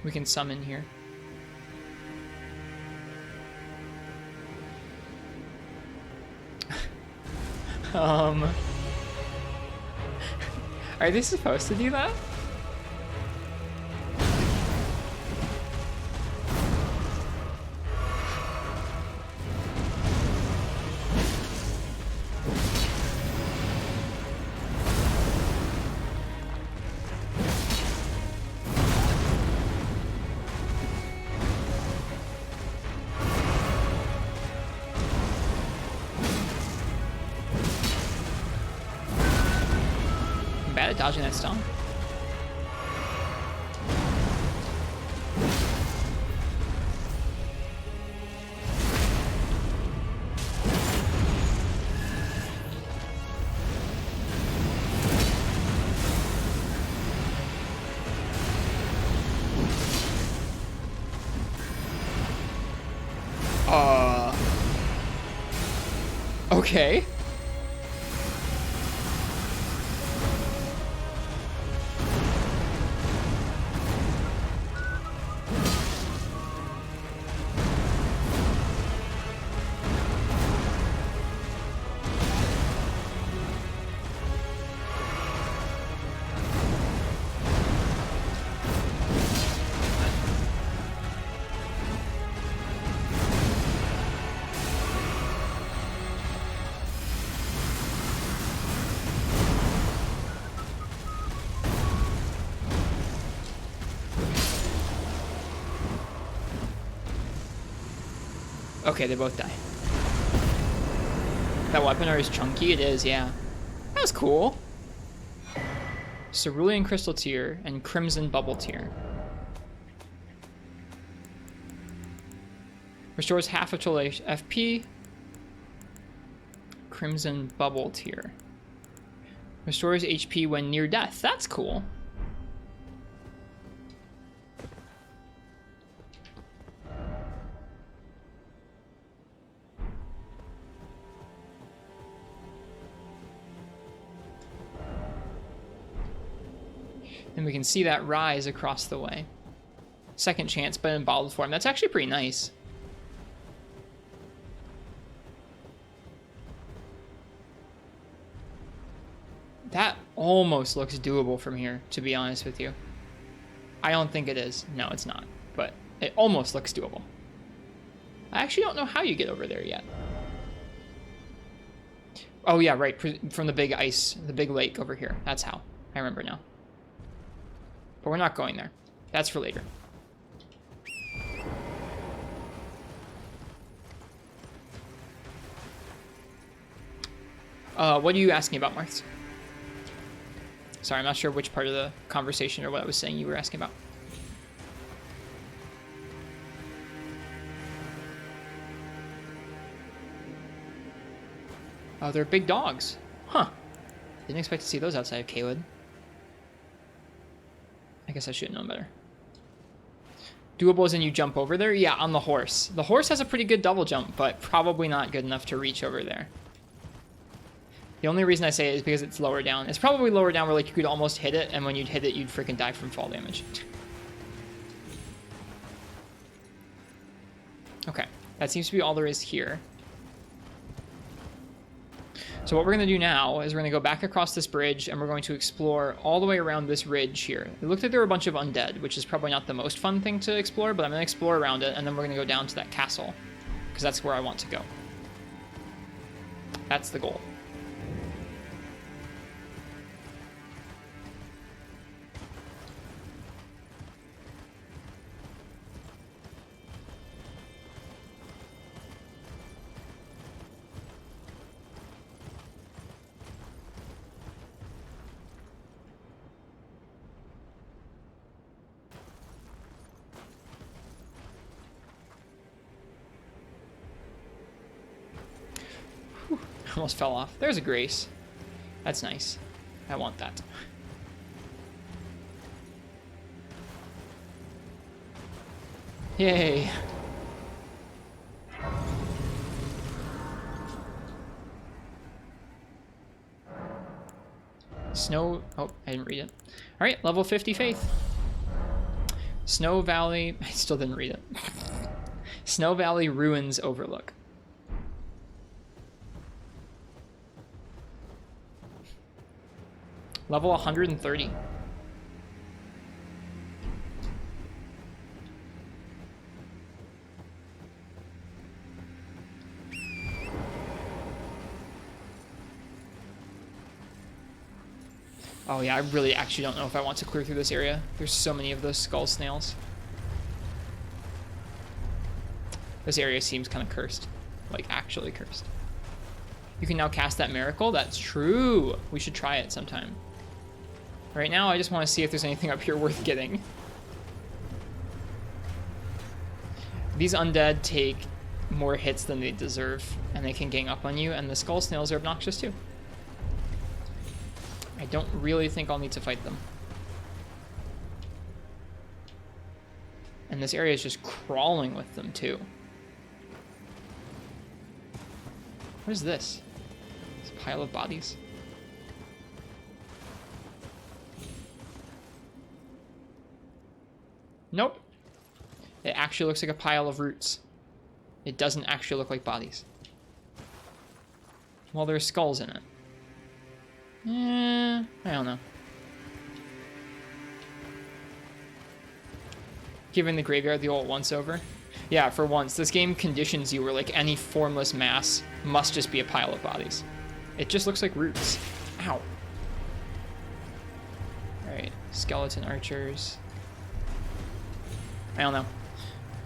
We can summon here. Are they supposed to do that? Bad at dodging that stone. Okay. Okay, they both die. That weapon is chunky? It is, yeah. That was cool. Cerulean Crystal Tier and Crimson Bubble Tier. Restores half of total FP. Crimson Bubble Tier. Restores HP when near death. That's cool. And we can see that rise across the way. Second chance, but in bottled form. That's actually pretty nice. That almost looks doable from here, to be honest with you. I don't think it is. No, it's not. But it almost looks doable. I actually don't know how you get over there yet. Oh yeah, right. From the big ice, the big lake over here. That's how. I remember now. But we're not going there. That's for later. What are you asking about, Marth? Sorry, I'm not sure which part of the conversation or what I was saying you were asking about. Oh, they're big dogs. Huh. Didn't expect to see those outside of Caelid. I guess I should have known better. Doable as in you jump over there? Yeah, on the horse. The horse has a pretty good double jump, but probably not good enough to reach over there. The only reason I say it is because it's lower down. It's probably lower down where like you could almost hit it, and when you'd hit it, you'd freaking die from fall damage. Okay, that seems to be all there is here. So what we're going to do now is we're going to go back across this bridge, and we're going to explore all the way around this ridge here. It looked like there were a bunch of undead, which is probably not the most fun thing to explore, but I'm going to explore around it, and then we're going to go down to that castle, because that's where I want to go. That's the goal. Almost fell off. There's a grace. That's nice. I want that. Yay. Snow... Oh, I didn't read it. Alright, level 50 Faith. Snow Valley... I still didn't read it. Snow Valley Ruins Overlook. Level 130. Oh yeah, I really actually don't know if I want to clear through this area. There's so many of those skull snails. This area seems kind of cursed. Like, actually cursed. You can now cast that miracle? That's true. We should try it sometime. Right now, I just want to see if there's anything up here worth getting. These undead take more hits than they deserve, and they can gang up on you, and the skull snails are obnoxious too. I don't really think I'll need to fight them. And this area is just crawling with them too. What is this? It's a pile of bodies. Nope. It actually looks like a pile of roots. It doesn't actually look like bodies. Well, there's skulls in it. I don't know. Giving the graveyard the old once over. Yeah, for once, this game conditions you where like any formless mass must just be a pile of bodies. It just looks like roots. Ow. Alright, skeleton archers. I don't know.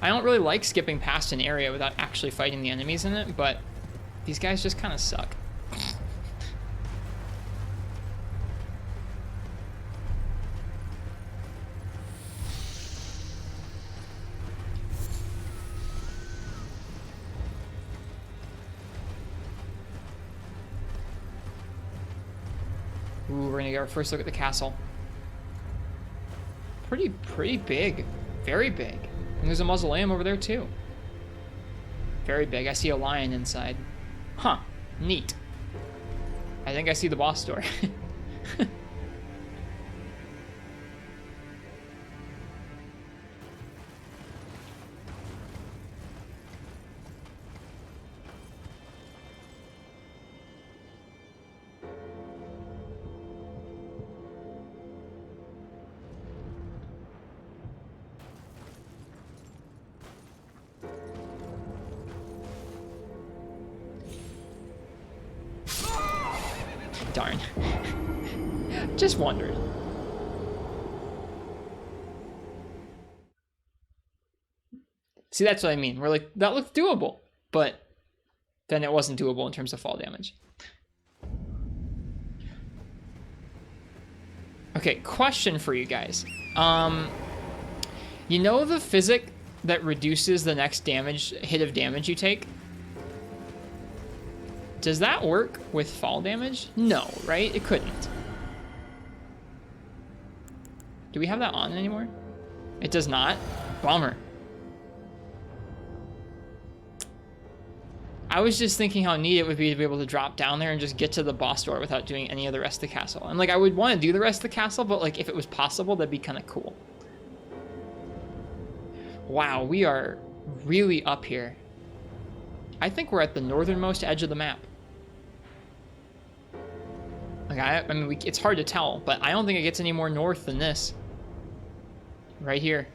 I don't really like skipping past an area without actually fighting the enemies in it, but these guys just kind of suck. Ooh, we're gonna get our first look at the castle. Pretty big. Very big. And there's a mausoleum over there too. Very big. I see a lion inside. Huh. Neat. I think I see the boss door. Darn. Just wondered. See, that's what I mean. We're like, that looked doable, but then it wasn't doable in terms of fall damage. Okay, question for you guys. You know the physic that reduces the next hit of damage you take? Does that work with fall damage? No, right? It couldn't. Do we have that on anymore? It does not? Bummer. I was just thinking how neat it would be to be able to drop down there and just get to the boss door without doing any of the rest of the castle. And like, I would want to do the rest of the castle, but like, if it was possible, that'd be kind of cool. Wow, we are really up here. I think we're at the northernmost edge of the map. Like, I mean, it's hard to tell, but I don't think it gets any more north than this. Right here.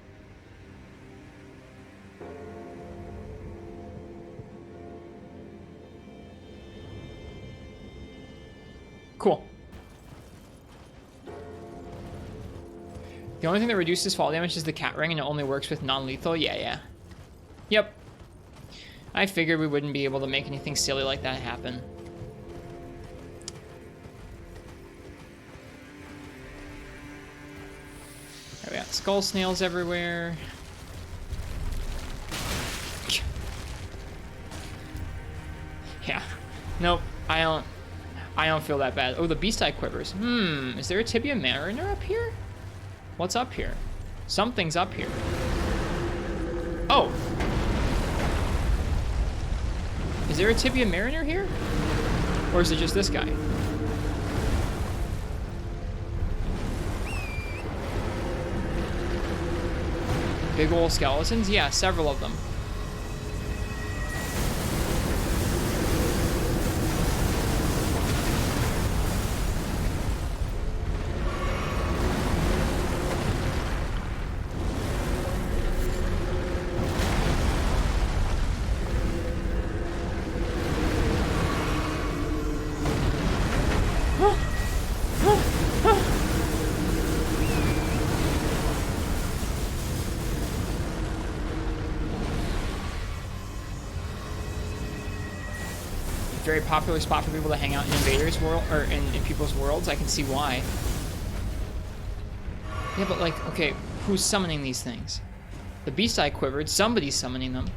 Cool. The only thing that reduces fall damage is the cat ring, and it only works with non-lethal. Yeah. Yep. I figured we wouldn't be able to make anything silly like that happen. There we got skull snails everywhere. Yeah. Nope. I don't feel that bad. Oh, the beast eye quivers. Is there a tibia mariner up here? What's up here? Something's up here. Oh. Is there a tibia mariner here? Or is it just this guy? Big ol' skeletons? Yeah, several of them. Very popular spot for people to hang out in invaders world or in people's worlds. I can see why. Yeah, but like, okay, who's summoning these things? The beast eye quivered. Somebody's summoning them.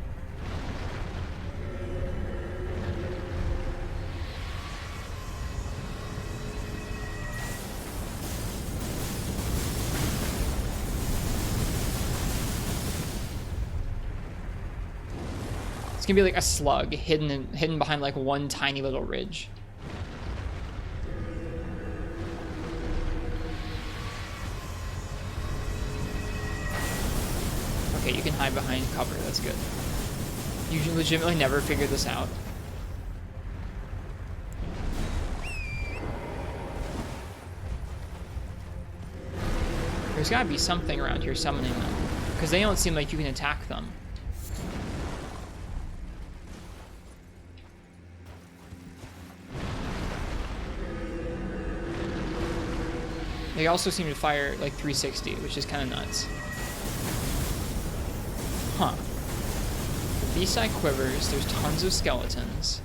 It's gonna be like a slug hidden behind like one tiny little ridge. Okay, you can hide behind cover. That's good. You legitimately never figured this out. There's gotta be something around here summoning them, because they don't seem like you can attack them. They also seem to fire like 360, which is kind of nuts. Huh. The beast eye quivers. There's tons of skeletons.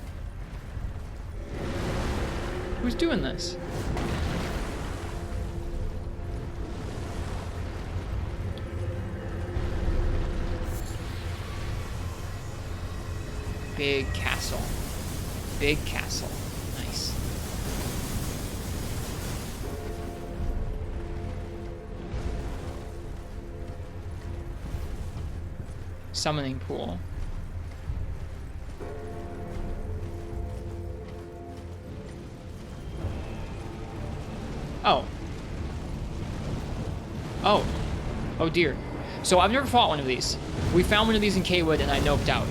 Who's doing this? Big castle. Big castle. Nice. Summoning pool. Oh. Oh. Oh dear. So I've never fought one of these. We found one of these in Caelid and I noped out.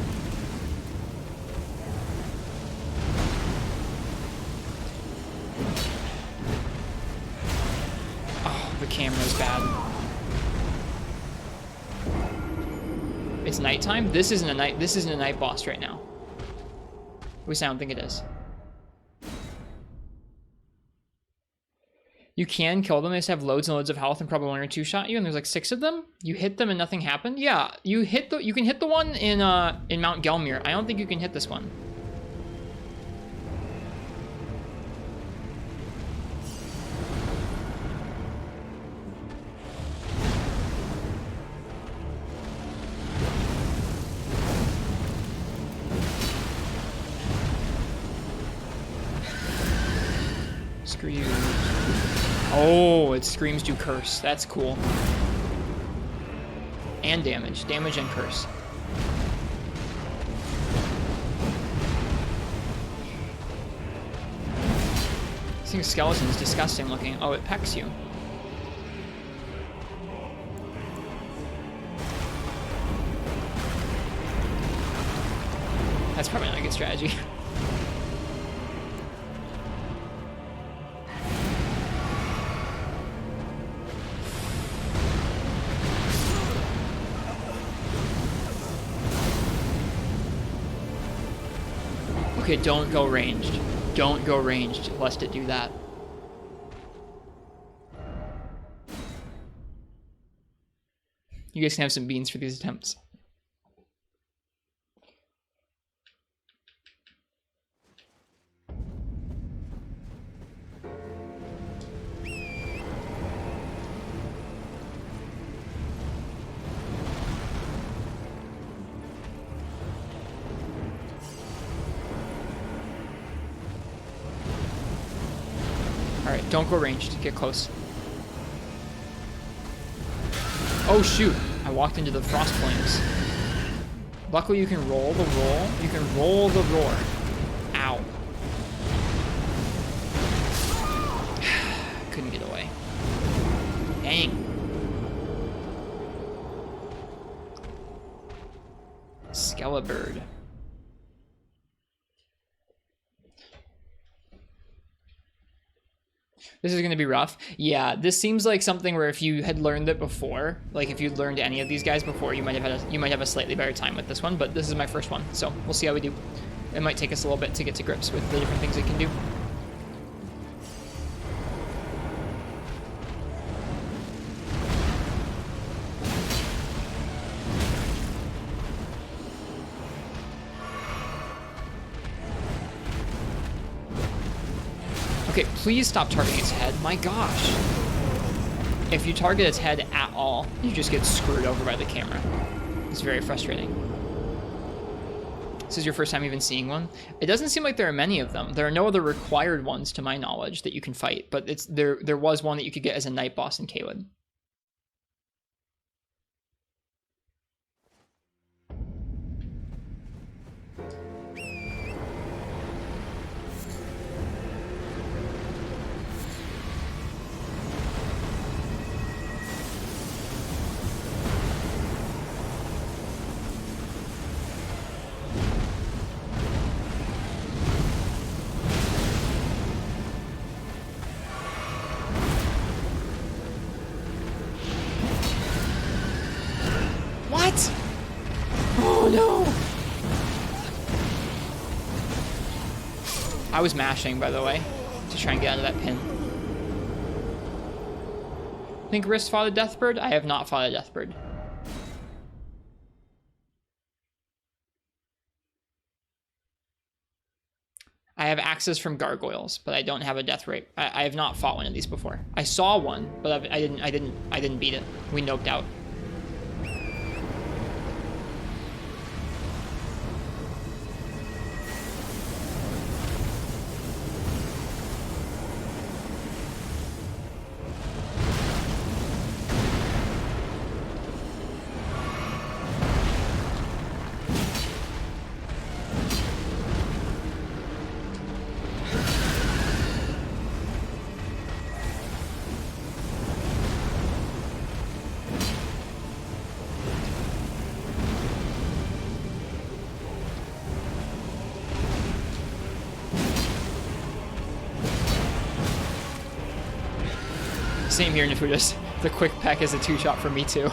Oh, the camera's bad. It's nighttime? This isn't a night boss right now. At least I don't think it is. You can kill them. They just have loads and loads of health and probably 1 or 2 shot you, and there's like 6 of them. You hit them and nothing happened. Yeah, you can hit the one in Mount Gelmir. I don't think you can hit this one. Screw you. Oh, it screams do curse. That's cool. And damage. Damage and curse. This thing's skeleton is disgusting looking. Oh, it pecks you. That's probably not a good strategy. Okay, don't go ranged. Don't go ranged, lest it do that. You guys can have some beans for these attempts. Alright, don't go ranged. Get close. Oh shoot! I walked into the frost flames. Luckily you can roll the roll. You can roll the roar. Ow. Couldn't get away. Dang. Skelebird. This is going to be rough. Yeah, this seems like something where if you had learned it before, like if you'd learned any of these guys before, you might have a slightly better time with this one, but this is my first one, so we'll see how we do. It might take us a little bit to get to grips with the different things it can do. Okay, please stop targeting its head. My gosh. If you target its head at all, you just get screwed over by the camera. It's very frustrating. This is your first time even seeing one? It doesn't seem like there are many of them. There are no other required ones to my knowledge that you can fight, but there was one that you could get as a night boss in Caelid. I was mashing, by the way, to try and get out of that pin. Think Rist fought a Deathbird? I have not fought a Deathbird. I have access from gargoyles, but I don't have a death rate. I have not fought one of these before. I saw one, but I didn't beat it. We noped out. Same here, Nefudis. The quick peck is a 2-shot for me too.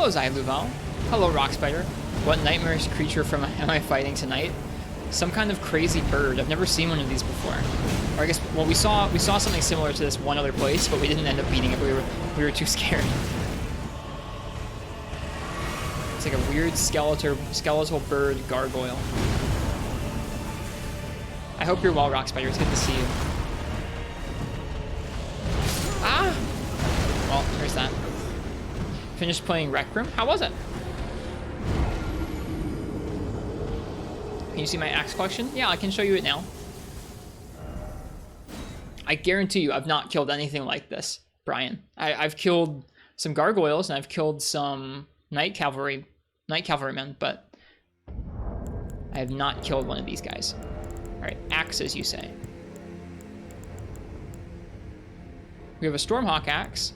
Hello, Zyluval. Hello, Rock Spider. What nightmarish creature from am I fighting tonight? Some kind of crazy bird. I've never seen one of these before. Or I guess, well, we saw something similar to this one other place, but we didn't end up beating it. We were too scared. It's like a weird skeletal bird gargoyle. I hope you're well, Rock Spider. It's good to see you. Ah! Well, there's that. Finished playing Rec Room. How was it? Can you see my axe collection? Yeah, I can show you it now. I guarantee you I've not killed anything like this, Brian. I've killed some gargoyles and I've killed some night cavalrymen, but I have not killed one of these guys. All right, axes, you say. We have a Stormhawk axe.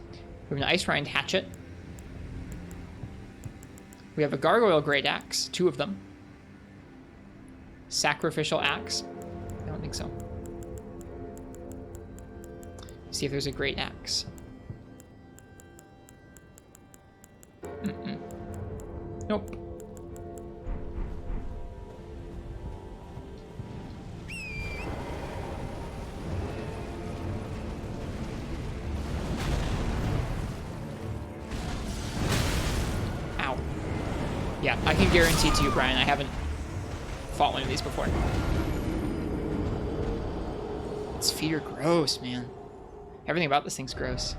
We have an Ice Rind hatchet. We have a Gargoyle Great Axe, 2 of them. Sacrificial axe? I don't think so. See if there's a Great Axe. Nope. Ow. Yeah, I can guarantee to you, Brian, I haven't fought one of these before. Its feet are gross, man. Everything about this thing's gross.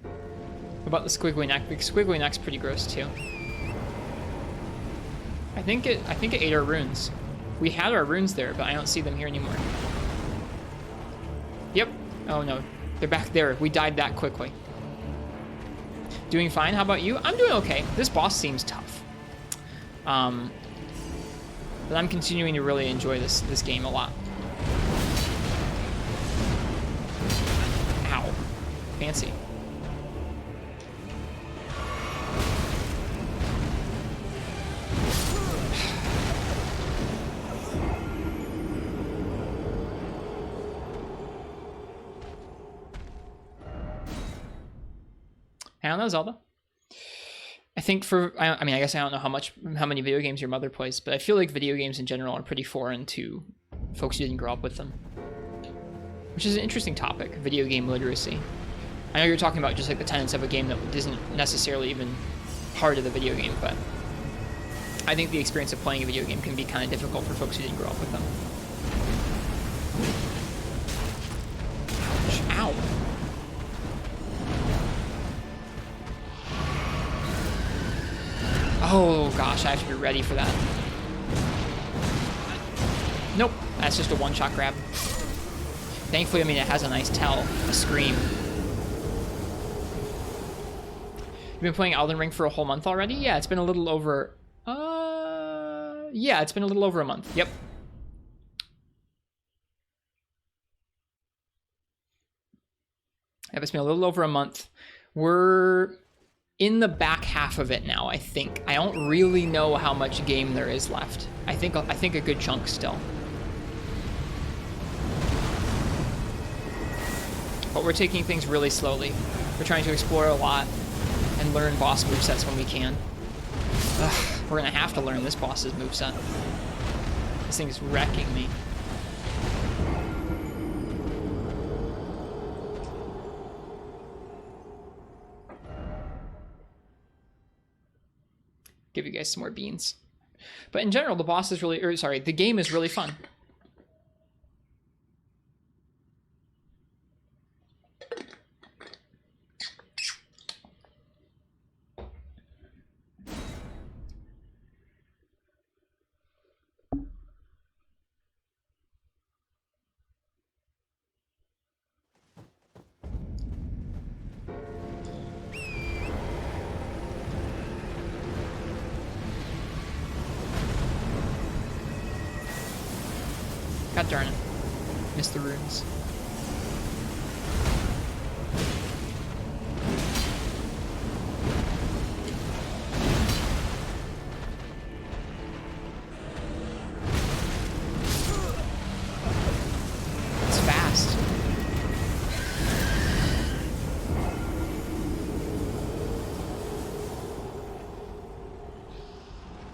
What about the squiggly neck? The squiggly neck's pretty gross too. I think it ate our runes. We had our runes there, but I don't see them here anymore. Yep. Oh no, they're back there. We died that quickly. Doing fine. How about you? I'm doing okay. This boss seems tough. But I'm continuing to really enjoy this game a lot. Ow. Fancy. I don't know, Zelda. I think I mean, I guess I don't know how many video games your mother plays, but I feel like video games in general are pretty foreign to folks who didn't grow up with them. Which is an interesting topic, video game literacy. I know you're talking about just like the tenets of a game that isn't necessarily even part of the video game, but I think the experience of playing a video game can be kind of difficult for folks who didn't grow up with them. Ouch. Ow. Oh gosh, I have to be ready for that. Nope, that's just a one-shot grab. Thankfully, I mean, it has a nice tell, a scream. You've been playing Elden Ring for a whole month already? Yeah, it's been a little over... yeah, it's been a little over a month. Yep. Yep, it's been a little over a month. We're in the back half of it now, I think. I don't really know how much game there is left. I think a good chunk still. But we're taking things really slowly. We're trying to explore a lot and learn boss movesets when we can. Ugh, we're gonna have to learn this boss's moveset. This thing is wrecking me. Give you guys some more beans. But in general, the boss is really, or sorry, the game is really fun. God darn it. Missed the runes.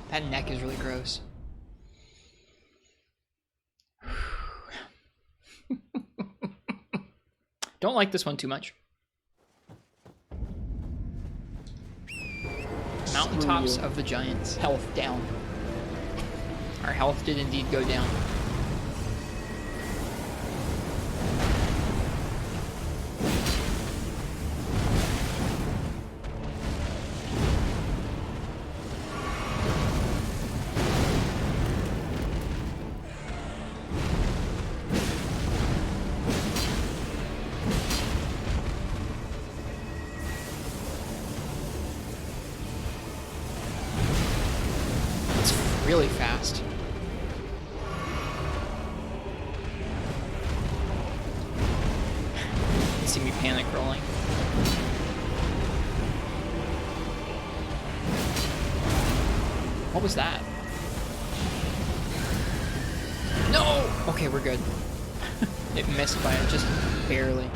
That neck is really gross. Don't like this one too much. Mountaintops of the Giants. Health down. Our health did indeed go down. Really fast. You see me panic rolling. What was that? No! Okay, we're good. It missed by just barely.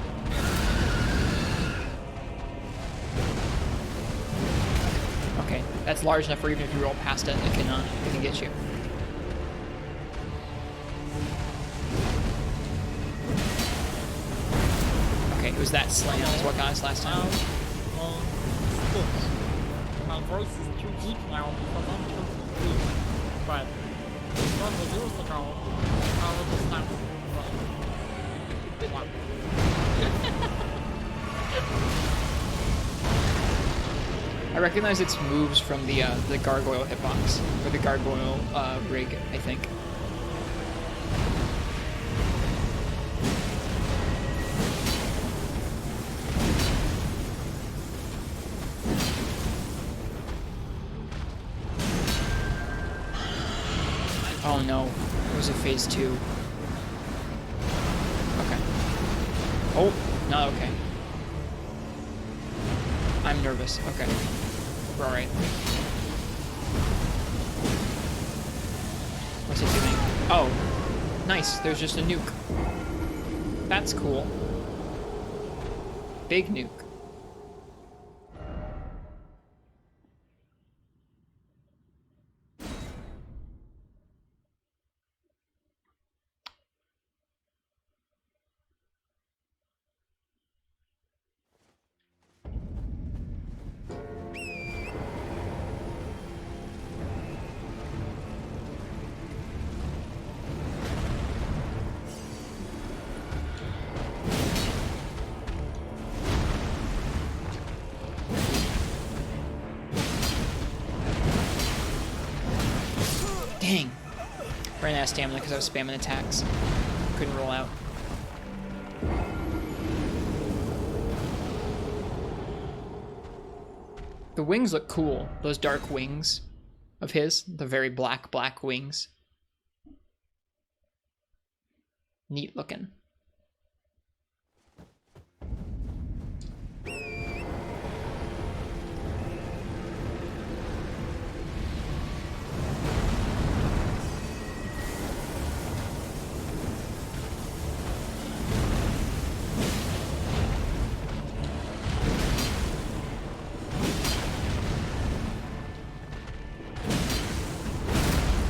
Okay, that's large enough where even if you roll past it, it can get you. Okay, it was that slam is what got us last time. My voice is too deep now because I'm too deep. But from the years ago, I was just like, I recognize its moves from the gargoyle hitbox, or the gargoyle rig, I think. Oh no, it was a phase 2. Okay. Oh, not okay. I'm nervous. Okay. We're alright. What's it doing? Oh. Nice. There's just a nuke. That's cool. Big nuke. Dang. Ran out of stamina because I was spamming attacks. Couldn't roll out. The wings look cool. Those dark wings of his. The very black wings. Neat looking.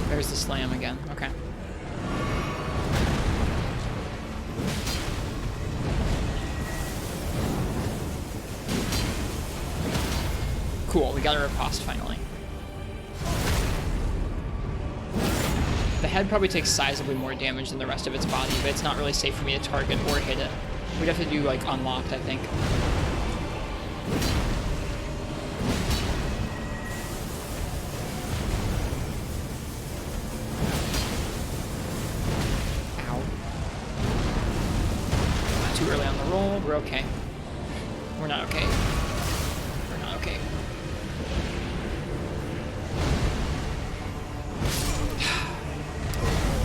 There's the slam again. Okay. Cool, we got a riposte finally. The head probably takes sizably more damage than the rest of its body, but it's not really safe for me to target or hit it. We'd have to do like unlocked, I think. We're okay. We're not okay. We're not okay.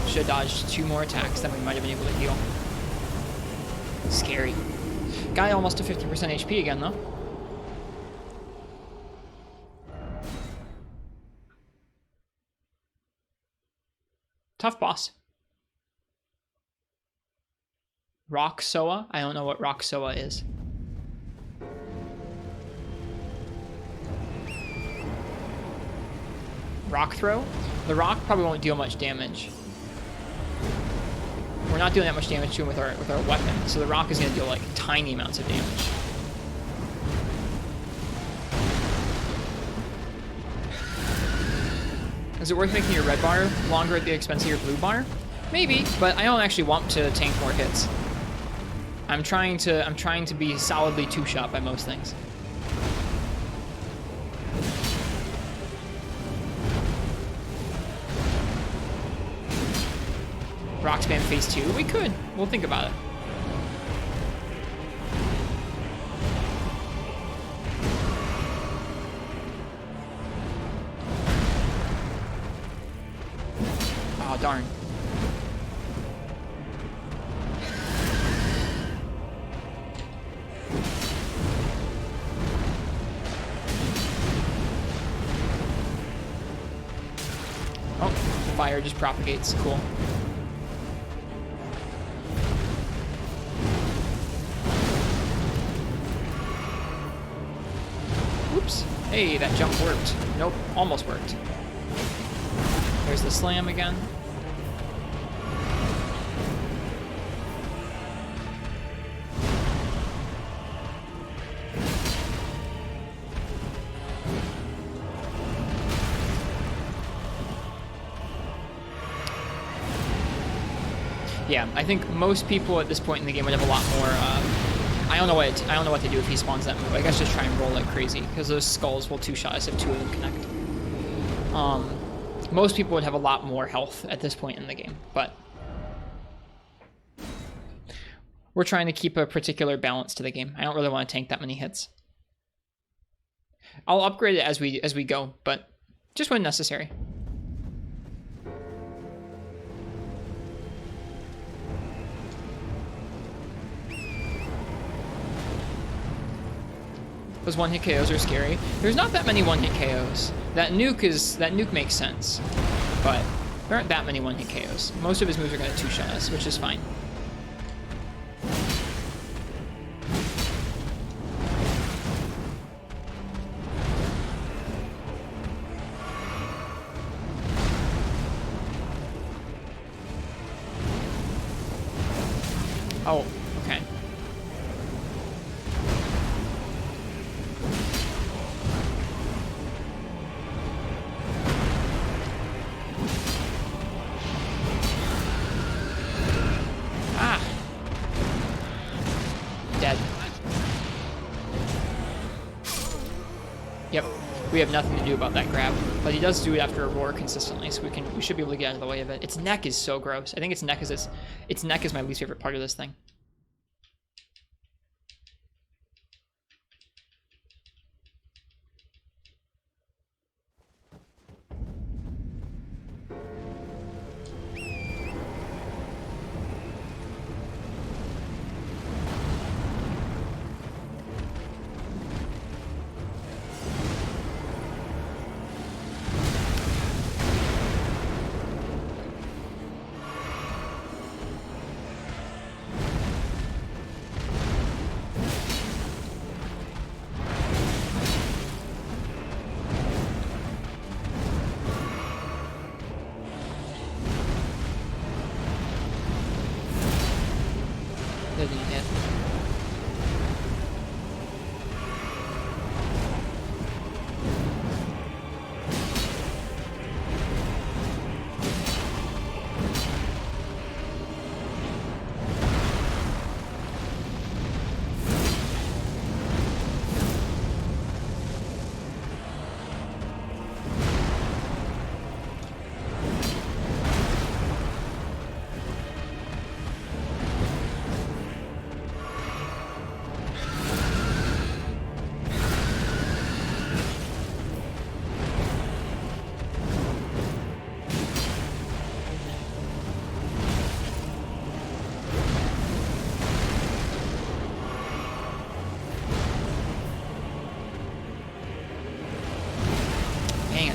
Should have dodged 2 more attacks, then we might have been able to heal. Scary. Guy almost to 50% HP again, though. Tough boss. Rock Soa? I don't know what Rock Soa is. rock throw. The rock probably won't deal much damage. We're not doing that much damage to him with our weapon, so the rock is going to deal like tiny amounts of damage. Is it worth making your red bar longer at the expense of your blue bar? Maybe, but I don't actually want to tank more hits. I'm trying to be solidly two-shot by most things. Rock spam phase 2? We could. We'll think about it. Oh, darn. Oh, fire just propagates. Cool. Oops. Hey, that jump worked. Nope, almost worked. There's the slam again. Yeah, I think most people at this point in the game would have a lot more. I don't know what to do if he spawns that move. I guess just try and roll like crazy because those skulls will two-shot us if two of them connect. Most people would have a lot more health at this point in the game, but we're trying to keep a particular balance to the game. I don't really want to tank that many hits. I'll upgrade it as we go, but just when necessary. Those one-hit KOs are scary. There's not that many one-hit KOs. That nuke makes sense, but there aren't that many one-hit KOs. Most of his moves are going to two-shot us, which is fine. Oh, okay. Yep, we have nothing to do about that grab, but he does do it after a roar consistently, so we should be able to get out of the way of it. Its neck is so gross. I think its neck is my least favorite part of this thing.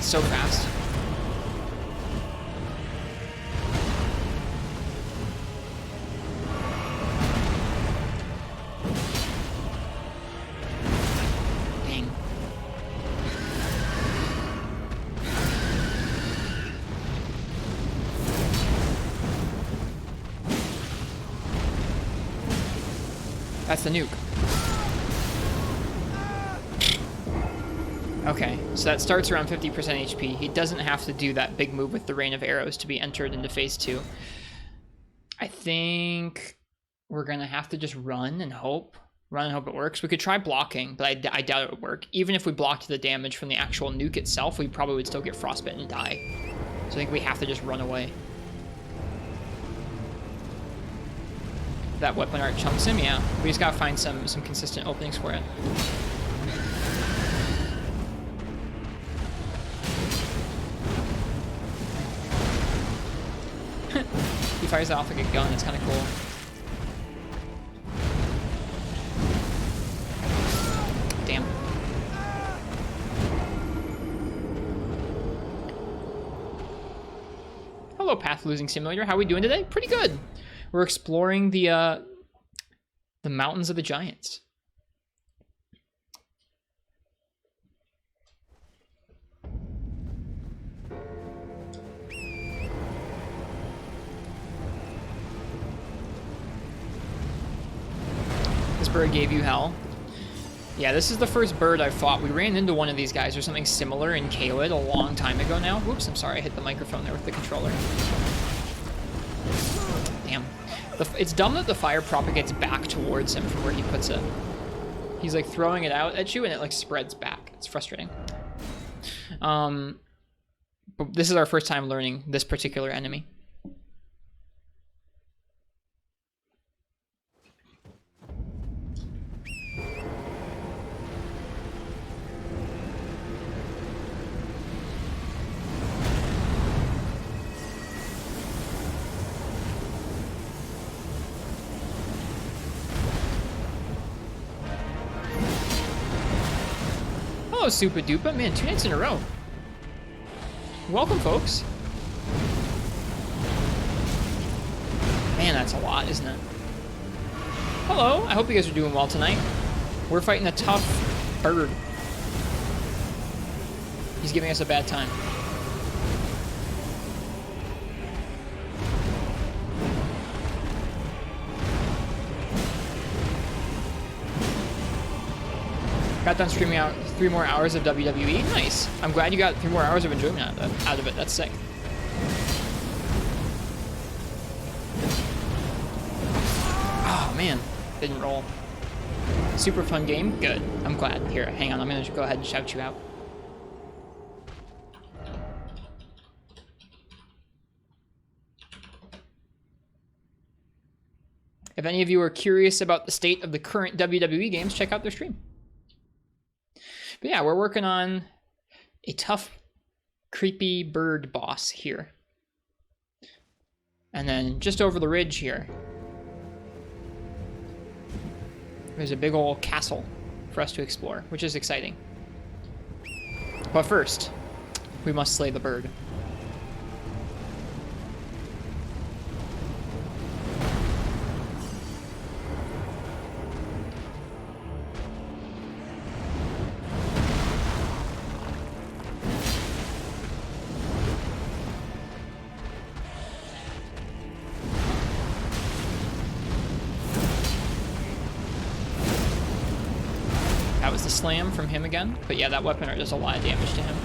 So fast. Dang. That's the nuke. Okay, so that starts around 50% HP. He doesn't have to do that big move with the Rain of Arrows to be entered into phase 2. I think we're gonna have to just run and hope. Run and hope it works. We could try blocking, but I doubt it would work. Even if we blocked the damage from the actual nuke itself, we probably would still get frostbitten and die. So I think we have to just run away. That weapon art chumps him, yeah. We just gotta find some consistent openings for it. He fires it off like a gun, it's kinda cool. Damn. Hello, Path Losing Simulator. How are we doing today? Pretty good. We're exploring the Mountains of the Giants. This bird gave you hell. Yeah, this is the first bird I've fought. We ran into one of these guys or something similar in Caelid a long time ago now. Whoops, I'm sorry, I hit the microphone there with the controller. Damn. It's dumb that the fire propagates back towards him from where he puts it. He's like throwing it out at you and it like spreads back. It's frustrating. But this is our first time learning this particular enemy. Hello, Super Duper. Man, 2 nights in a row. Welcome, folks. Man, that's a lot, isn't it? Hello. I hope you guys are doing well tonight. We're fighting a tough bird. He's giving us a bad time. Got done streaming out 3 more hours of WWE. Nice. I'm glad you got 3 more hours of enjoyment out of it. That's sick. Oh, man. Didn't roll. Super fun game. Good. I'm glad. Here, hang on. I'm going to go ahead and shout you out. If any of you are curious about the state of the current WWE games, check out their stream. But yeah, we're working on a tough, creepy bird boss here. And then just over the ridge here, there's a big old castle for us to explore, which is exciting. But first, we must slay the bird. Slam from him again, but yeah, that weapon art does a lot of damage to him.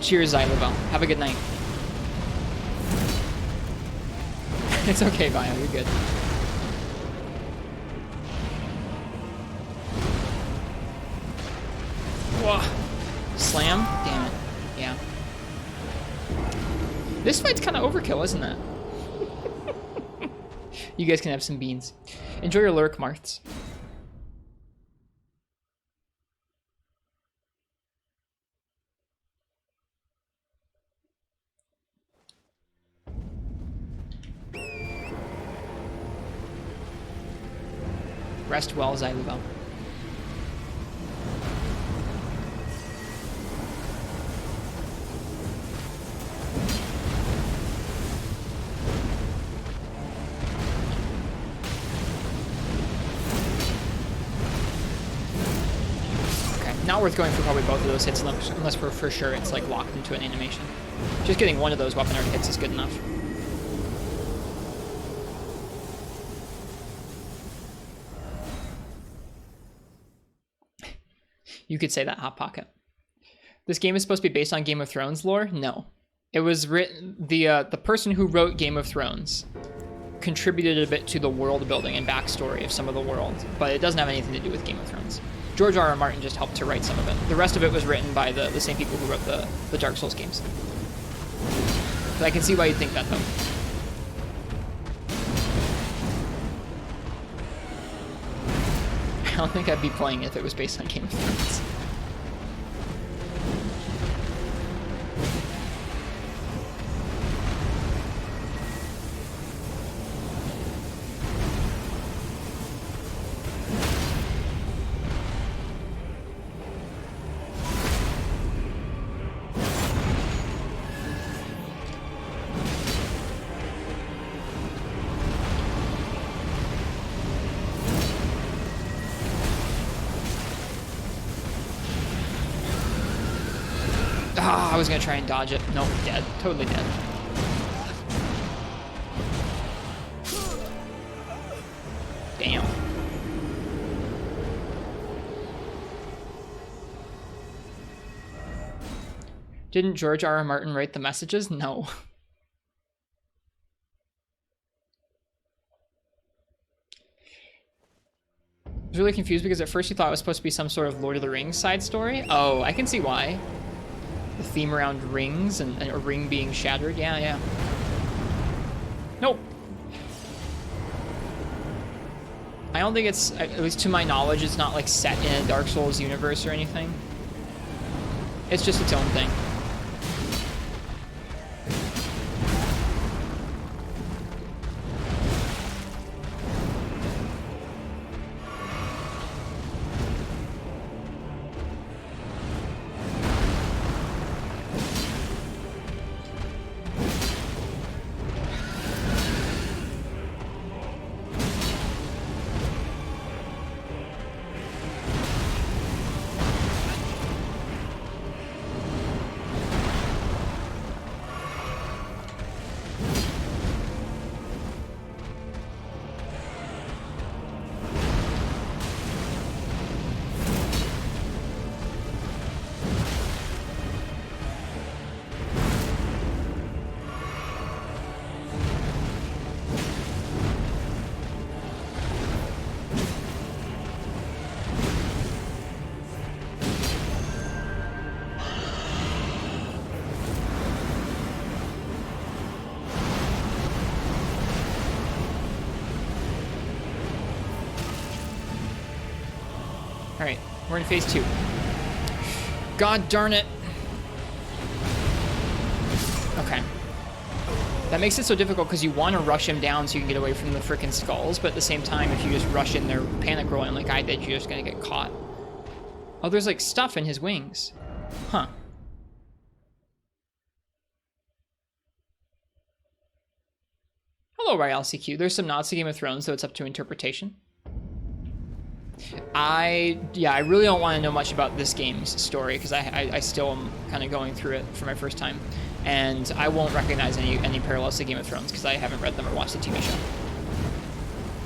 Cheers, Xylobel. Have a good night. It's okay, Bio, you're good. Whoa. Slam? Damn it. Yeah. This fight's kind of overkill, isn't it? You guys can have some beans. Enjoy your lurk, Marths. Rest well, Xylobel. worth going for probably both of those hits unless we're for sure it's like locked into an animation. Just getting one of those weapon art hits is good enough. You could say that, Hot Pocket. This game is supposed to be based on Game of Thrones lore? No. It was written, the person who wrote Game of Thrones contributed a bit to the world building and backstory of some of the world, but it doesn't have anything to do with Game of Thrones. George R.R. Martin just helped to write some of it. The rest of it was written by the same people who wrote the Dark Souls games. But I can see why you'd think that, though. I don't think I'd be playing if it was based on Game of Thrones. I was gonna try and dodge it. Nope, dead. Totally dead. Damn. Didn't George R.R. Martin write the messages? No. I was really confused because at first you thought it was supposed to be some sort of Lord of the Rings side story. Oh, I can see why. The theme around rings and a ring being shattered. Yeah, yeah. Nope. I don't think it's, at least to my knowledge, it's not like set in a Dark Souls universe or anything. It's just its own thing. Alright, we're in phase 2. God darn it. Okay. That makes it so difficult because you want to rush him down so you can get away from the frickin' skulls, but at the same time, if you just rush in there panic rolling like I did, you're just gonna get caught. Oh, there's like stuff in his wings. Huh. Hello, RLCQ. There's some nods to Game of Thrones, so it's up to interpretation. I really don't want to know much about this game's story because I still am kind of going through it for my first time, and I won't recognize any parallels to Game of Thrones because I haven't read them or watched the TV show.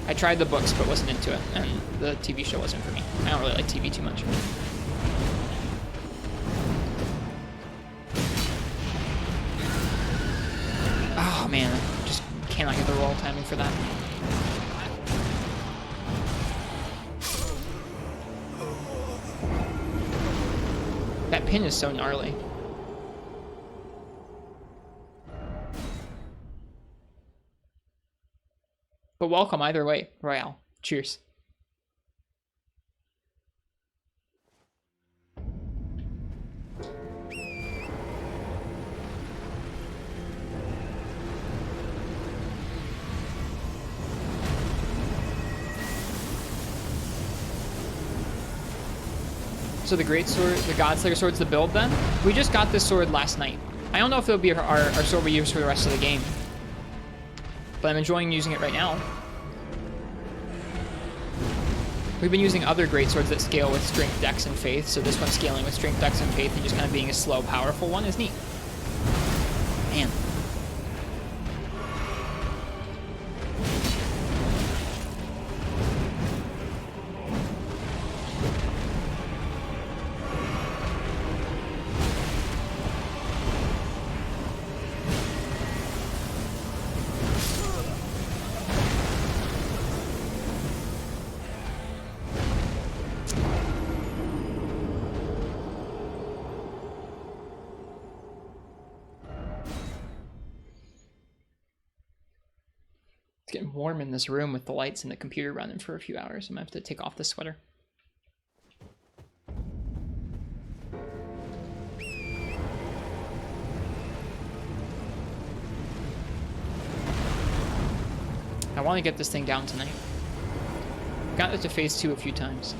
I tried the books but wasn't into it, and the TV show wasn't for me. I don't really like TV too much. Oh man, I just cannot get the roll timing for that. That pin is so gnarly. But welcome either way, Royale. Cheers. So the Great Sword, the Godslayer Sword's the build then? We just got this sword last night. I don't know if it'll be our sword we use for the rest of the game. But I'm enjoying using it right now. We've been using other greatswords that scale with strength, dex, and faith, so this one scaling with strength, dex, and faith and just kind of being a slow, powerful one is neat. Man. It's getting warm in this room with the lights and the computer running for a few hours. I'm gonna have to take off this sweater. I want to get this thing down tonight. Got it to phase 2 a few times.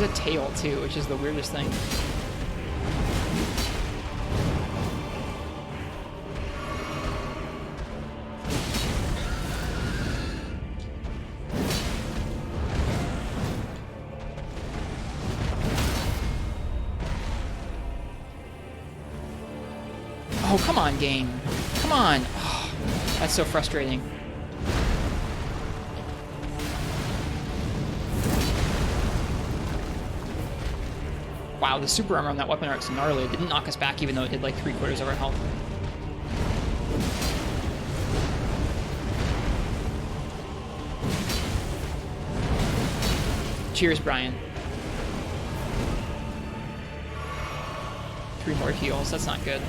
A tail too, which is the weirdest thing. Oh, come on, game. Come on. Oh, that's so frustrating. Wow, the super armor on that weapon art's gnarly. It didn't knock us back even though it did like 3/4 of our health. Cheers, Brian. 3 more heals, that's not good.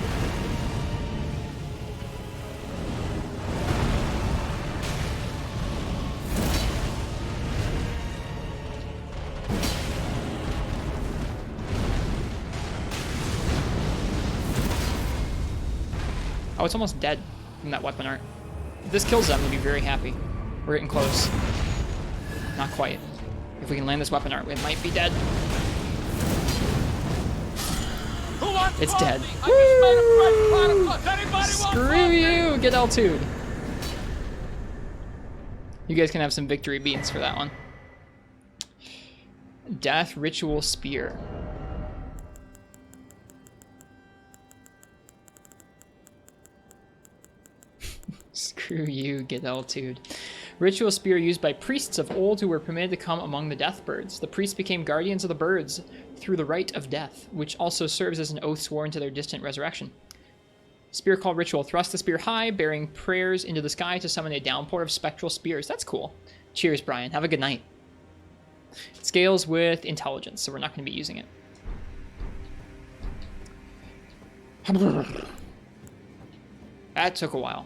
Oh, it's almost dead from that weapon art. If this kills them, we'll be very happy. We're getting close. Not quite. If we can land this weapon art, it might be dead. It's dead. Woo! Screw you! Get L2'd. You guys can have some victory beans for that one. Death Ritual Spear. Screw you, get L2'd. Ritual spear used by priests of old who were permitted to come among the death birds. The priests became guardians of the birds through the rite of death, which also serves as an oath sworn to their distant resurrection. Spear called Ritual. Thrust the spear high, bearing prayers into the sky to summon a downpour of spectral spears. That's cool. Cheers, Brian. Have a good night. It scales with intelligence, so we're not going to be using it. That took a while.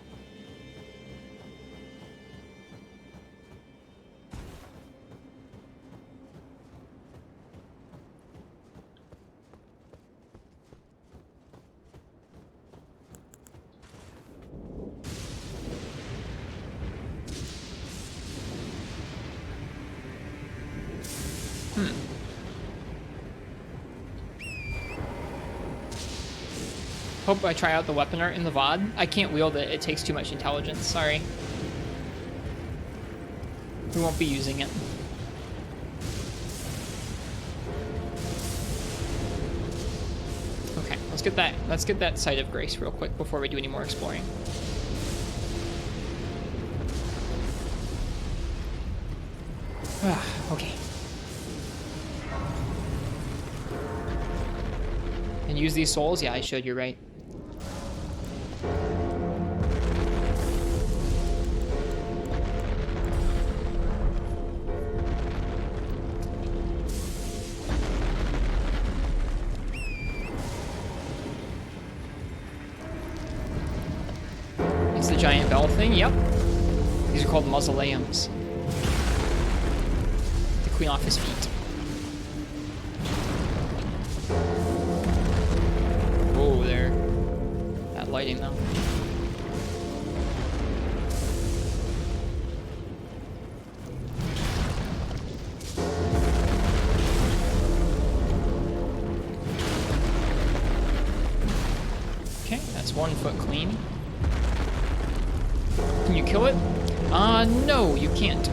Hope I try out the weapon art in the VOD. I can't wield it. It takes too much intelligence. Sorry. We won't be using it. Okay, let's get that Site of Grace real quick before we do any more exploring. Okay. And use these souls? Yeah, I should, you're right. It's the giant bell thing? Yep. These are called mausoleums. To clean off his feet. Whoa there. That lighting though. Okay, that's 1 foot clean. Can you kill it? No, you can't.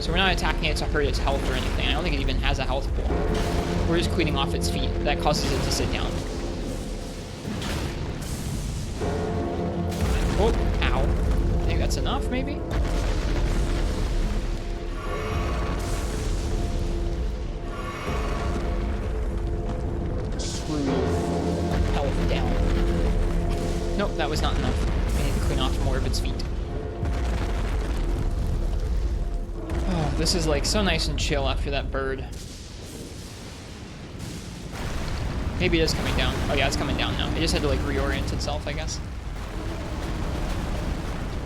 So we're not attacking it to hurt its health or anything. I don't think it even has a health pool. We're just cleaning off its feet. That causes it to sit down. Oh, ow. I think that's enough, maybe? Screw health down. Nope, that was not enough. We need to clean off more of its feet. Oh, this is like so nice and chill after that bird. Maybe it is coming down. Oh yeah, it's coming down now. It just had to like reorient itself, I guess.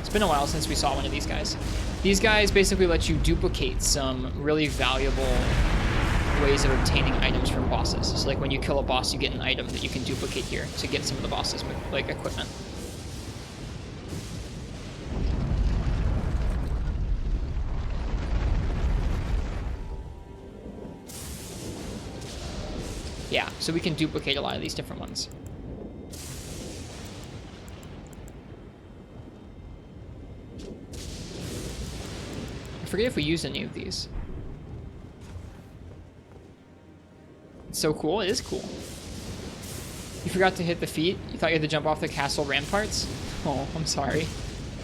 It's been a while since we saw one of these guys. These guys basically let you duplicate some really valuable ways of obtaining items from bosses. So like when you kill a boss, you get an item that you can duplicate here to get some of the bosses with like equipment. Yeah, so we can duplicate a lot of these different ones. I forget if we used any of these. It's so cool. It is cool. You forgot to hit the feet? You thought you had to jump off the castle ramparts? Oh, I'm sorry.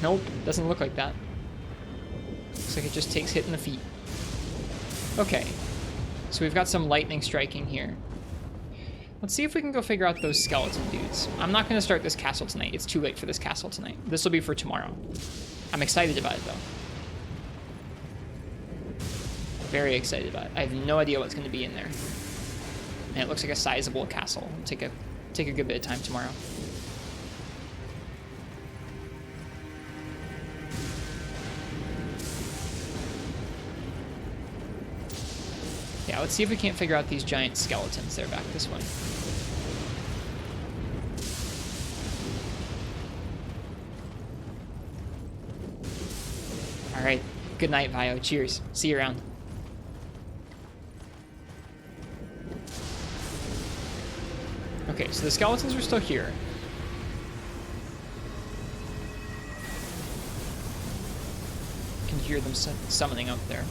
Nope, doesn't look like that. Looks like it just takes hitting the feet. Okay, so we've got some lightning striking here. Let's see if we can go figure out those skeleton dudes. I'm not going to start this castle tonight. It's too late for this castle tonight. This will be for tomorrow. I'm excited about it, though. Very excited about it. I have no idea what's going to be in there. And it looks like a sizable castle. It'll take a good bit of time tomorrow. Yeah, let's see if we can't figure out these giant skeletons. They're back this way. All right. Good night, Vio. Cheers. See you around. Okay, so the skeletons are still here. You can hear them summoning up there.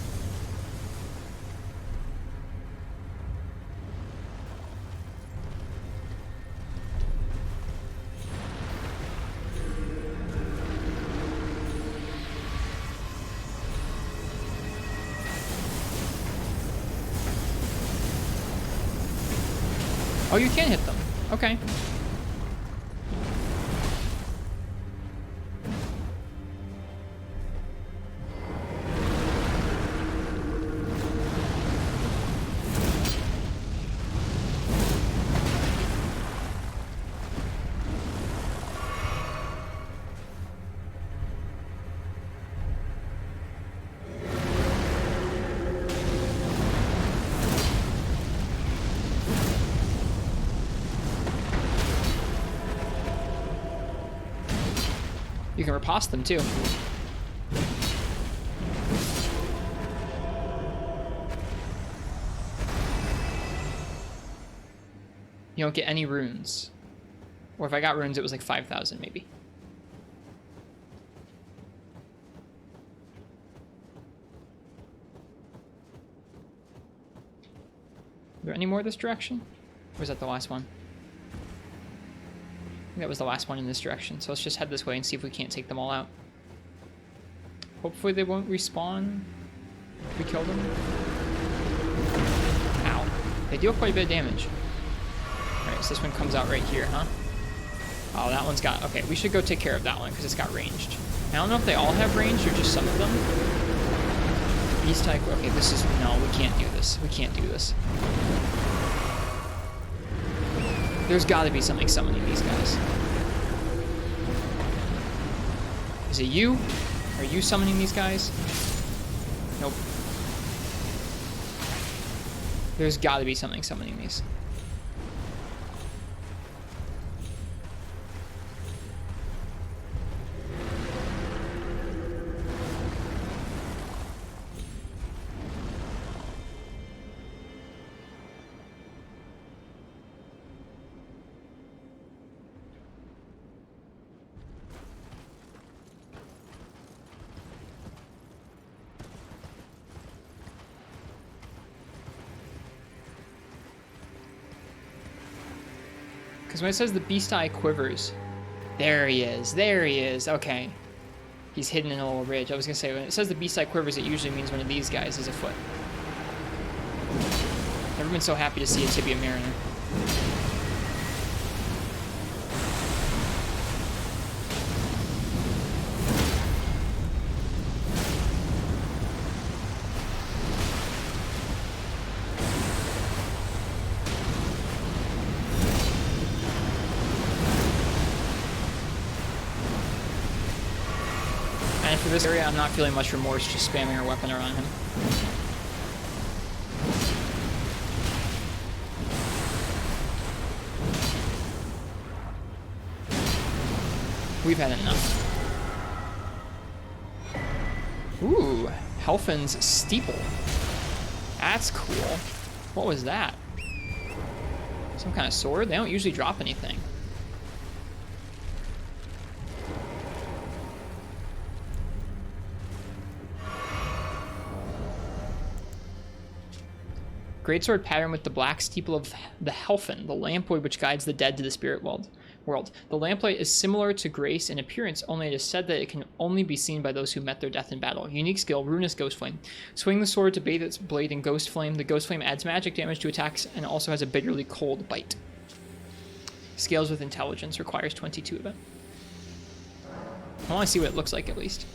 Oh, you can hit them. Okay. You can riposte them too. You don't get any runes. Or if I got runes, it was like 5,000 maybe. Are there any more this direction? Or was that the last one? I think that was the last one in this direction, so let's just head this way and see if we can't take them all out. Hopefully they won't respawn if we kill them. Ow. They deal quite a bit of damage. Alright, so this one comes out right here, huh? Oh, that one's got... Okay, we should go take care of that one because it's got ranged. I don't know if they all have ranged or just some of them. Beast type... Okay, this is... No, we can't do this. We can't do this. There's gotta be something summoning these guys. Is it you? Are you summoning these guys? Nope. There's gotta be something summoning these. Because when it says the beast eye quivers, there he is. There he is. Okay. He's hidden in a little ridge. I was going to say, when it says the beast eye quivers, it usually means one of these guys is afoot. Never been so happy to see a Tibia Mariner. And for this area, I'm not feeling much remorse just spamming our weapon around him. We've had enough. Ooh, Helfin's Steeple. That's cool. What was that? Some kind of sword? They don't usually drop anything. Greatsword pattern with the black steeple of the Helfin, the lamplight which guides the dead to the spirit world. The lamplight is similar to Grace in appearance, only it is said that it can only be seen by those who met their death in battle. Unique skill, Ruinous Ghost Flame. Swing the sword to bathe its blade in Ghost Flame. The Ghost Flame adds magic damage to attacks and also has a bitterly cold bite. Scales with intelligence, requires 22 of it. I want to see what it looks like at least.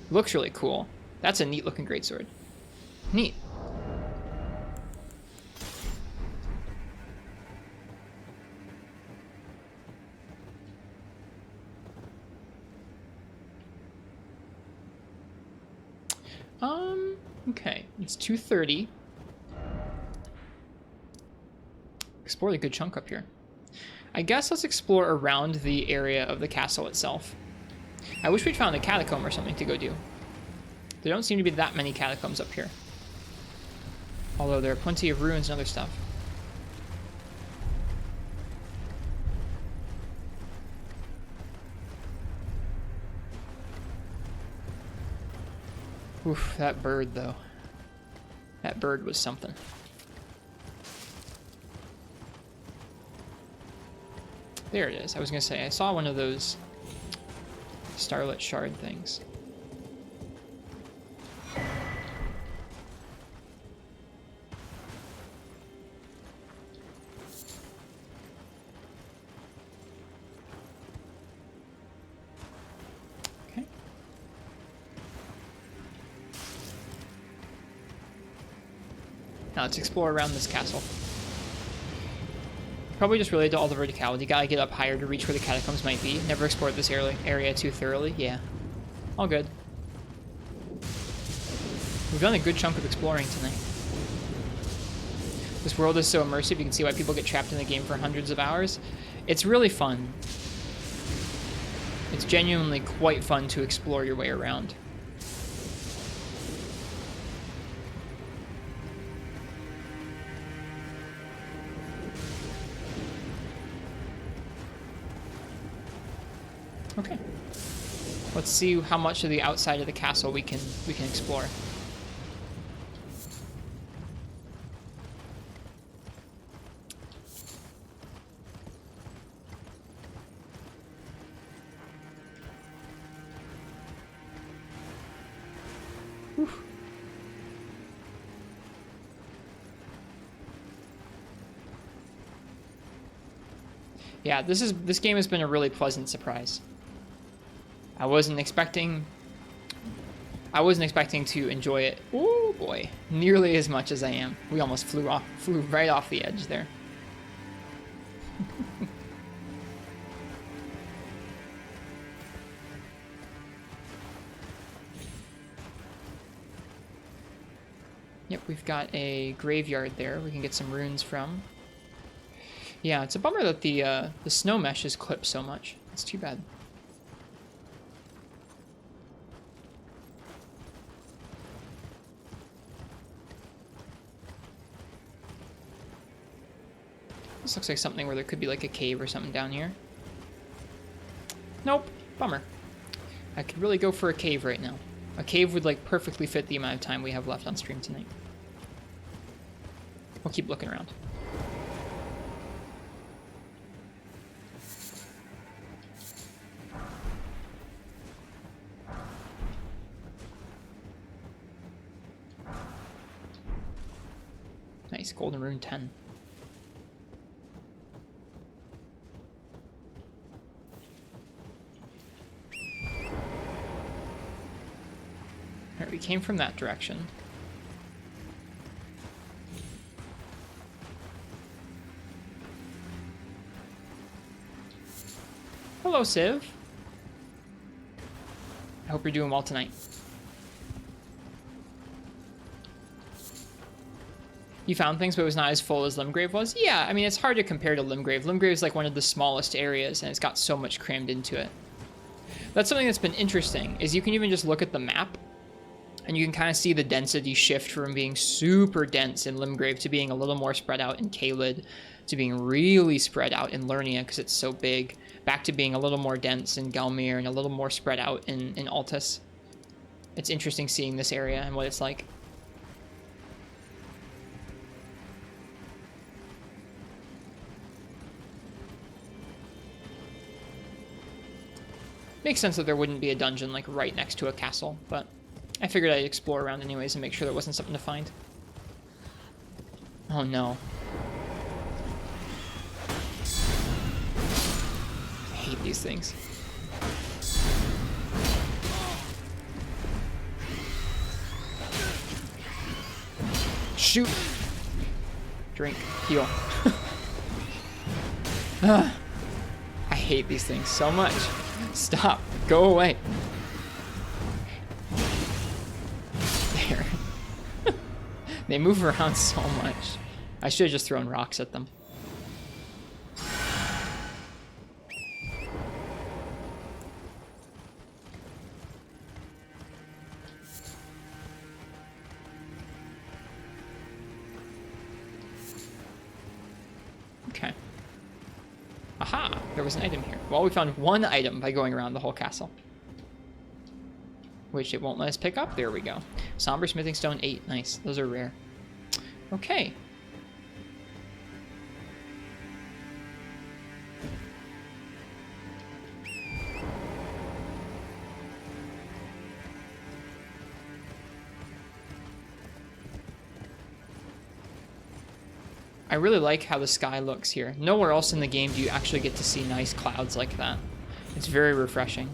It looks really cool. That's a neat looking greatsword. Neat. Okay, it's 2:30. Explored a good chunk up here. I guess let's explore around the area of the castle itself. I wish we'd found a catacomb or something to go do. There don't seem to be that many catacombs up here. Although there are plenty of ruins and other stuff. Oof, that bird, though. That bird was something. There it is. I was going to say, I saw one of those starlit shard things. Now let's explore around this castle. Probably just related to all the verticality. Gotta get up higher to reach where the catacombs might be. Never explored this area too thoroughly. Yeah. All good. We've done a good chunk of exploring tonight. This world is so immersive, you can see why people get trapped in the game for hundreds of hours. It's really fun. It's genuinely quite fun to explore your way around. Okay. Let's see how much of the outside of the castle we can explore. Whew. Yeah, this game has been a really pleasant surprise. I wasn't expecting to enjoy it, oh boy, nearly as much as I am. We almost flew right off the edge there. Yep, we've got a graveyard there we can get some runes from. Yeah, it's a bummer that the snow mesh is clipped so much. It's too bad. This looks like something where there could be like a cave or something down here. Nope. Bummer. I could really go for a cave right now. A cave would like perfectly fit the amount of time we have left on stream tonight. We'll keep looking around. Nice, golden rune 10. Alright, we came from that direction. Hello, Civ. I hope you're doing well tonight. You found things, but it was not as full as Limgrave was? Yeah, I mean, it's hard to compare to Limgrave. Limgrave is like one of the smallest areas, and it's got so much crammed into it. That's something that's been interesting, is you can even just look at the map, and you can kind of see the density shift from being super dense in Limgrave to being a little more spread out in Caelid, to being really spread out in Lernia because it's so big, back to being a little more dense in Gelmir and a little more spread out in Altus. It's interesting seeing this area and what it's like. Makes sense that there wouldn't be a dungeon like right next to a castle, but I figured I'd explore around anyways and make sure there wasn't something to find. Oh no. I hate these things. Shoot! Drink. Heal. I hate these things so much. Stop. Go away. There. They move around so much. I should have just thrown rocks at them. Okay. Aha! There was an item here. Well, we found one item by going around the whole castle. Which it won't let us pick up. There we go. Somber Smithing Stone 8. Nice. Those are rare. Okay. I really like how the sky looks here. Nowhere else in the game do you actually get to see nice clouds like that. It's very refreshing.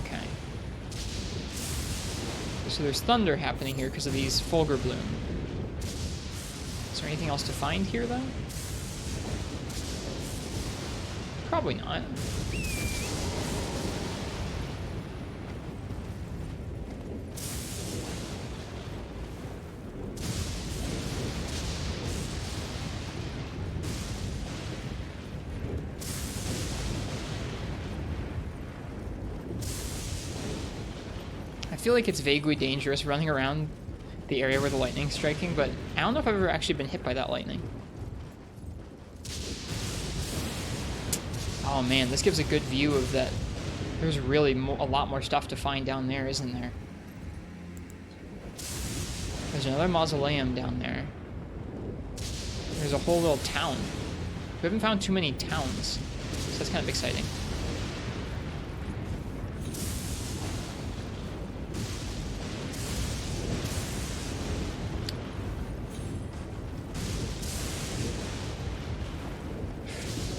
Okay. So there's thunder happening here because of these Fulgur Bloom. Is there anything else to find here, though? Probably not. I feel like it's vaguely dangerous running around the area where the lightning's striking, but I don't know if I've ever actually been hit by that lightning. Oh man, this gives a good view of that. There's really a lot more stuff to find down there, isn't there? There's another mausoleum down there. There's a whole little town. We haven't found too many towns, so that's kind of exciting.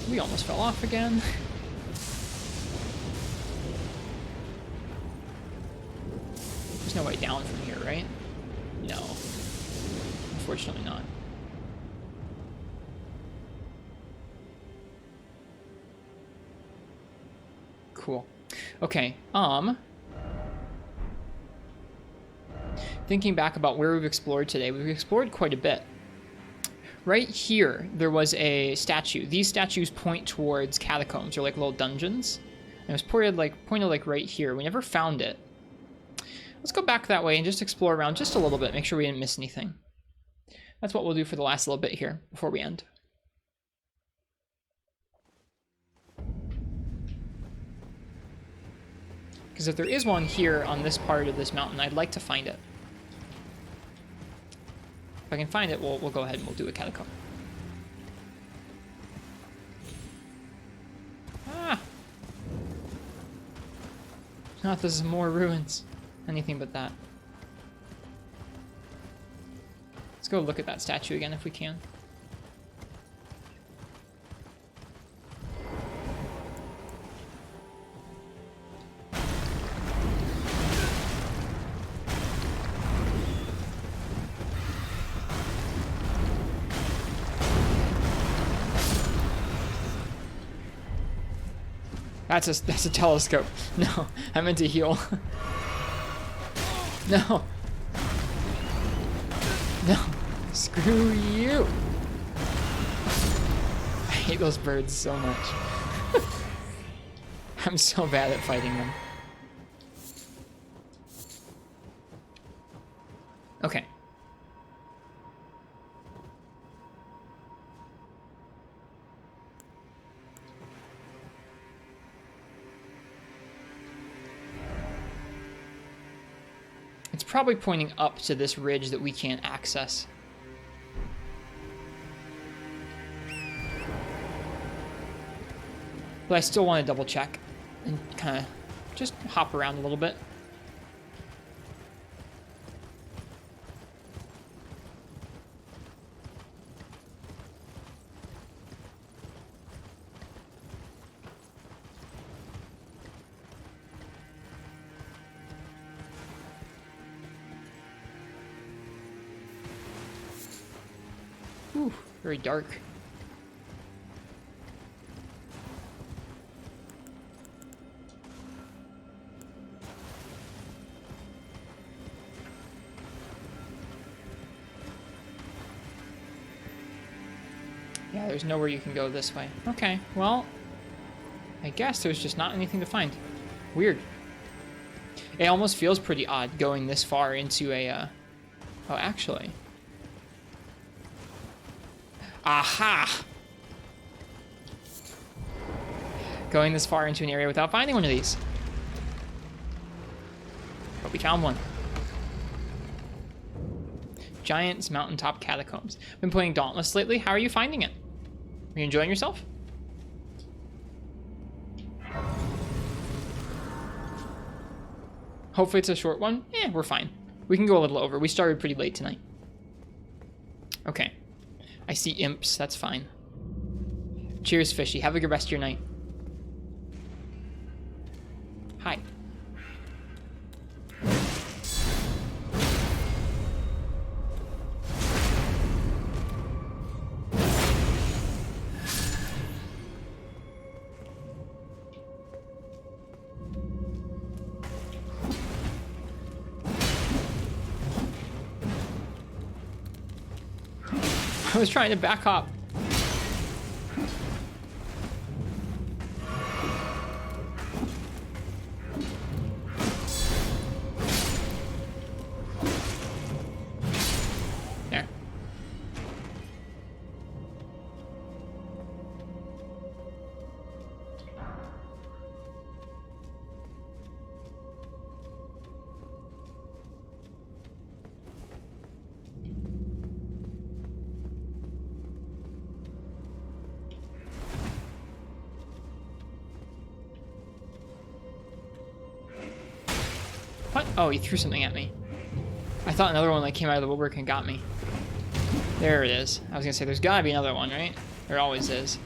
We almost fell off again. There's no way down from here, right? No. Unfortunately not. Cool. Okay, thinking back about where we've explored today, we've explored quite a bit. Right here, there was a statue. These statues point towards catacombs, or like little dungeons. And it was pointed like right here. We never found it. Let's go back that way and just explore around just a little bit, make sure we didn't miss anything. That's what we'll do for the last little bit here before we end. Because if there is one here on this part of this mountain, I'd like to find it. If I can find it, we'll go ahead and we'll do a catacomb. Ah! Not the Zamor Ruins. Anything but that. Let's go look at that statue again if we can. That's a telescope. No, I meant to heal. No. No. Screw you. I hate those birds so much. I'm so bad at fighting them. Okay. It's probably pointing up to this ridge that we can't access. But I still want to double check and kind of just hop around a little bit. Ooh, very dark. Yeah, there's nowhere you can go this way. Okay, well, I guess there's just not anything to find. Weird. It almost feels pretty odd going this far into a, oh, actually. Aha! Going this far into an area without finding one of these. But we found one. Giant's Mountaintop Catacombs. Been playing Dauntless lately. How are you finding it? Are you enjoying yourself? Hopefully it's a short one. We're fine. We can go a little over. We started pretty late tonight. Okay. I see imps. That's fine. Cheers, Fishy. Have a good rest of your night. Hi. I was trying to back up. There. What? Oh, he threw something at me. I thought another one like came out of the woodwork and got me. There it is. I was gonna say there's gotta be another one, right? There always is.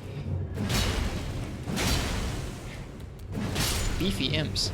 Beefy imps.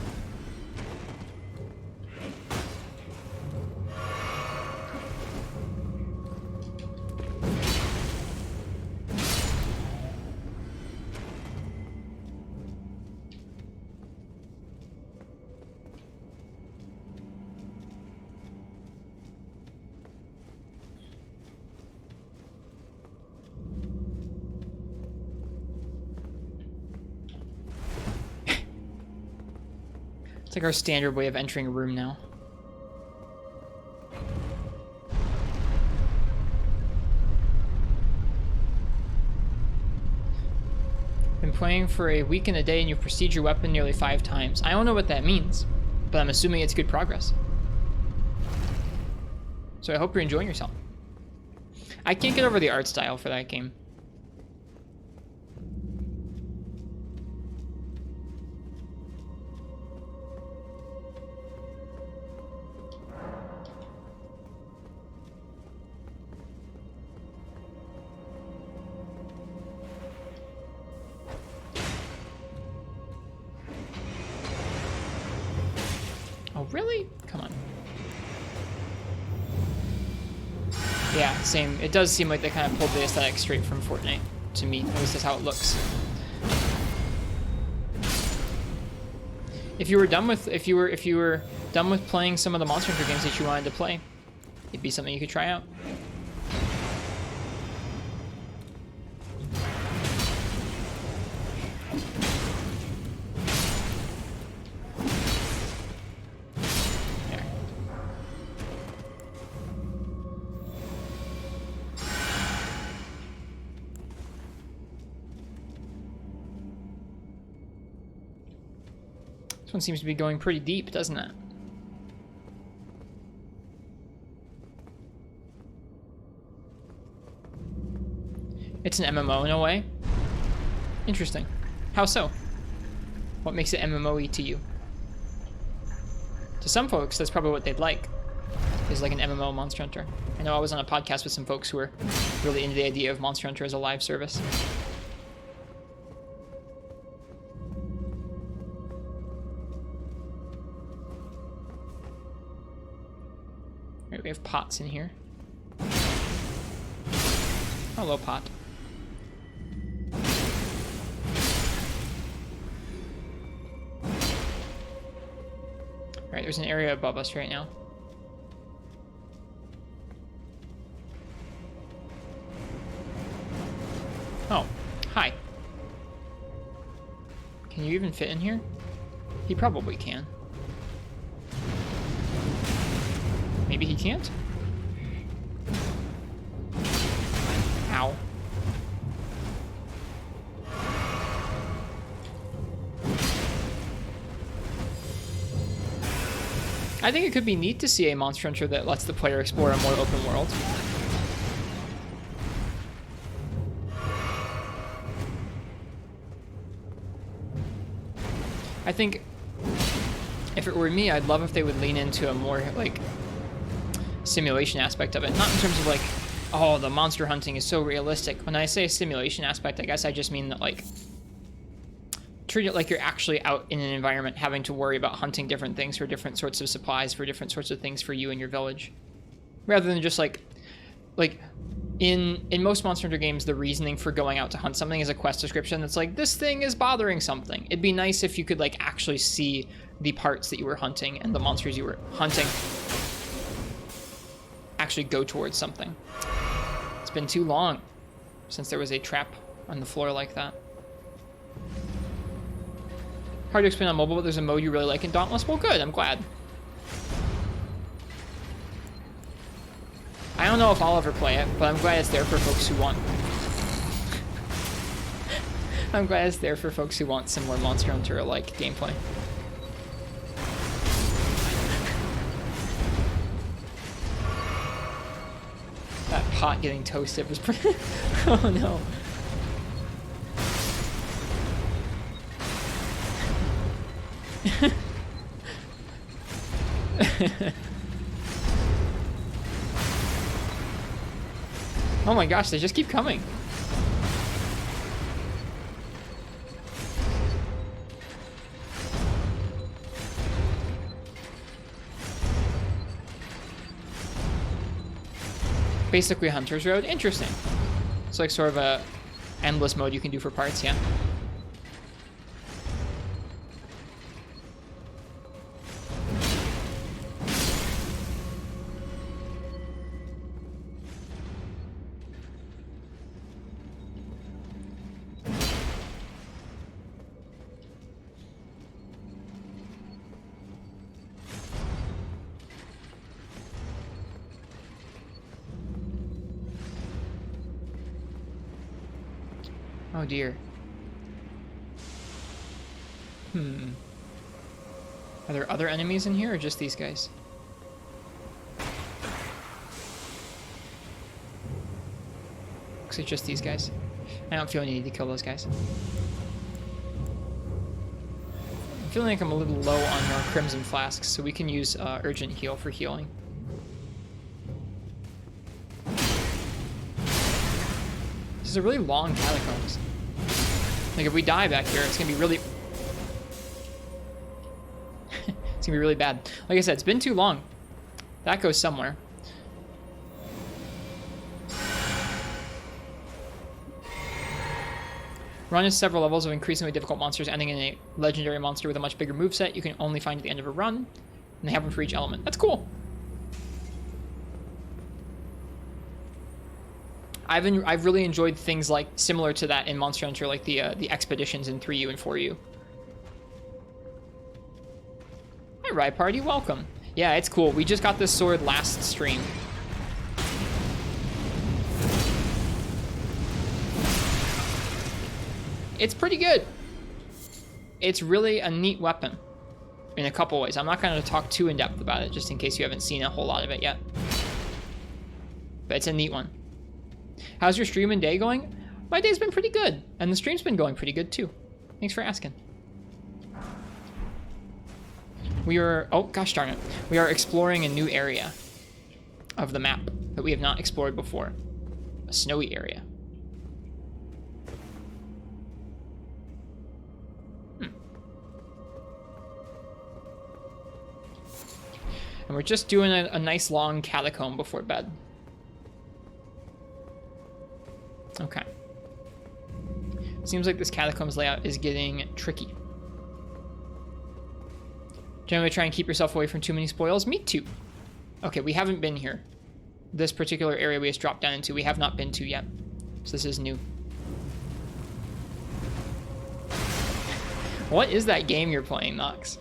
It's like our standard way of entering a room now. Been playing for a week and a day and you've prestiged your weapon nearly 5 times. I don't know what that means, but I'm assuming it's good progress. So I hope you're enjoying yourself. I can't get over the art style for that game. really? Come on. Yeah, same. It does seem like they kind of pulled the aesthetic straight from Fortnite to me. At least that's how it looks. If you were done with playing some of the Monster Hunter games that you wanted to play, it'd be something you could try out. There. This one seems to be going pretty deep, doesn't it? It's an MMO in a way. Interesting. How so? What makes it MMO-y to you? To some folks, that's probably what they'd like. Is like an MMO Monster Hunter. I know I was on a podcast with some folks who were really into the idea of Monster Hunter as a live service. Alright, we have pots in here. Hello, pot. Alright, there's an area above us right now. Oh, hi. Can you even fit in here? He probably can. Maybe he can't? Ow. I think it could be neat to see a Monster Hunter that lets the player explore a more open world. I think if it were me, I'd love if they would lean into a more, like, simulation aspect of it. Not in terms of, like, oh, the monster hunting is so realistic. When I say simulation aspect, I guess I just mean that, like, treat it like you're actually out in an environment having to worry about hunting different things for different sorts of supplies, for different sorts of things for you and your village. Rather than just, like in most Monster Hunter games, the reasoning for going out to hunt something is a quest description that's like, this thing is bothering something. It'd be nice if you could, like, actually see the parts that you were hunting and the monsters you were hunting actually go towards something. It's been too long since there was a trap on the floor like that. Hard to explain on mobile, but there's a mode you really like in Dauntless. Well, good, I'm glad. I don't know if I'll ever play it, but I'm glad it's there for folks who want. I'm glad it's there for folks who want similar Monster Hunter-like gameplay. That pot getting toasted was pretty... Oh no. Oh my gosh, they just keep coming. Basically Hunter's Road, interesting. It's like sort of a endless mode you can do for parts, yeah. Oh dear. Are there other enemies in here or just these guys? Looks like just these guys. I don't feel any need to kill those guys. I'm feeling like I'm a little low on our Crimson Flasks, so we can use Urgent Heal for healing. This is a really long Catacombs. Like, if we die back here, it's gonna be really... it's gonna be really bad. Like I said, it's been too long. That goes somewhere. Run is several levels of increasingly difficult monsters, ending in a legendary monster with a much bigger moveset you can only find at the end of a run. And they happen for each element. That's cool. I've really enjoyed things like similar to that in Monster Hunter, like the expeditions in 3U and 4U. Hi, Rite Party, welcome. Yeah, it's cool. We just got this sword last stream. It's pretty good. It's really a neat weapon in a couple ways. I'm not going to talk too in depth about it, just in case you haven't seen a whole lot of it yet. But it's a neat one. How's your stream and day going? My day's been pretty good, and the stream's been going pretty good too. Thanks for asking. We are, oh gosh darn it. We are exploring a new area of the map that we have not explored before. A snowy area. And we're just doing a nice long catacomb before bed. Okay. Seems like this catacombs layout is getting tricky. Generally try and keep yourself away from too many spoils. Me too. Okay, we haven't been here. This particular area we just dropped down into, we have not been to yet. So this is new. What is that game you're playing, Nox?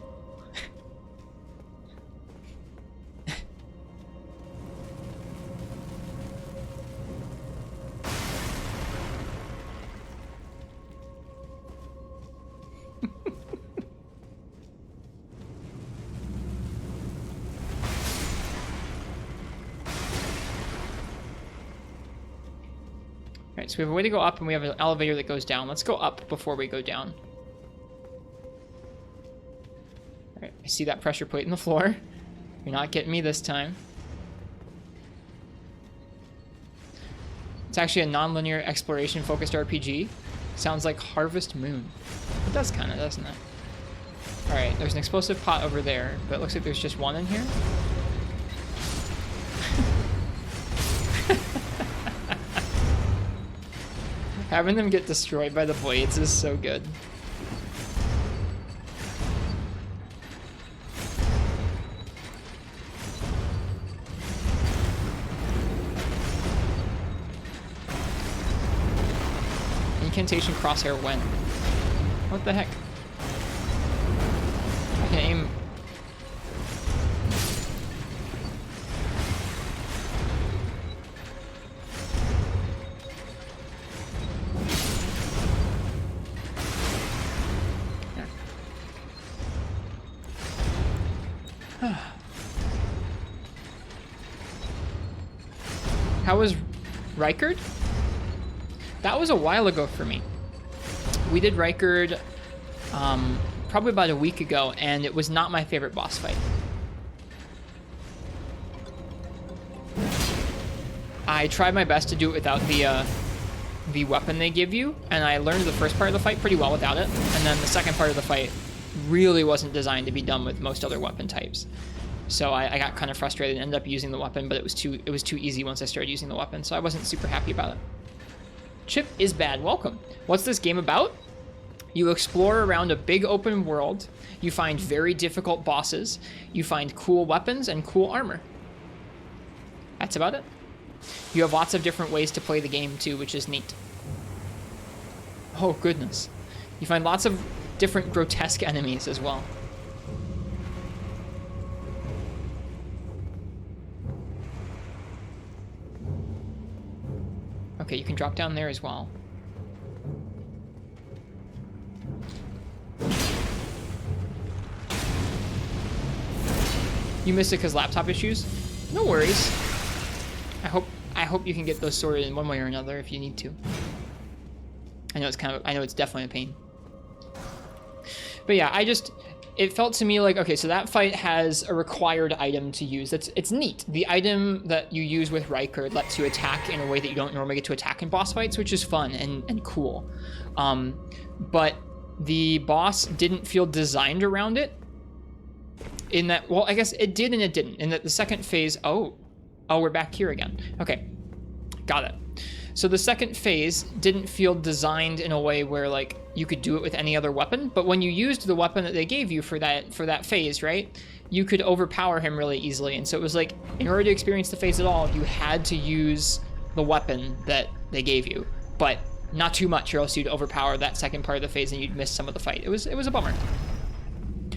So we have a way to go up and we have an elevator that goes down. Let's go up before we go down. All right, I see that pressure plate in the floor. You're not getting me this time. It's actually a non-linear exploration focused RPG. Sounds like Harvest Moon. It does kind of, doesn't it? All right, there's an explosive pot over there, but it looks like there's just one in here. Having them get destroyed by the blades is so good. Incantation crosshair when? What the heck? I can aim. How was Rikard? That was a while ago for me. We did Rikard probably about a week ago, and it was not my favorite boss fight. I tried my best to do it without the weapon they give you, and I learned the first part of the fight pretty well without it, and then the second part of the fight really wasn't designed to be done with most other weapon types. So I got kind of frustrated and ended up using the weapon, but it was too easy once I started using the weapon, so I wasn't super happy about it. Chip is bad. Welcome. What's this game about? You explore around a big open world. You find very difficult bosses. You find cool weapons and cool armor. That's about it. You have lots of different ways to play the game too, which is neat. Oh goodness. You find lots of different grotesque enemies as well. Okay, you can drop down there as well. You missed it because laptop issues? No worries. I hope you can get those sorted in one way or another if you need to. I know it's definitely a pain. But yeah, it felt to me like, okay, so that fight has a required item to use. It's neat. The item that you use with Rikard lets you attack in a way that you don't normally get to attack in boss fights, which is fun and cool. But the boss didn't feel designed around it. in that, well, I guess it did and it didn't. In that the second phase, oh, we're back here again. Okay, got it. So the second phase didn't feel designed in a way where like you could do it with any other weapon, but when you used the weapon that they gave you for that phase, right, you could overpower him really easily. And so it was like, in order to experience the phase at all, you had to use the weapon that they gave you, but not too much, or else you'd overpower that second part of the phase and you'd miss some of the fight. It was a bummer.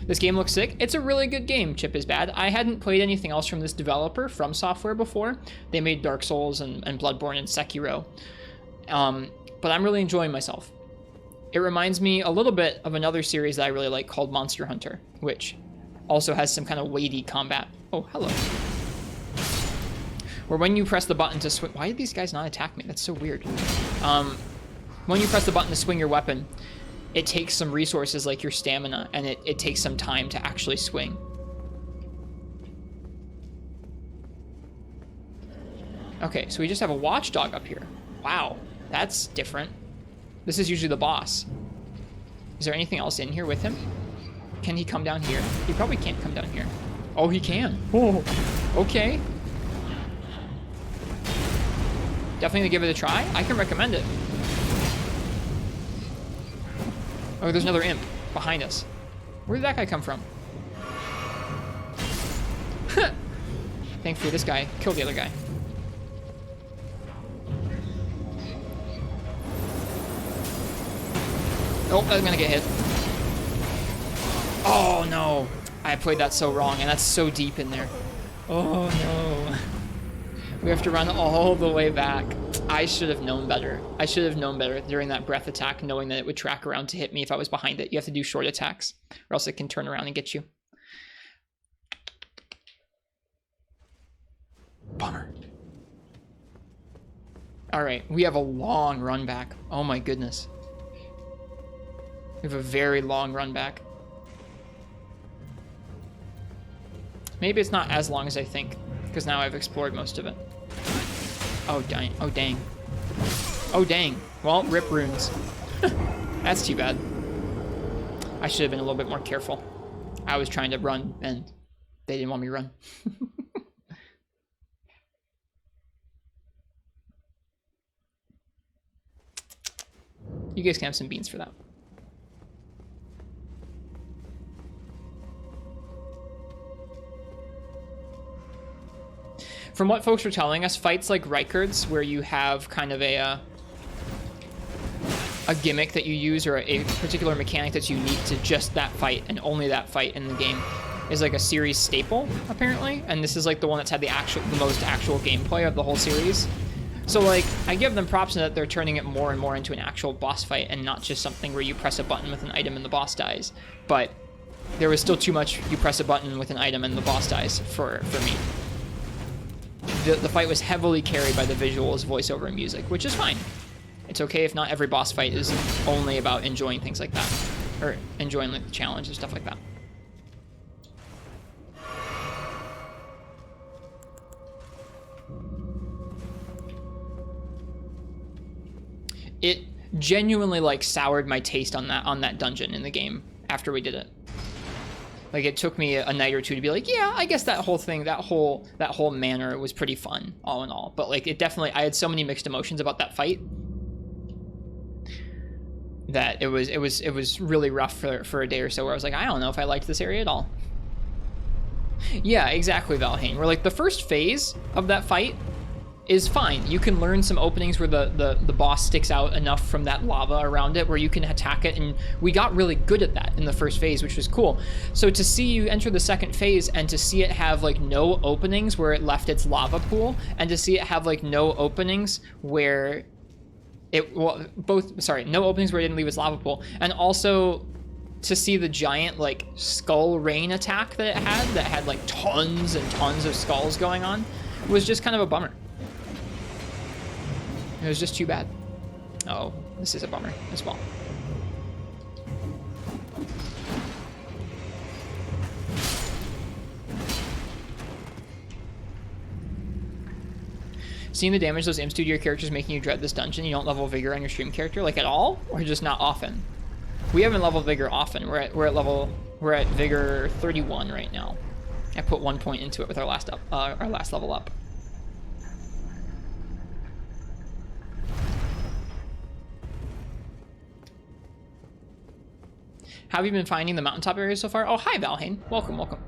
This game looks sick. It's a really good game, Chip is Bad. I hadn't played anything else from this developer, From Software, before. They made Dark Souls and Bloodborne and Sekiro. But I'm really enjoying myself. It reminds me a little bit of another series that I really like called Monster Hunter, which also has some kind of weighty combat. Oh, hello. Where when you press the button to swing... Why did these guys not attack me? That's so weird. When you press the button to swing your weapon, it takes some resources like your stamina, and it takes some time to actually swing. Okay, so we just have a watchdog up here. Wow, that's different. This is usually the boss. Is there anything else in here with him? Can he come down here? He probably can't come down here. Oh, he can. Oh, okay. Definitely give it a try. I can recommend it. Oh, there's another imp behind us. Where did that guy come from? Thankfully, this guy killed the other guy. Oh, I'm gonna get hit. Oh, no. I played that so wrong, and that's so deep in there. Oh, no. We have to run all the way back. I should have known better. I should have known better during that breath attack, knowing that it would track around to hit me if I was behind it. You have to do short attacks, or else it can turn around and get you. Bummer. All right, we have a long run back. Oh my goodness. We have a very long run back. Maybe it's not as long as I think, because now I've explored most of it. Oh, dang. Oh, dang. Oh, dang. Well, rip runes. That's too bad. I should have been a little bit more careful. I was trying to run, and they didn't want me to run. You guys can have some beans for that. From what folks were telling us, fights like Rikard's, where you have kind of a gimmick that you use, or a particular mechanic that's unique to just that fight and only that fight in the game, is like a series staple, apparently. And this is like the one that's had the most actual gameplay of the whole series. So like, I give them props in that they're turning it more and more into an actual boss fight and not just something where you press a button with an item and the boss dies. But there was still too much you press a button with an item and the boss dies for me. The fight was heavily carried by the visuals, voiceover, and music, which is fine. It's okay if not every boss fight is only about enjoying things like that, or enjoying like the challenge and stuff like that. It genuinely like soured my taste on that dungeon in the game after we did it. Like, it took me a night or two to be like, yeah, I guess that whole thing, that whole manor was pretty fun, all in all. But like, it definitely, I had so many mixed emotions about that fight that it was really rough for a day or so, where I was like, I don't know if I liked this area at all. Yeah, exactly, Valheim. Where like the first phase of that fight is fine. You can learn some openings where the boss sticks out enough from that lava around it where you can attack it, and we got really good at that in the first phase, which was cool. So to see you enter the second phase and to see it have like no openings where it left its lava pool, and to see it have like no openings where it, well, no openings where it didn't leave its lava pool, and also to see the giant like skull rain attack that it had like tons and tons of skulls going on, was just kind of a bummer. It was just too bad. Oh, this is a bummer as well. Seeing the damage those imps do to your characters making you dread this dungeon, you don't level Vigor on your stream character, like at all? Or just not often? We haven't leveled Vigor often. We're at level We're at Vigor 31 right now. I put 1 point into it with our last level up. How have you been finding the mountaintop area so far? Oh, hi, Valheim. Welcome, welcome.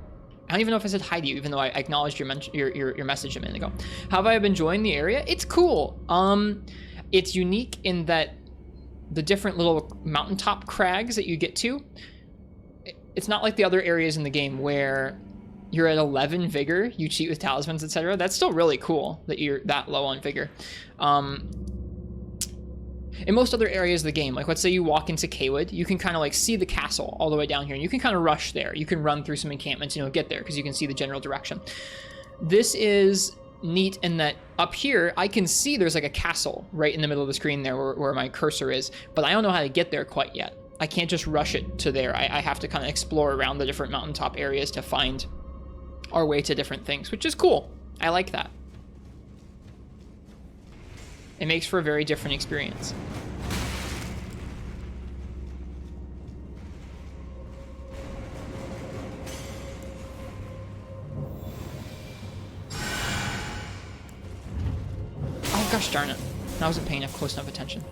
I don't even know if I said hi to you, even though I acknowledged your message a minute ago. How have I been enjoying the area? It's cool. It's unique in that the different little mountaintop crags that you get to, it's not like the other areas in the game where you're at 11 vigor, you cheat with talismans, etc. That's still really cool that you're that low on vigor. In most other areas of the game, like let's say you walk into Caelid, you can kind of like see the castle all the way down here, and you can kind of rush there. You can run through some encampments, get there because you can see the general direction. This is neat in that up here, I can see there's like a castle right in the middle of the screen there where my cursor is, but I don't know how to get there quite yet. I can't just rush it to there. I have to kind of explore around the different mountaintop areas to find our way to different things, which is cool. I like that. It makes for a very different experience. Oh gosh darn it. I wasn't paying close enough attention.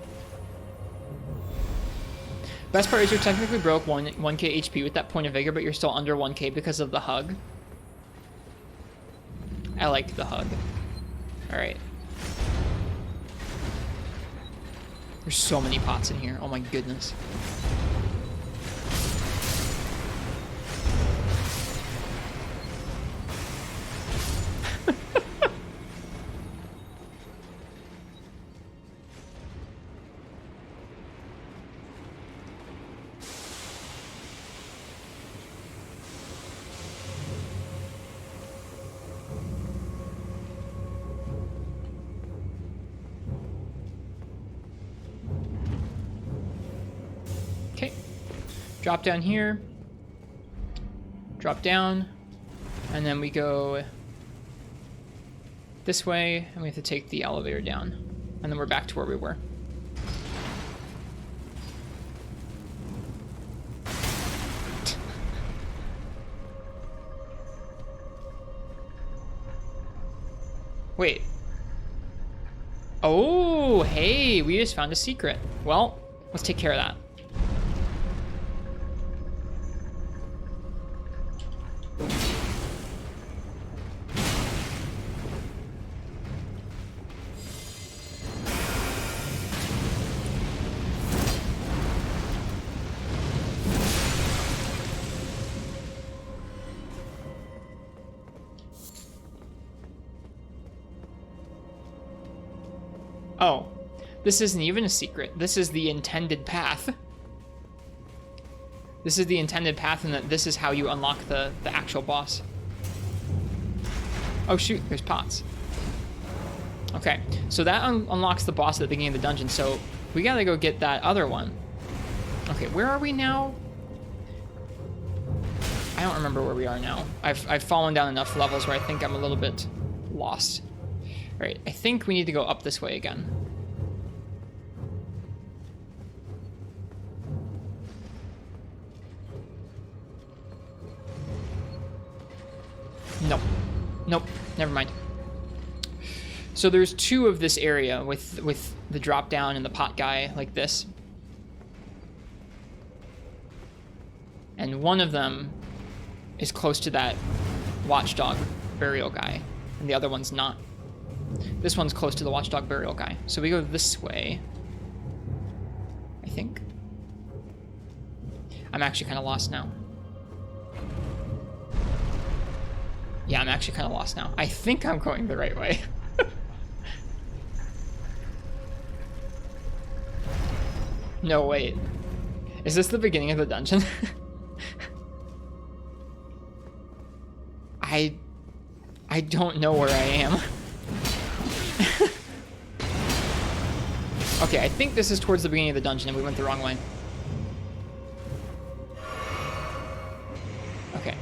Best part is you're technically broke 1k HP with that point of vigor, but you're still under 1k because of the hug. I like the hug. Alright. There's so many pots in here. Oh my goodness. Drop down here, drop down, and then we go this way, and we have to take the elevator down, and then we're back to where we were. Wait. Oh, hey, we just found a secret. Well, let's take care of that. Oh, this isn't even a secret. This is the intended path. This is the intended path, and that this is how you unlock the actual boss. Oh shoot, there's pots. Okay, so that unlocks the boss at the beginning of the dungeon, so we gotta go get that other one. Okay, where are we now? I don't remember where we are now. I've fallen down enough levels where I think I'm a little bit lost. All right, I think we need to go up this way again. Nope. Nope, never mind. So there's two of this area with the drop down and the pot guy like this. And one of them is close to that watchdog burial guy, and the other one's not. This one's close to the watchdog burial guy. So we go this way, I think. I'm actually kind of lost now. Yeah, I'm actually kind of lost now. I think I'm going the right way. No, wait. Is this the beginning of the dungeon? I don't know where I am. Okay, I think this is towards the beginning of the dungeon and we went the wrong way. Okay.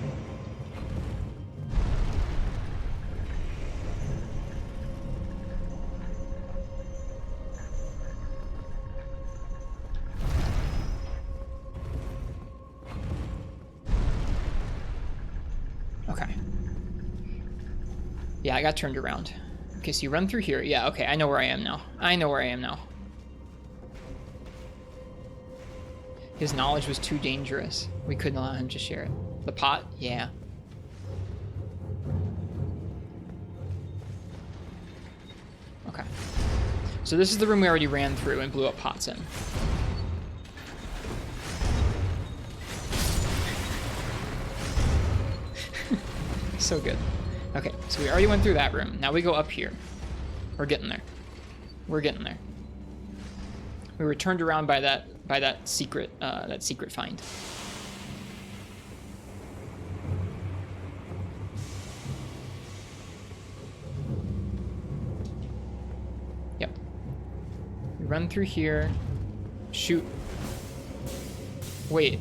Yeah, I got turned around. Okay, so you run through here. Yeah, okay, I know where I am now. I know where I am now. His knowledge was too dangerous. We couldn't allow him to share it. The pot? Yeah. Okay. So this is the room we already ran through and blew up pots in. So good. Okay, so we already went through that room. Now we go up here. We're getting there. We're getting there. We were turned around by that secret find. Yep. We run through here. Shoot. Wait.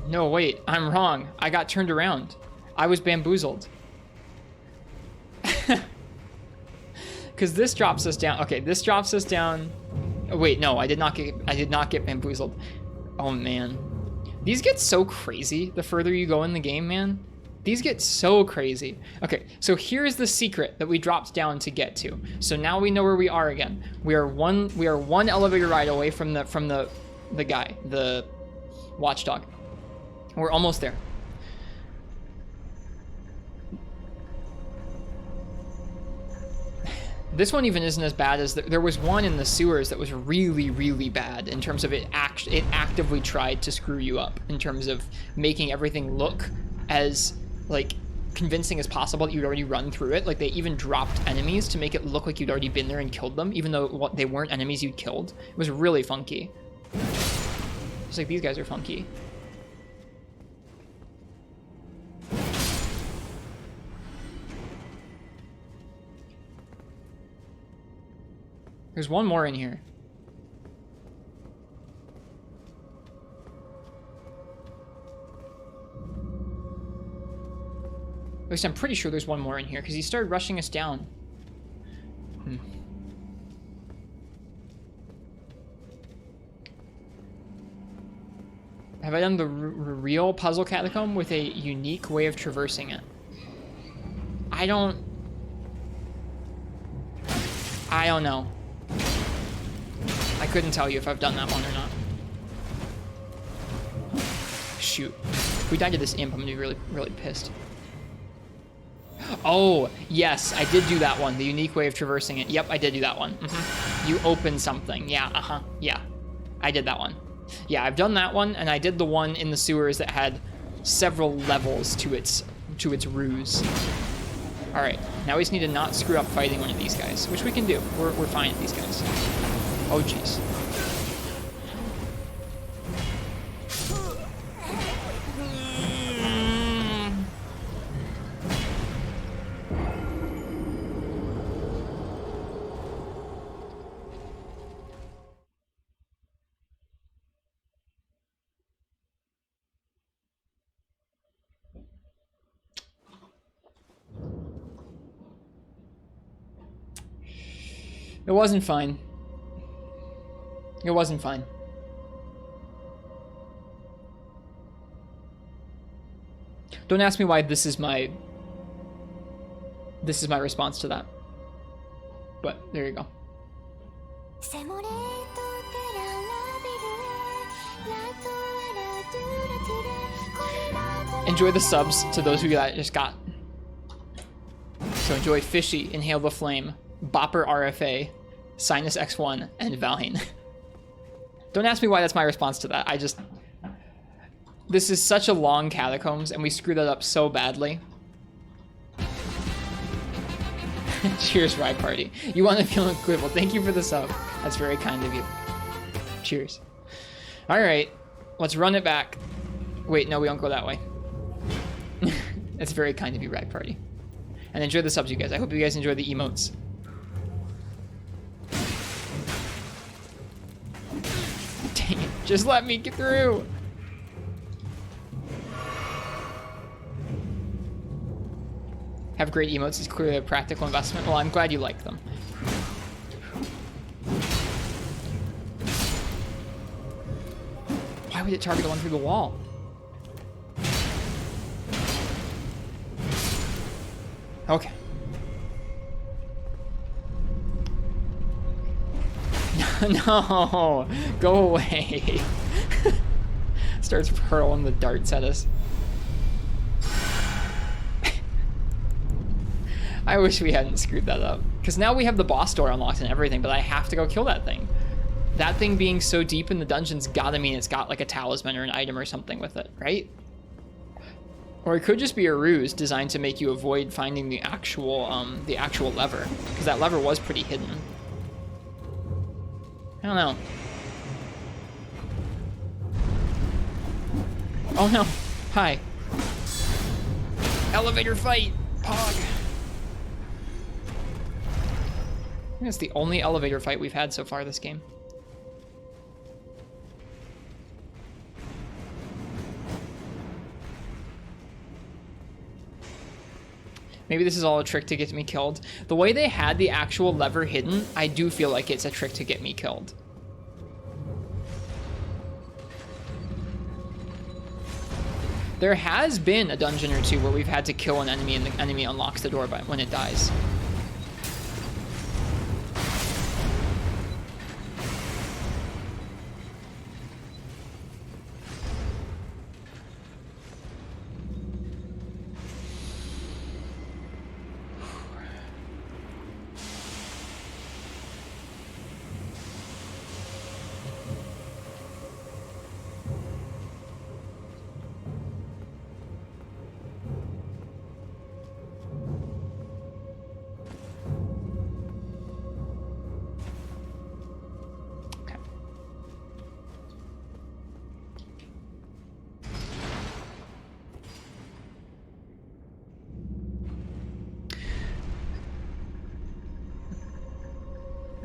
No, wait. I'm wrong. I got turned around. I was bamboozled. Because this drops us down. Okay, this drops us down. Oh, wait, no, I did not get bamboozled. Oh man, these get so crazy the further you go in the game, man. These get so crazy. Okay, so here's the secret that we dropped down to get to. So now we know where we are again. We are one elevator ride away from the guy, the watchdog. We're almost there. This one even isn't as bad as there was one in the sewers that was really, really bad in terms of it actively tried to screw you up in terms of making everything look as like convincing as possible that you'd already run through it. Like they even dropped enemies to make it look like you'd already been there and killed them, even though they weren't enemies you'd killed. It was really funky. It's like these guys are funky. There's one more in here. At least I'm pretty sure there's one more in here because he started rushing us down. Have I done the real puzzle catacomb with a unique way of traversing it? I don't know. I couldn't tell you if I've done that one or not. Shoot. If we die to this imp, I'm gonna be really, really pissed. Oh, yes, I did do that one. The unique way of traversing it. Yep, I did do that one. You open something. Yeah, yeah. I did that one. Yeah, I've done that one, and I did the one in the sewers that had several levels to its ruse. All right, now we just need to not screw up fighting one of these guys, which we can do. We're fine at these guys. Oh, jeez. It wasn't fine. It wasn't fine. Don't ask me why this is my response to that. But there you go. Enjoy the subs to those who just got. So enjoy Fishy, Inhale the Flame, Bopper RFA, Sinus X1, and Valiant. Don't ask me why that's my response to that. This is such a long Catacombs, and we screwed that up so badly. Cheers, Ride Party. You want to feel equivalent. Thank you for the sub. That's very kind of you. Cheers. All right, let's run it back. Wait, no, we don't go that way. That's very kind of you, Ride Party. And enjoy the subs, you guys. I hope you guys enjoy the emotes. Dang it. Just let me get through. Have great emotes is clearly a practical investment. Well, I'm glad you like them. Why would it target the one through the wall? Okay. No, go away. Starts hurling the darts at us. I wish we hadn't screwed that up. Because now we have the boss door unlocked and everything, but I have to go kill that thing. That thing being so deep in the dungeon's gotta mean it's got like a talisman or an item or something with it, right? Or it could just be a ruse designed to make you avoid finding the actual lever. Because that lever was pretty hidden. I don't know. Oh no. Hi. Elevator fight! Pog! I think it's the only elevator fight we've had so far this game. Maybe this is all a trick to get me killed. The way they had the actual lever hidden, I do feel like it's a trick to get me killed. There has been a dungeon or two where we've had to kill an enemy and the enemy unlocks the door when it dies.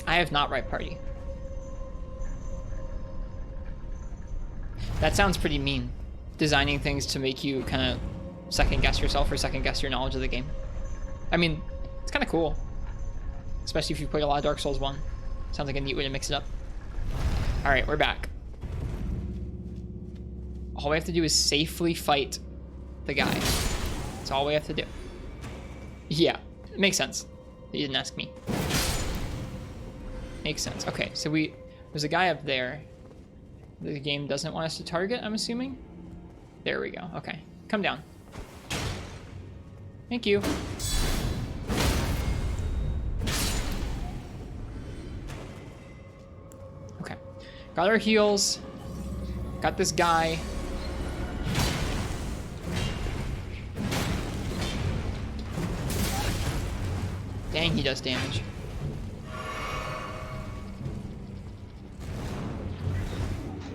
I have not Rite Party. That sounds pretty mean. Designing things to make you kind of second guess yourself or second guess your knowledge of the game. I mean, it's kind of cool. Especially if you played a lot of Dark Souls 1. Sounds like a neat way to mix it up. Alright, we're back. All we have to do is safely fight the guy. That's all we have to do. Yeah, it makes sense. You didn't ask me. Makes sense. Okay, so there's a guy up there. The game doesn't want us to target, I'm assuming. There we go. Okay, come down. Thank you. Okay, got our heals. Got this guy. Dang, he does damage.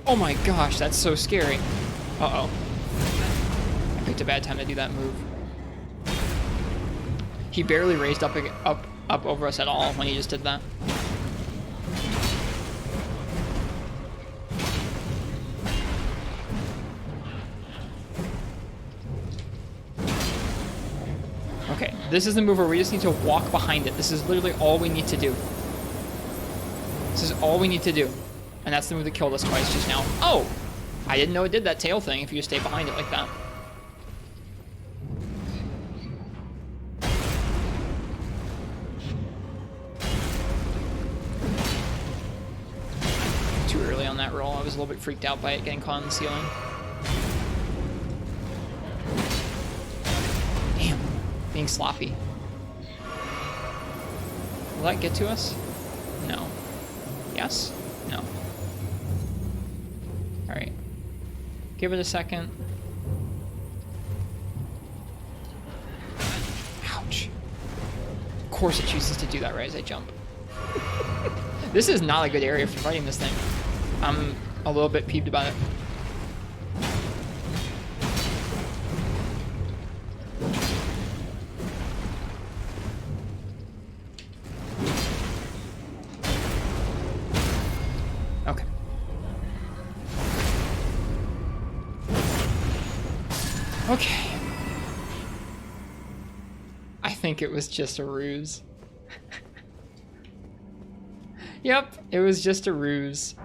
Oh my gosh, that's so scary. Uh-oh. I picked a bad time to do that move. He barely raised up over us at all when he just did that. Okay, this is the move where we just need to walk behind it. This is literally all we need to do. This is all we need to do. And that's the move that killed us twice just now. Oh! I didn't know it did that tail thing if you stay behind it like that. Too early on that roll. I was a little bit freaked out by it getting caught on the ceiling. Damn. Being sloppy. Will that get to us? No. Yes? No. Alright. Give it a second. Ouch. Of course it chooses to do that right as I jump. This is not a good area for fighting this thing. I'm a little bit peeved about it. Okay. I think it was just a ruse. Yep, it was just a ruse.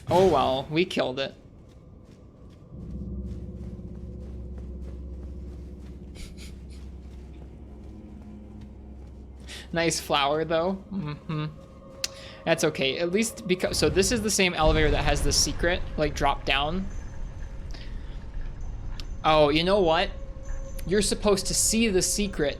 Oh well, we killed it. Nice flower though. That's okay. At least because, so this is the same elevator that has the secret, like drop down. Oh, you know what? You're supposed to see the secret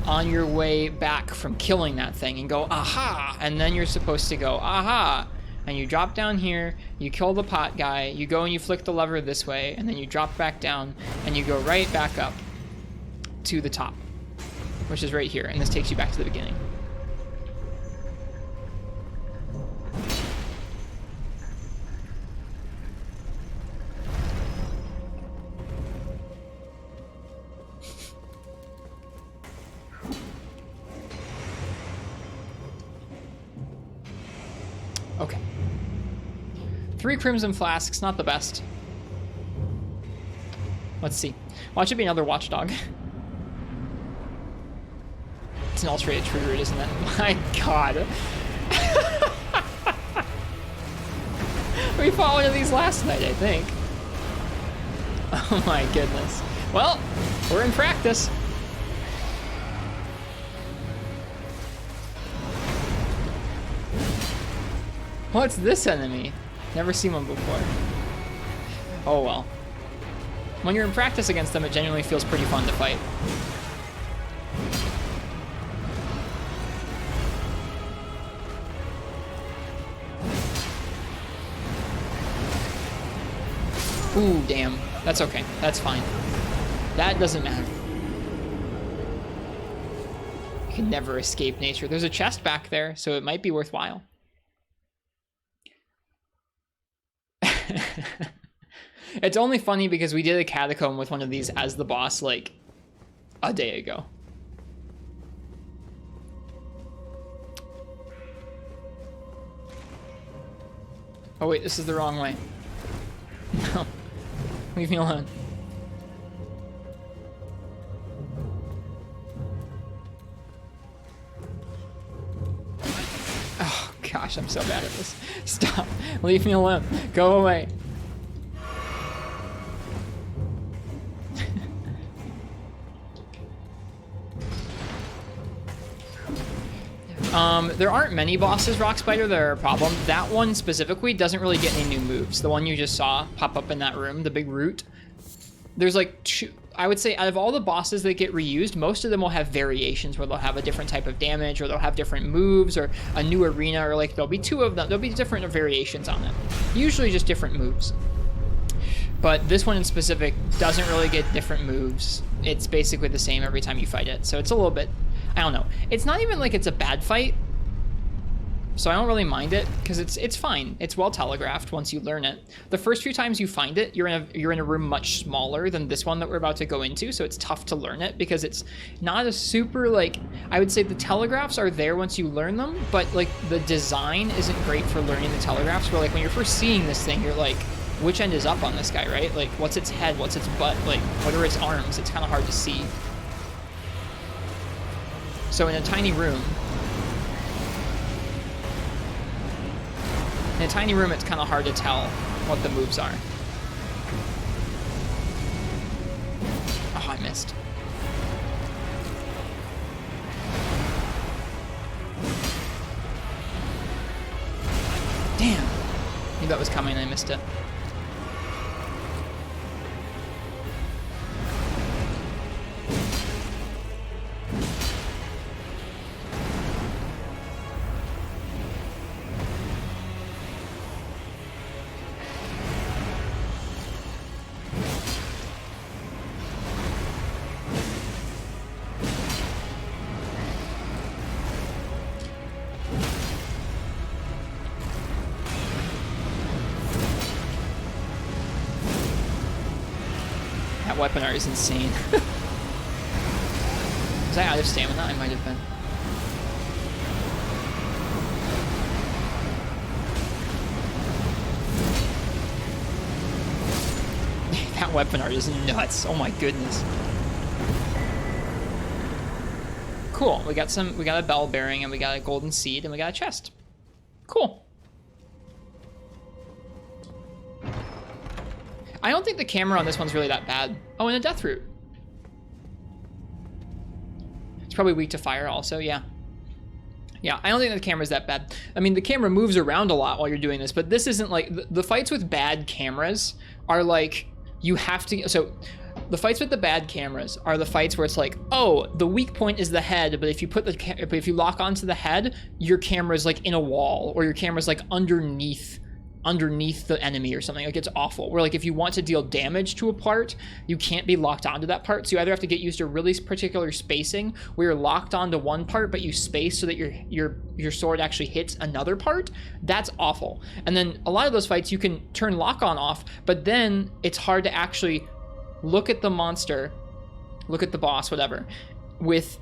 on your way back from killing that thing and go, aha! And then you're supposed to go, aha! And you drop down here, you kill the pot guy, you go and you flick the lever this way, and then you drop back down, and you go right back up to the top, which is right here, and this takes you back to the beginning. Okay. 3 crimson flasks, not the best. Let's see. Watch it be another watchdog. It's an alterated true root, isn't it? My god. We fought one of these last night, I think. Oh my goodness. Well, we're in practice. What's this enemy? Never seen one before. Oh well. When you're in practice against them, it genuinely feels pretty fun to fight. Ooh, damn. That's okay. That's fine. That doesn't matter. You can never escape nature. There's a chest back there, so it might be worthwhile. It's only funny because we did a catacomb with one of these as the boss like a day ago. Oh wait, this is the wrong way. No, leave me alone. Oh gosh, I'm so bad at this. Stop, leave me alone, go away. There aren't many bosses, Rock Spider, that are a problem. That one specifically doesn't really get any new moves. The one you just saw pop up in that room, the big root. There's like two, I would say out of all the bosses that get reused, most of them will have variations where they'll have a different type of damage, or they'll have different moves, or a new arena, or like there'll be 2 of them. There'll be different variations on it. Usually just different moves. But this one in specific doesn't really get different moves. It's basically the same every time you fight it. So it's a little bit, I don't know. It's not even like it's a bad fight. So I don't really mind it because it's fine. It's well telegraphed once you learn it. The first few times you find it, you're in a room much smaller than this one that we're about to go into, so it's tough to learn it because it's not a super, like, I would say the telegraphs are there once you learn them, but like the design isn't great for learning the telegraphs, where like when you're first seeing this thing, you're like, which end is up on this guy, right? Like what's its head, what's its butt, like what are its arms? It's kind of hard to see. So in a tiny room, it's kind of hard to tell what the moves are. Oh, I missed. Damn. I knew that was coming and I missed it. Weapon art is insane. Was I out of stamina? I might have been. That weapon art is nuts. Oh my goodness. Cool. We got a bell bearing, and we got a golden seed, and we got a chest. Cool. I don't think the camera on this one's really that bad. Oh, and a death root. It's probably weak to fire also, yeah. Yeah, I don't think the camera's that bad. I mean, the camera moves around a lot while you're doing this, but this isn't like, the fights with bad cameras are like, you have to, so the fights with the bad cameras are the fights where it's like, oh, the weak point is the head, but if you put if you lock onto the head, your camera's like in a wall, or your camera's like underneath the enemy or something. Like, it's awful. Where like if you want to deal damage to a part, you can't be locked onto that part. So you either have to get used to really particular spacing where you're locked onto one part but you space so that your sword actually hits another part. That's awful. And then a lot of those fights you can turn lock on off, but then it's hard to actually look at the monster, look at the boss, whatever, with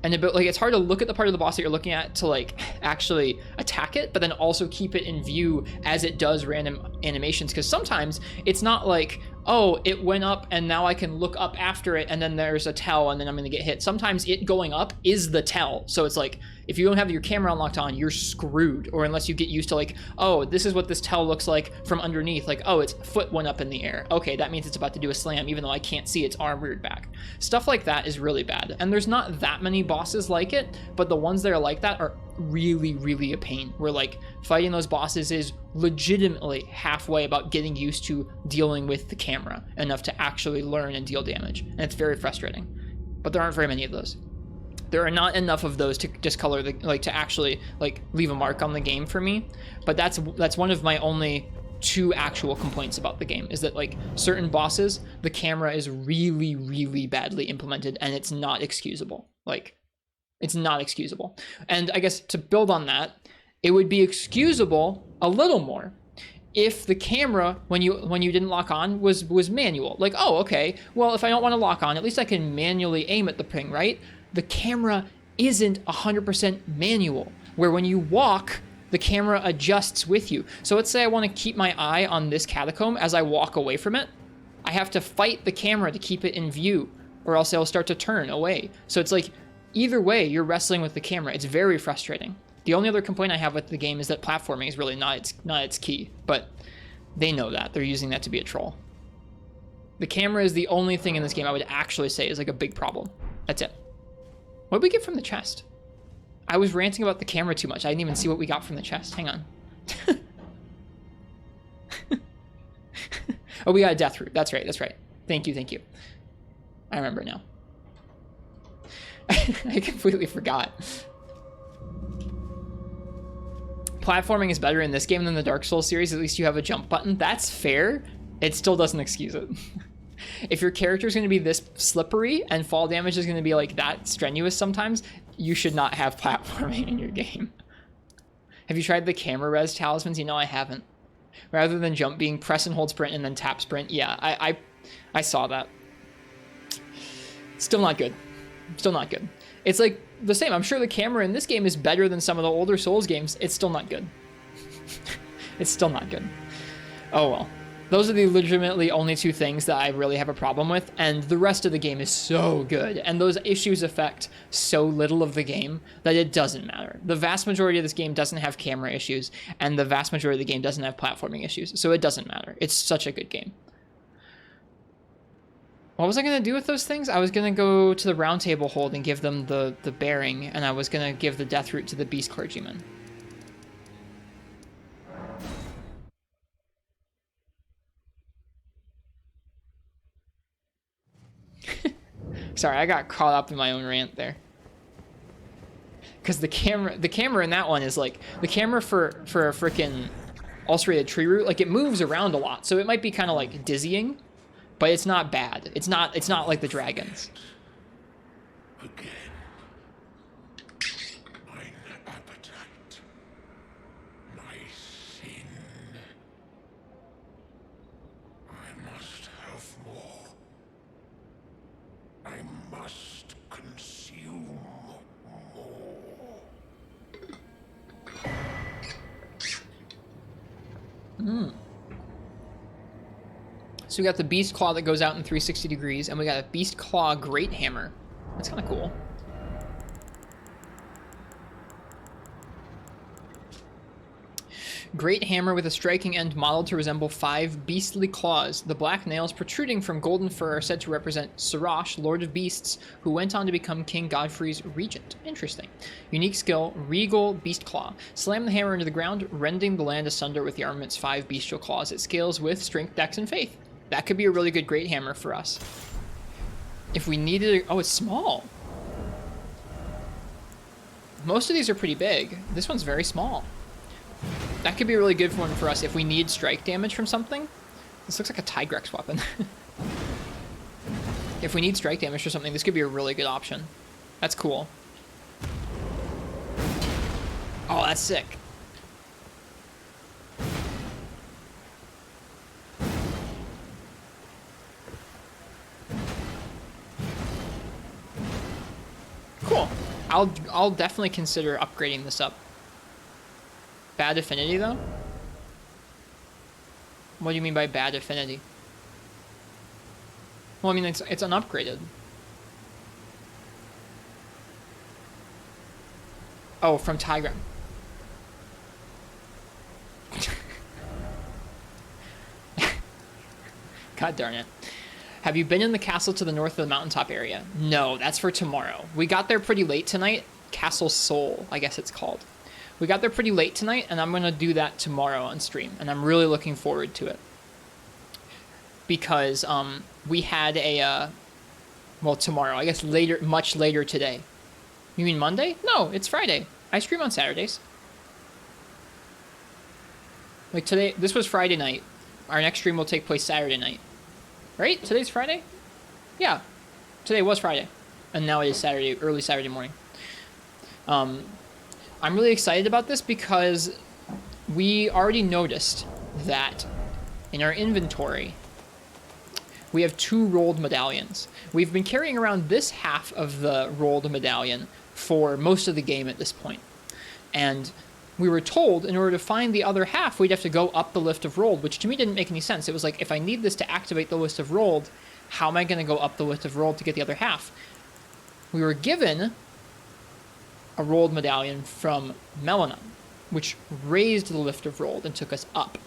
and like it's hard to look at the part of the boss that you're looking at to like actually attack it, but then also keep it in view as it does random animations. Because sometimes it's not like, oh, it went up and now I can look up after it and then there's a tell and then I'm gonna get hit. Sometimes it going up is the tell. So it's like, if you don't have your camera unlocked on, you're screwed. Or unless you get used to like, oh, this is what this tell looks like from underneath. Like, oh, its foot went up in the air. Okay, that means it's about to do a slam, even though I can't see its arm reared back. Stuff like that is really bad. And there's not that many bosses like it, but the ones that are like that are really, really a pain. Where like fighting those bosses is legitimately halfway about getting used to dealing with the camera enough to actually learn and deal damage. And it's very frustrating. But there aren't very many of those. There are not enough of those to discolor the, like, to actually like leave a mark on the game for me. But that's one of my only two actual complaints about the game, is that like certain bosses, the camera is really, really badly implemented and it's not excusable. Like, it's not excusable. And I guess to build on that, it would be excusable a little more if the camera, when you didn't lock on, was manual. Like, oh, okay, well, if I don't want to lock on, at least I can manually aim at the thing, right? The camera isn't 100% manual, where when you walk, the camera adjusts with you. So let's say I want to keep my eye on this catacomb as I walk away from it. I have to fight the camera to keep it in view, or else it'll start to turn away. So it's like, either way, you're wrestling with the camera. It's very frustrating. The only other complaint I have with the game is that platforming is really not its key, but they know that. They're using that to be a troll. The camera is the only thing in this game I would actually say is like a big problem. That's it. What did we get from the chest? I was ranting about the camera too much. I didn't even see what we got from the chest. Hang on. Oh, we got a death root. That's right. That's right. Thank you. Thank you. I remember now. I completely forgot. Platforming is better in this game than the Dark Souls series. At least you have a jump button. That's fair. It still doesn't excuse it. If your character is going to be this slippery and fall damage is going to be like that strenuous sometimes, you should not have platforming in your game. Have you tried the camera res talismans? You know, I haven't. Rather than jump being press and hold sprint and then tap sprint. Yeah, I saw that. Still not good. Still not good. It's like the same. I'm sure the camera in this game is better than some of the older Souls games. It's still not good. It's still not good. Oh well. Those are the legitimately only two things that I really have a problem with, and the rest of the game is so good, and those issues affect so little of the game that it doesn't matter. The vast majority of this game doesn't have camera issues, and the vast majority of the game doesn't have platforming issues, so it doesn't matter. It's such a good game. What was I going to do with those things? I was going to go to the round table hold and give them the bearing, and I was going to give the death root to the beast clergyman. Sorry, I got caught up in my own rant there. Because the camera in that one is like, the camera for a freaking ulcerated tree root, like it moves around a lot, so it might be kind of like dizzying, but it's not bad. It's not like the dragons. Again. Mine appetite. My sin. I must have more. I must consume more. So we got the beast claw that goes out in 360 degrees, and we got a beast claw great hammer. That's kind of cool. Great hammer with a striking end modeled to resemble 5 beastly claws. The black nails protruding from golden fur are said to represent Sirash, Lord of Beasts, who went on to become King Godfrey's regent. Interesting. Unique skill, Regal Beast Claw. Slam the hammer into the ground, rending the land asunder with the armament's 5 bestial claws. It scales with strength, dex, and faith. That could be a really good great hammer for us. If we needed it... Oh, it's small. Most of these are pretty big. This one's very small. That could be a really good one for us if we need strike damage from something. This looks like a Tigrex weapon. If we need strike damage for something, this could be a really good option. That's cool. Oh, that's sick. Cool. I'll definitely consider upgrading this up. Bad affinity, though? What do you mean by bad affinity? Well, I mean, it's unupgraded. Oh, from Tigrex. God darn it. Have you been in the castle to the north of the mountaintop area? No, that's for tomorrow. We got there pretty late tonight. Castle Soul, I guess it's called. We got there pretty late tonight, and I'm going to do that tomorrow on stream, and I'm really looking forward to it. Because we had a, well, tomorrow, I guess later, much later today. You mean Monday? No, it's Friday. I stream on Saturdays. Like today, this was Friday night. Our next stream will take place Saturday night. Right? Today's Friday? Yeah. Today was Friday. And now it is Saturday, early Saturday morning. I'm really excited about this because we already noticed that in our inventory, we have 2 rolled medallions. We've been carrying around this half of the rolled medallion for most of the game at this point. And we were told in order to find the other half, we'd have to go up the list of rolled, which to me didn't make any sense. It was like, if I need this to activate the list of rolled, how am I going to go up the list of rolled to get the other half? We were given a rolled medallion from Melanon, which raised the lift of rolled and took us up.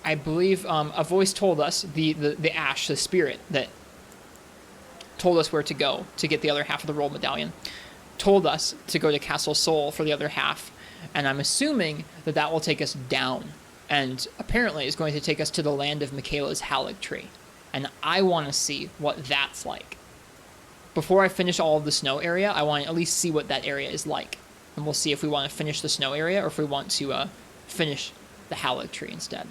I believe a voice told us, the Ash, the spirit that told us where to go to get the other half of the rolled medallion, told us to go to Castle Soul for the other half, and I'm assuming that that will take us down, and apparently is going to take us to the land of Michaela's Halig Tree, and I want to see what that's like. Before I finish all of the snow area, I want to at least see what that area is like. And we'll see if we want to finish the snow area or if we want to finish the Halig Tree instead.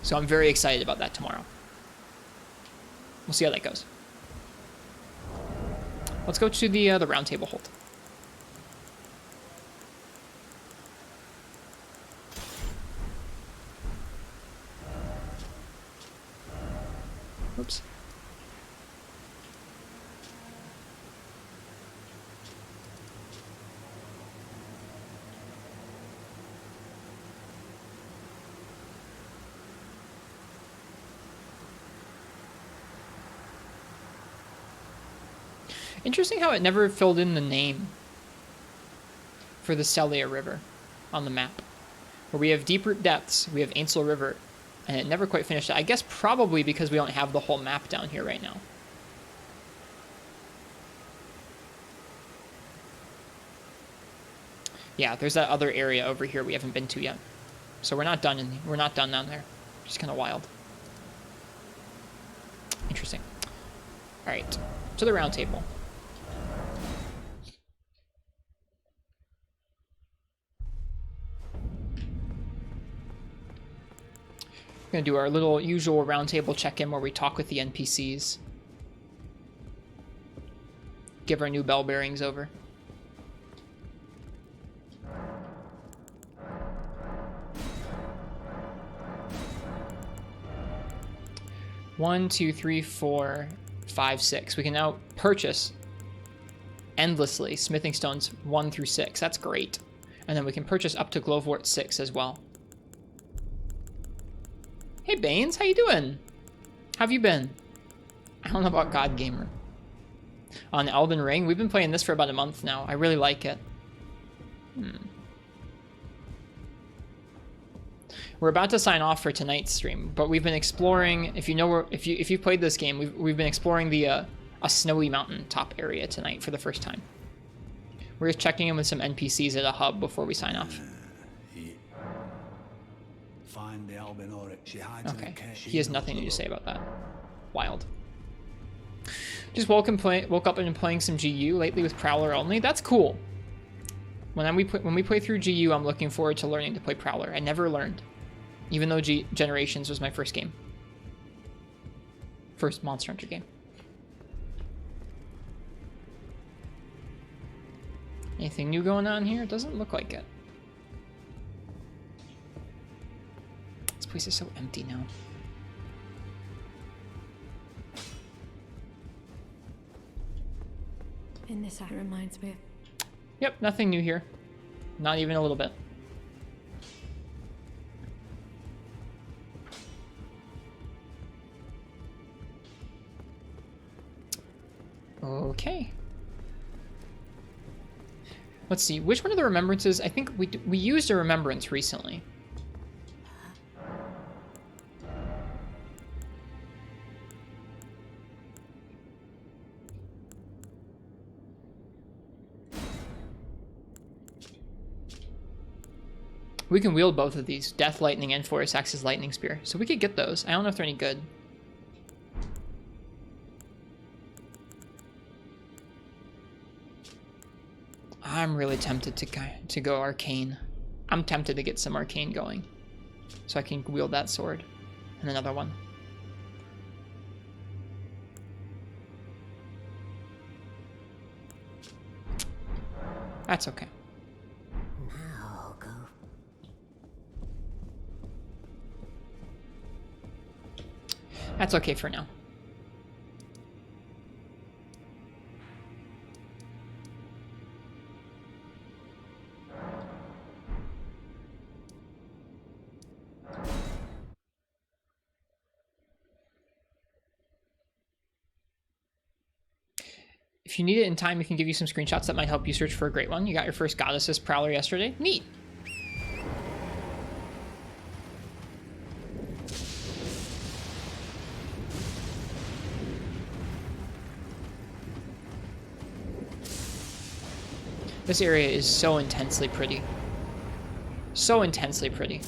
So I'm very excited about that tomorrow. We'll see how that goes. Let's go to the round table hold. Oops. Interesting how it never filled in the name for the Sellia River on the map. Where we have Deep Root Depths, we have Ainsel River, and it never quite finished. I guess probably because we don't have the whole map down here right now. Yeah, there's that other area over here we haven't been to yet. So we're not done down there. Just kind of wild. Interesting. All right, to the round table. We're going to do our little usual roundtable check-in where we talk with the NPCs. Give our new bell bearings over. One, two, three, 4, 5, 6. We can now purchase endlessly smithing stones 1 through 6. That's great. And then we can purchase up to Glowvort 6 as well. Hey Baines, how you doing? How have you been? I don't know about God Gamer. On Elden Ring, we've been playing this for about a month now. I really like it. We're about to sign off for tonight's stream, but we've been exploring. If you know, if you've played this game, we've been exploring the a snowy mountaintop area tonight for the first time. We're just checking in with some NPCs at a hub before we sign off. Okay, he has nothing to say about that. Wild. Just woke up and been playing some GU lately with Prowler only. That's cool. When we play through GU, I'm looking forward to learning to play Prowler. I never learned, even though Generations was my first game. First Monster Hunter game. Anything new going on here? It doesn't look like it. This place is so empty now. And this reminds me of... Yep, nothing new here. Not even a little bit. Okay. Let's see, which one of the remembrances? I think we used a remembrance recently. We can wield both of these, Death Lightning and Forest Axe's Lightning Spear. So we could get those. I don't know if they're any good. I'm really tempted to go Arcane. I'm tempted to get some Arcane going. So I can wield that sword. And another one. That's okay. That's okay for now. If you need it in time, we can give you some screenshots that might help you search for a great one. You got your first Goddess's Prowler yesterday. Neat. This area is so intensely pretty. So intensely pretty.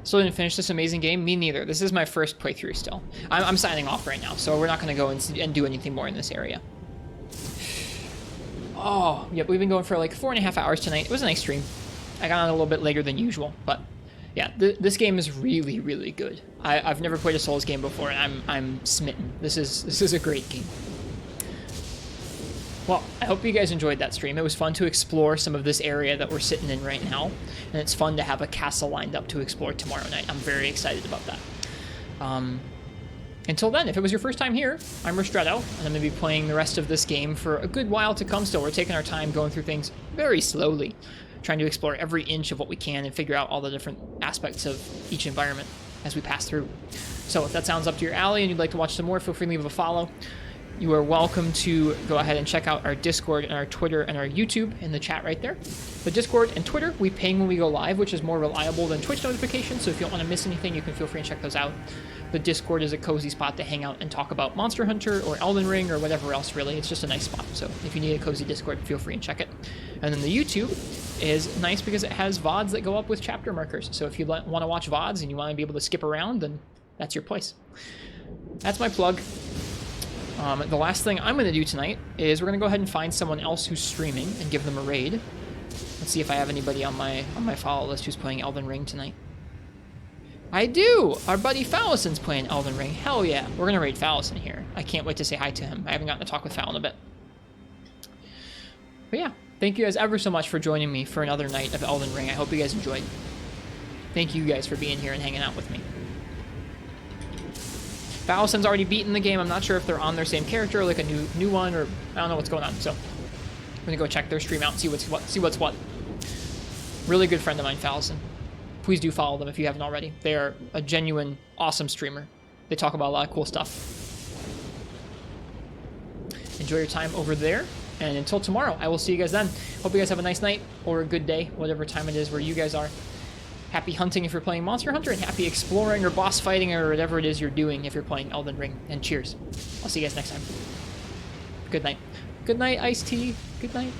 Still didn't finish this amazing game? Me neither. This is my first playthrough still. I'm signing off right now, so we're not going to go and do anything more in this area. Oh, yep, we've been going for like 4.5 hours tonight. It was a nice stream. I got on a little bit later than usual, but yeah, this game is really, really good. I've never played a Souls game before, and I'm smitten. This is a great game. Well, I hope you guys enjoyed that stream. It was fun to explore some of this area that we're sitting in right now, and it's fun to have a castle lined up to explore tomorrow night. I'm very excited about that. Until then, if it was your first time here, I'm Ristretto, and I'm going to be playing the rest of this game for a good while to come still. We're taking our time going through things very slowly, trying to explore every inch of what we can and figure out all the different aspects of each environment as we pass through. So if that sounds up to your alley and you'd like to watch some more, feel free to leave a follow. You are welcome to go ahead and check out our Discord and our Twitter and our YouTube in the chat right there. The Discord and Twitter, we ping when we go live, which is more reliable than Twitch notifications, so if you don't want to miss anything, you can feel free and check those out. The Discord is a cozy spot to hang out and talk about Monster Hunter or Elden Ring or whatever else, really. It's just a nice spot, so if you need a cozy Discord, feel free and check it. And then the YouTube is nice because it has VODs that go up with chapter markers, so if you want to watch VODs and you want to be able to skip around, then that's your place. That's my plug. The last thing I'm going to do tonight is we're going to go ahead and find someone else who's streaming and give them a raid. Let's see if I have anybody on my follow list who's playing Elden Ring tonight. I do! Our buddy Fallison's playing Elden Ring. Hell yeah. We're going to raid Fallison here. I can't wait to say hi to him. I haven't gotten to talk with Fallon a bit. But yeah, thank you guys ever so much for joining me for another night of Elden Ring. I hope you guys enjoyed. Thank you guys for being here and hanging out with me. Fallison's already beaten the game. I'm not sure if they're on their same character, or like a new one, or I don't know what's going on. So I'm gonna go check their stream out and see what's what. Really good friend of mine, Fallison. Please do follow them if you haven't already. They are a genuine, awesome streamer. They talk about a lot of cool stuff. Enjoy your time over there. And until tomorrow, I will see you guys then. Hope you guys have a nice night or a good day, whatever time it is where you guys are. Happy hunting if you're playing Monster Hunter, and happy exploring or boss fighting or whatever it is you're doing if you're playing Elden Ring. And cheers. I'll see you guys next time. Good night. Good night, Iced Tea. Good night.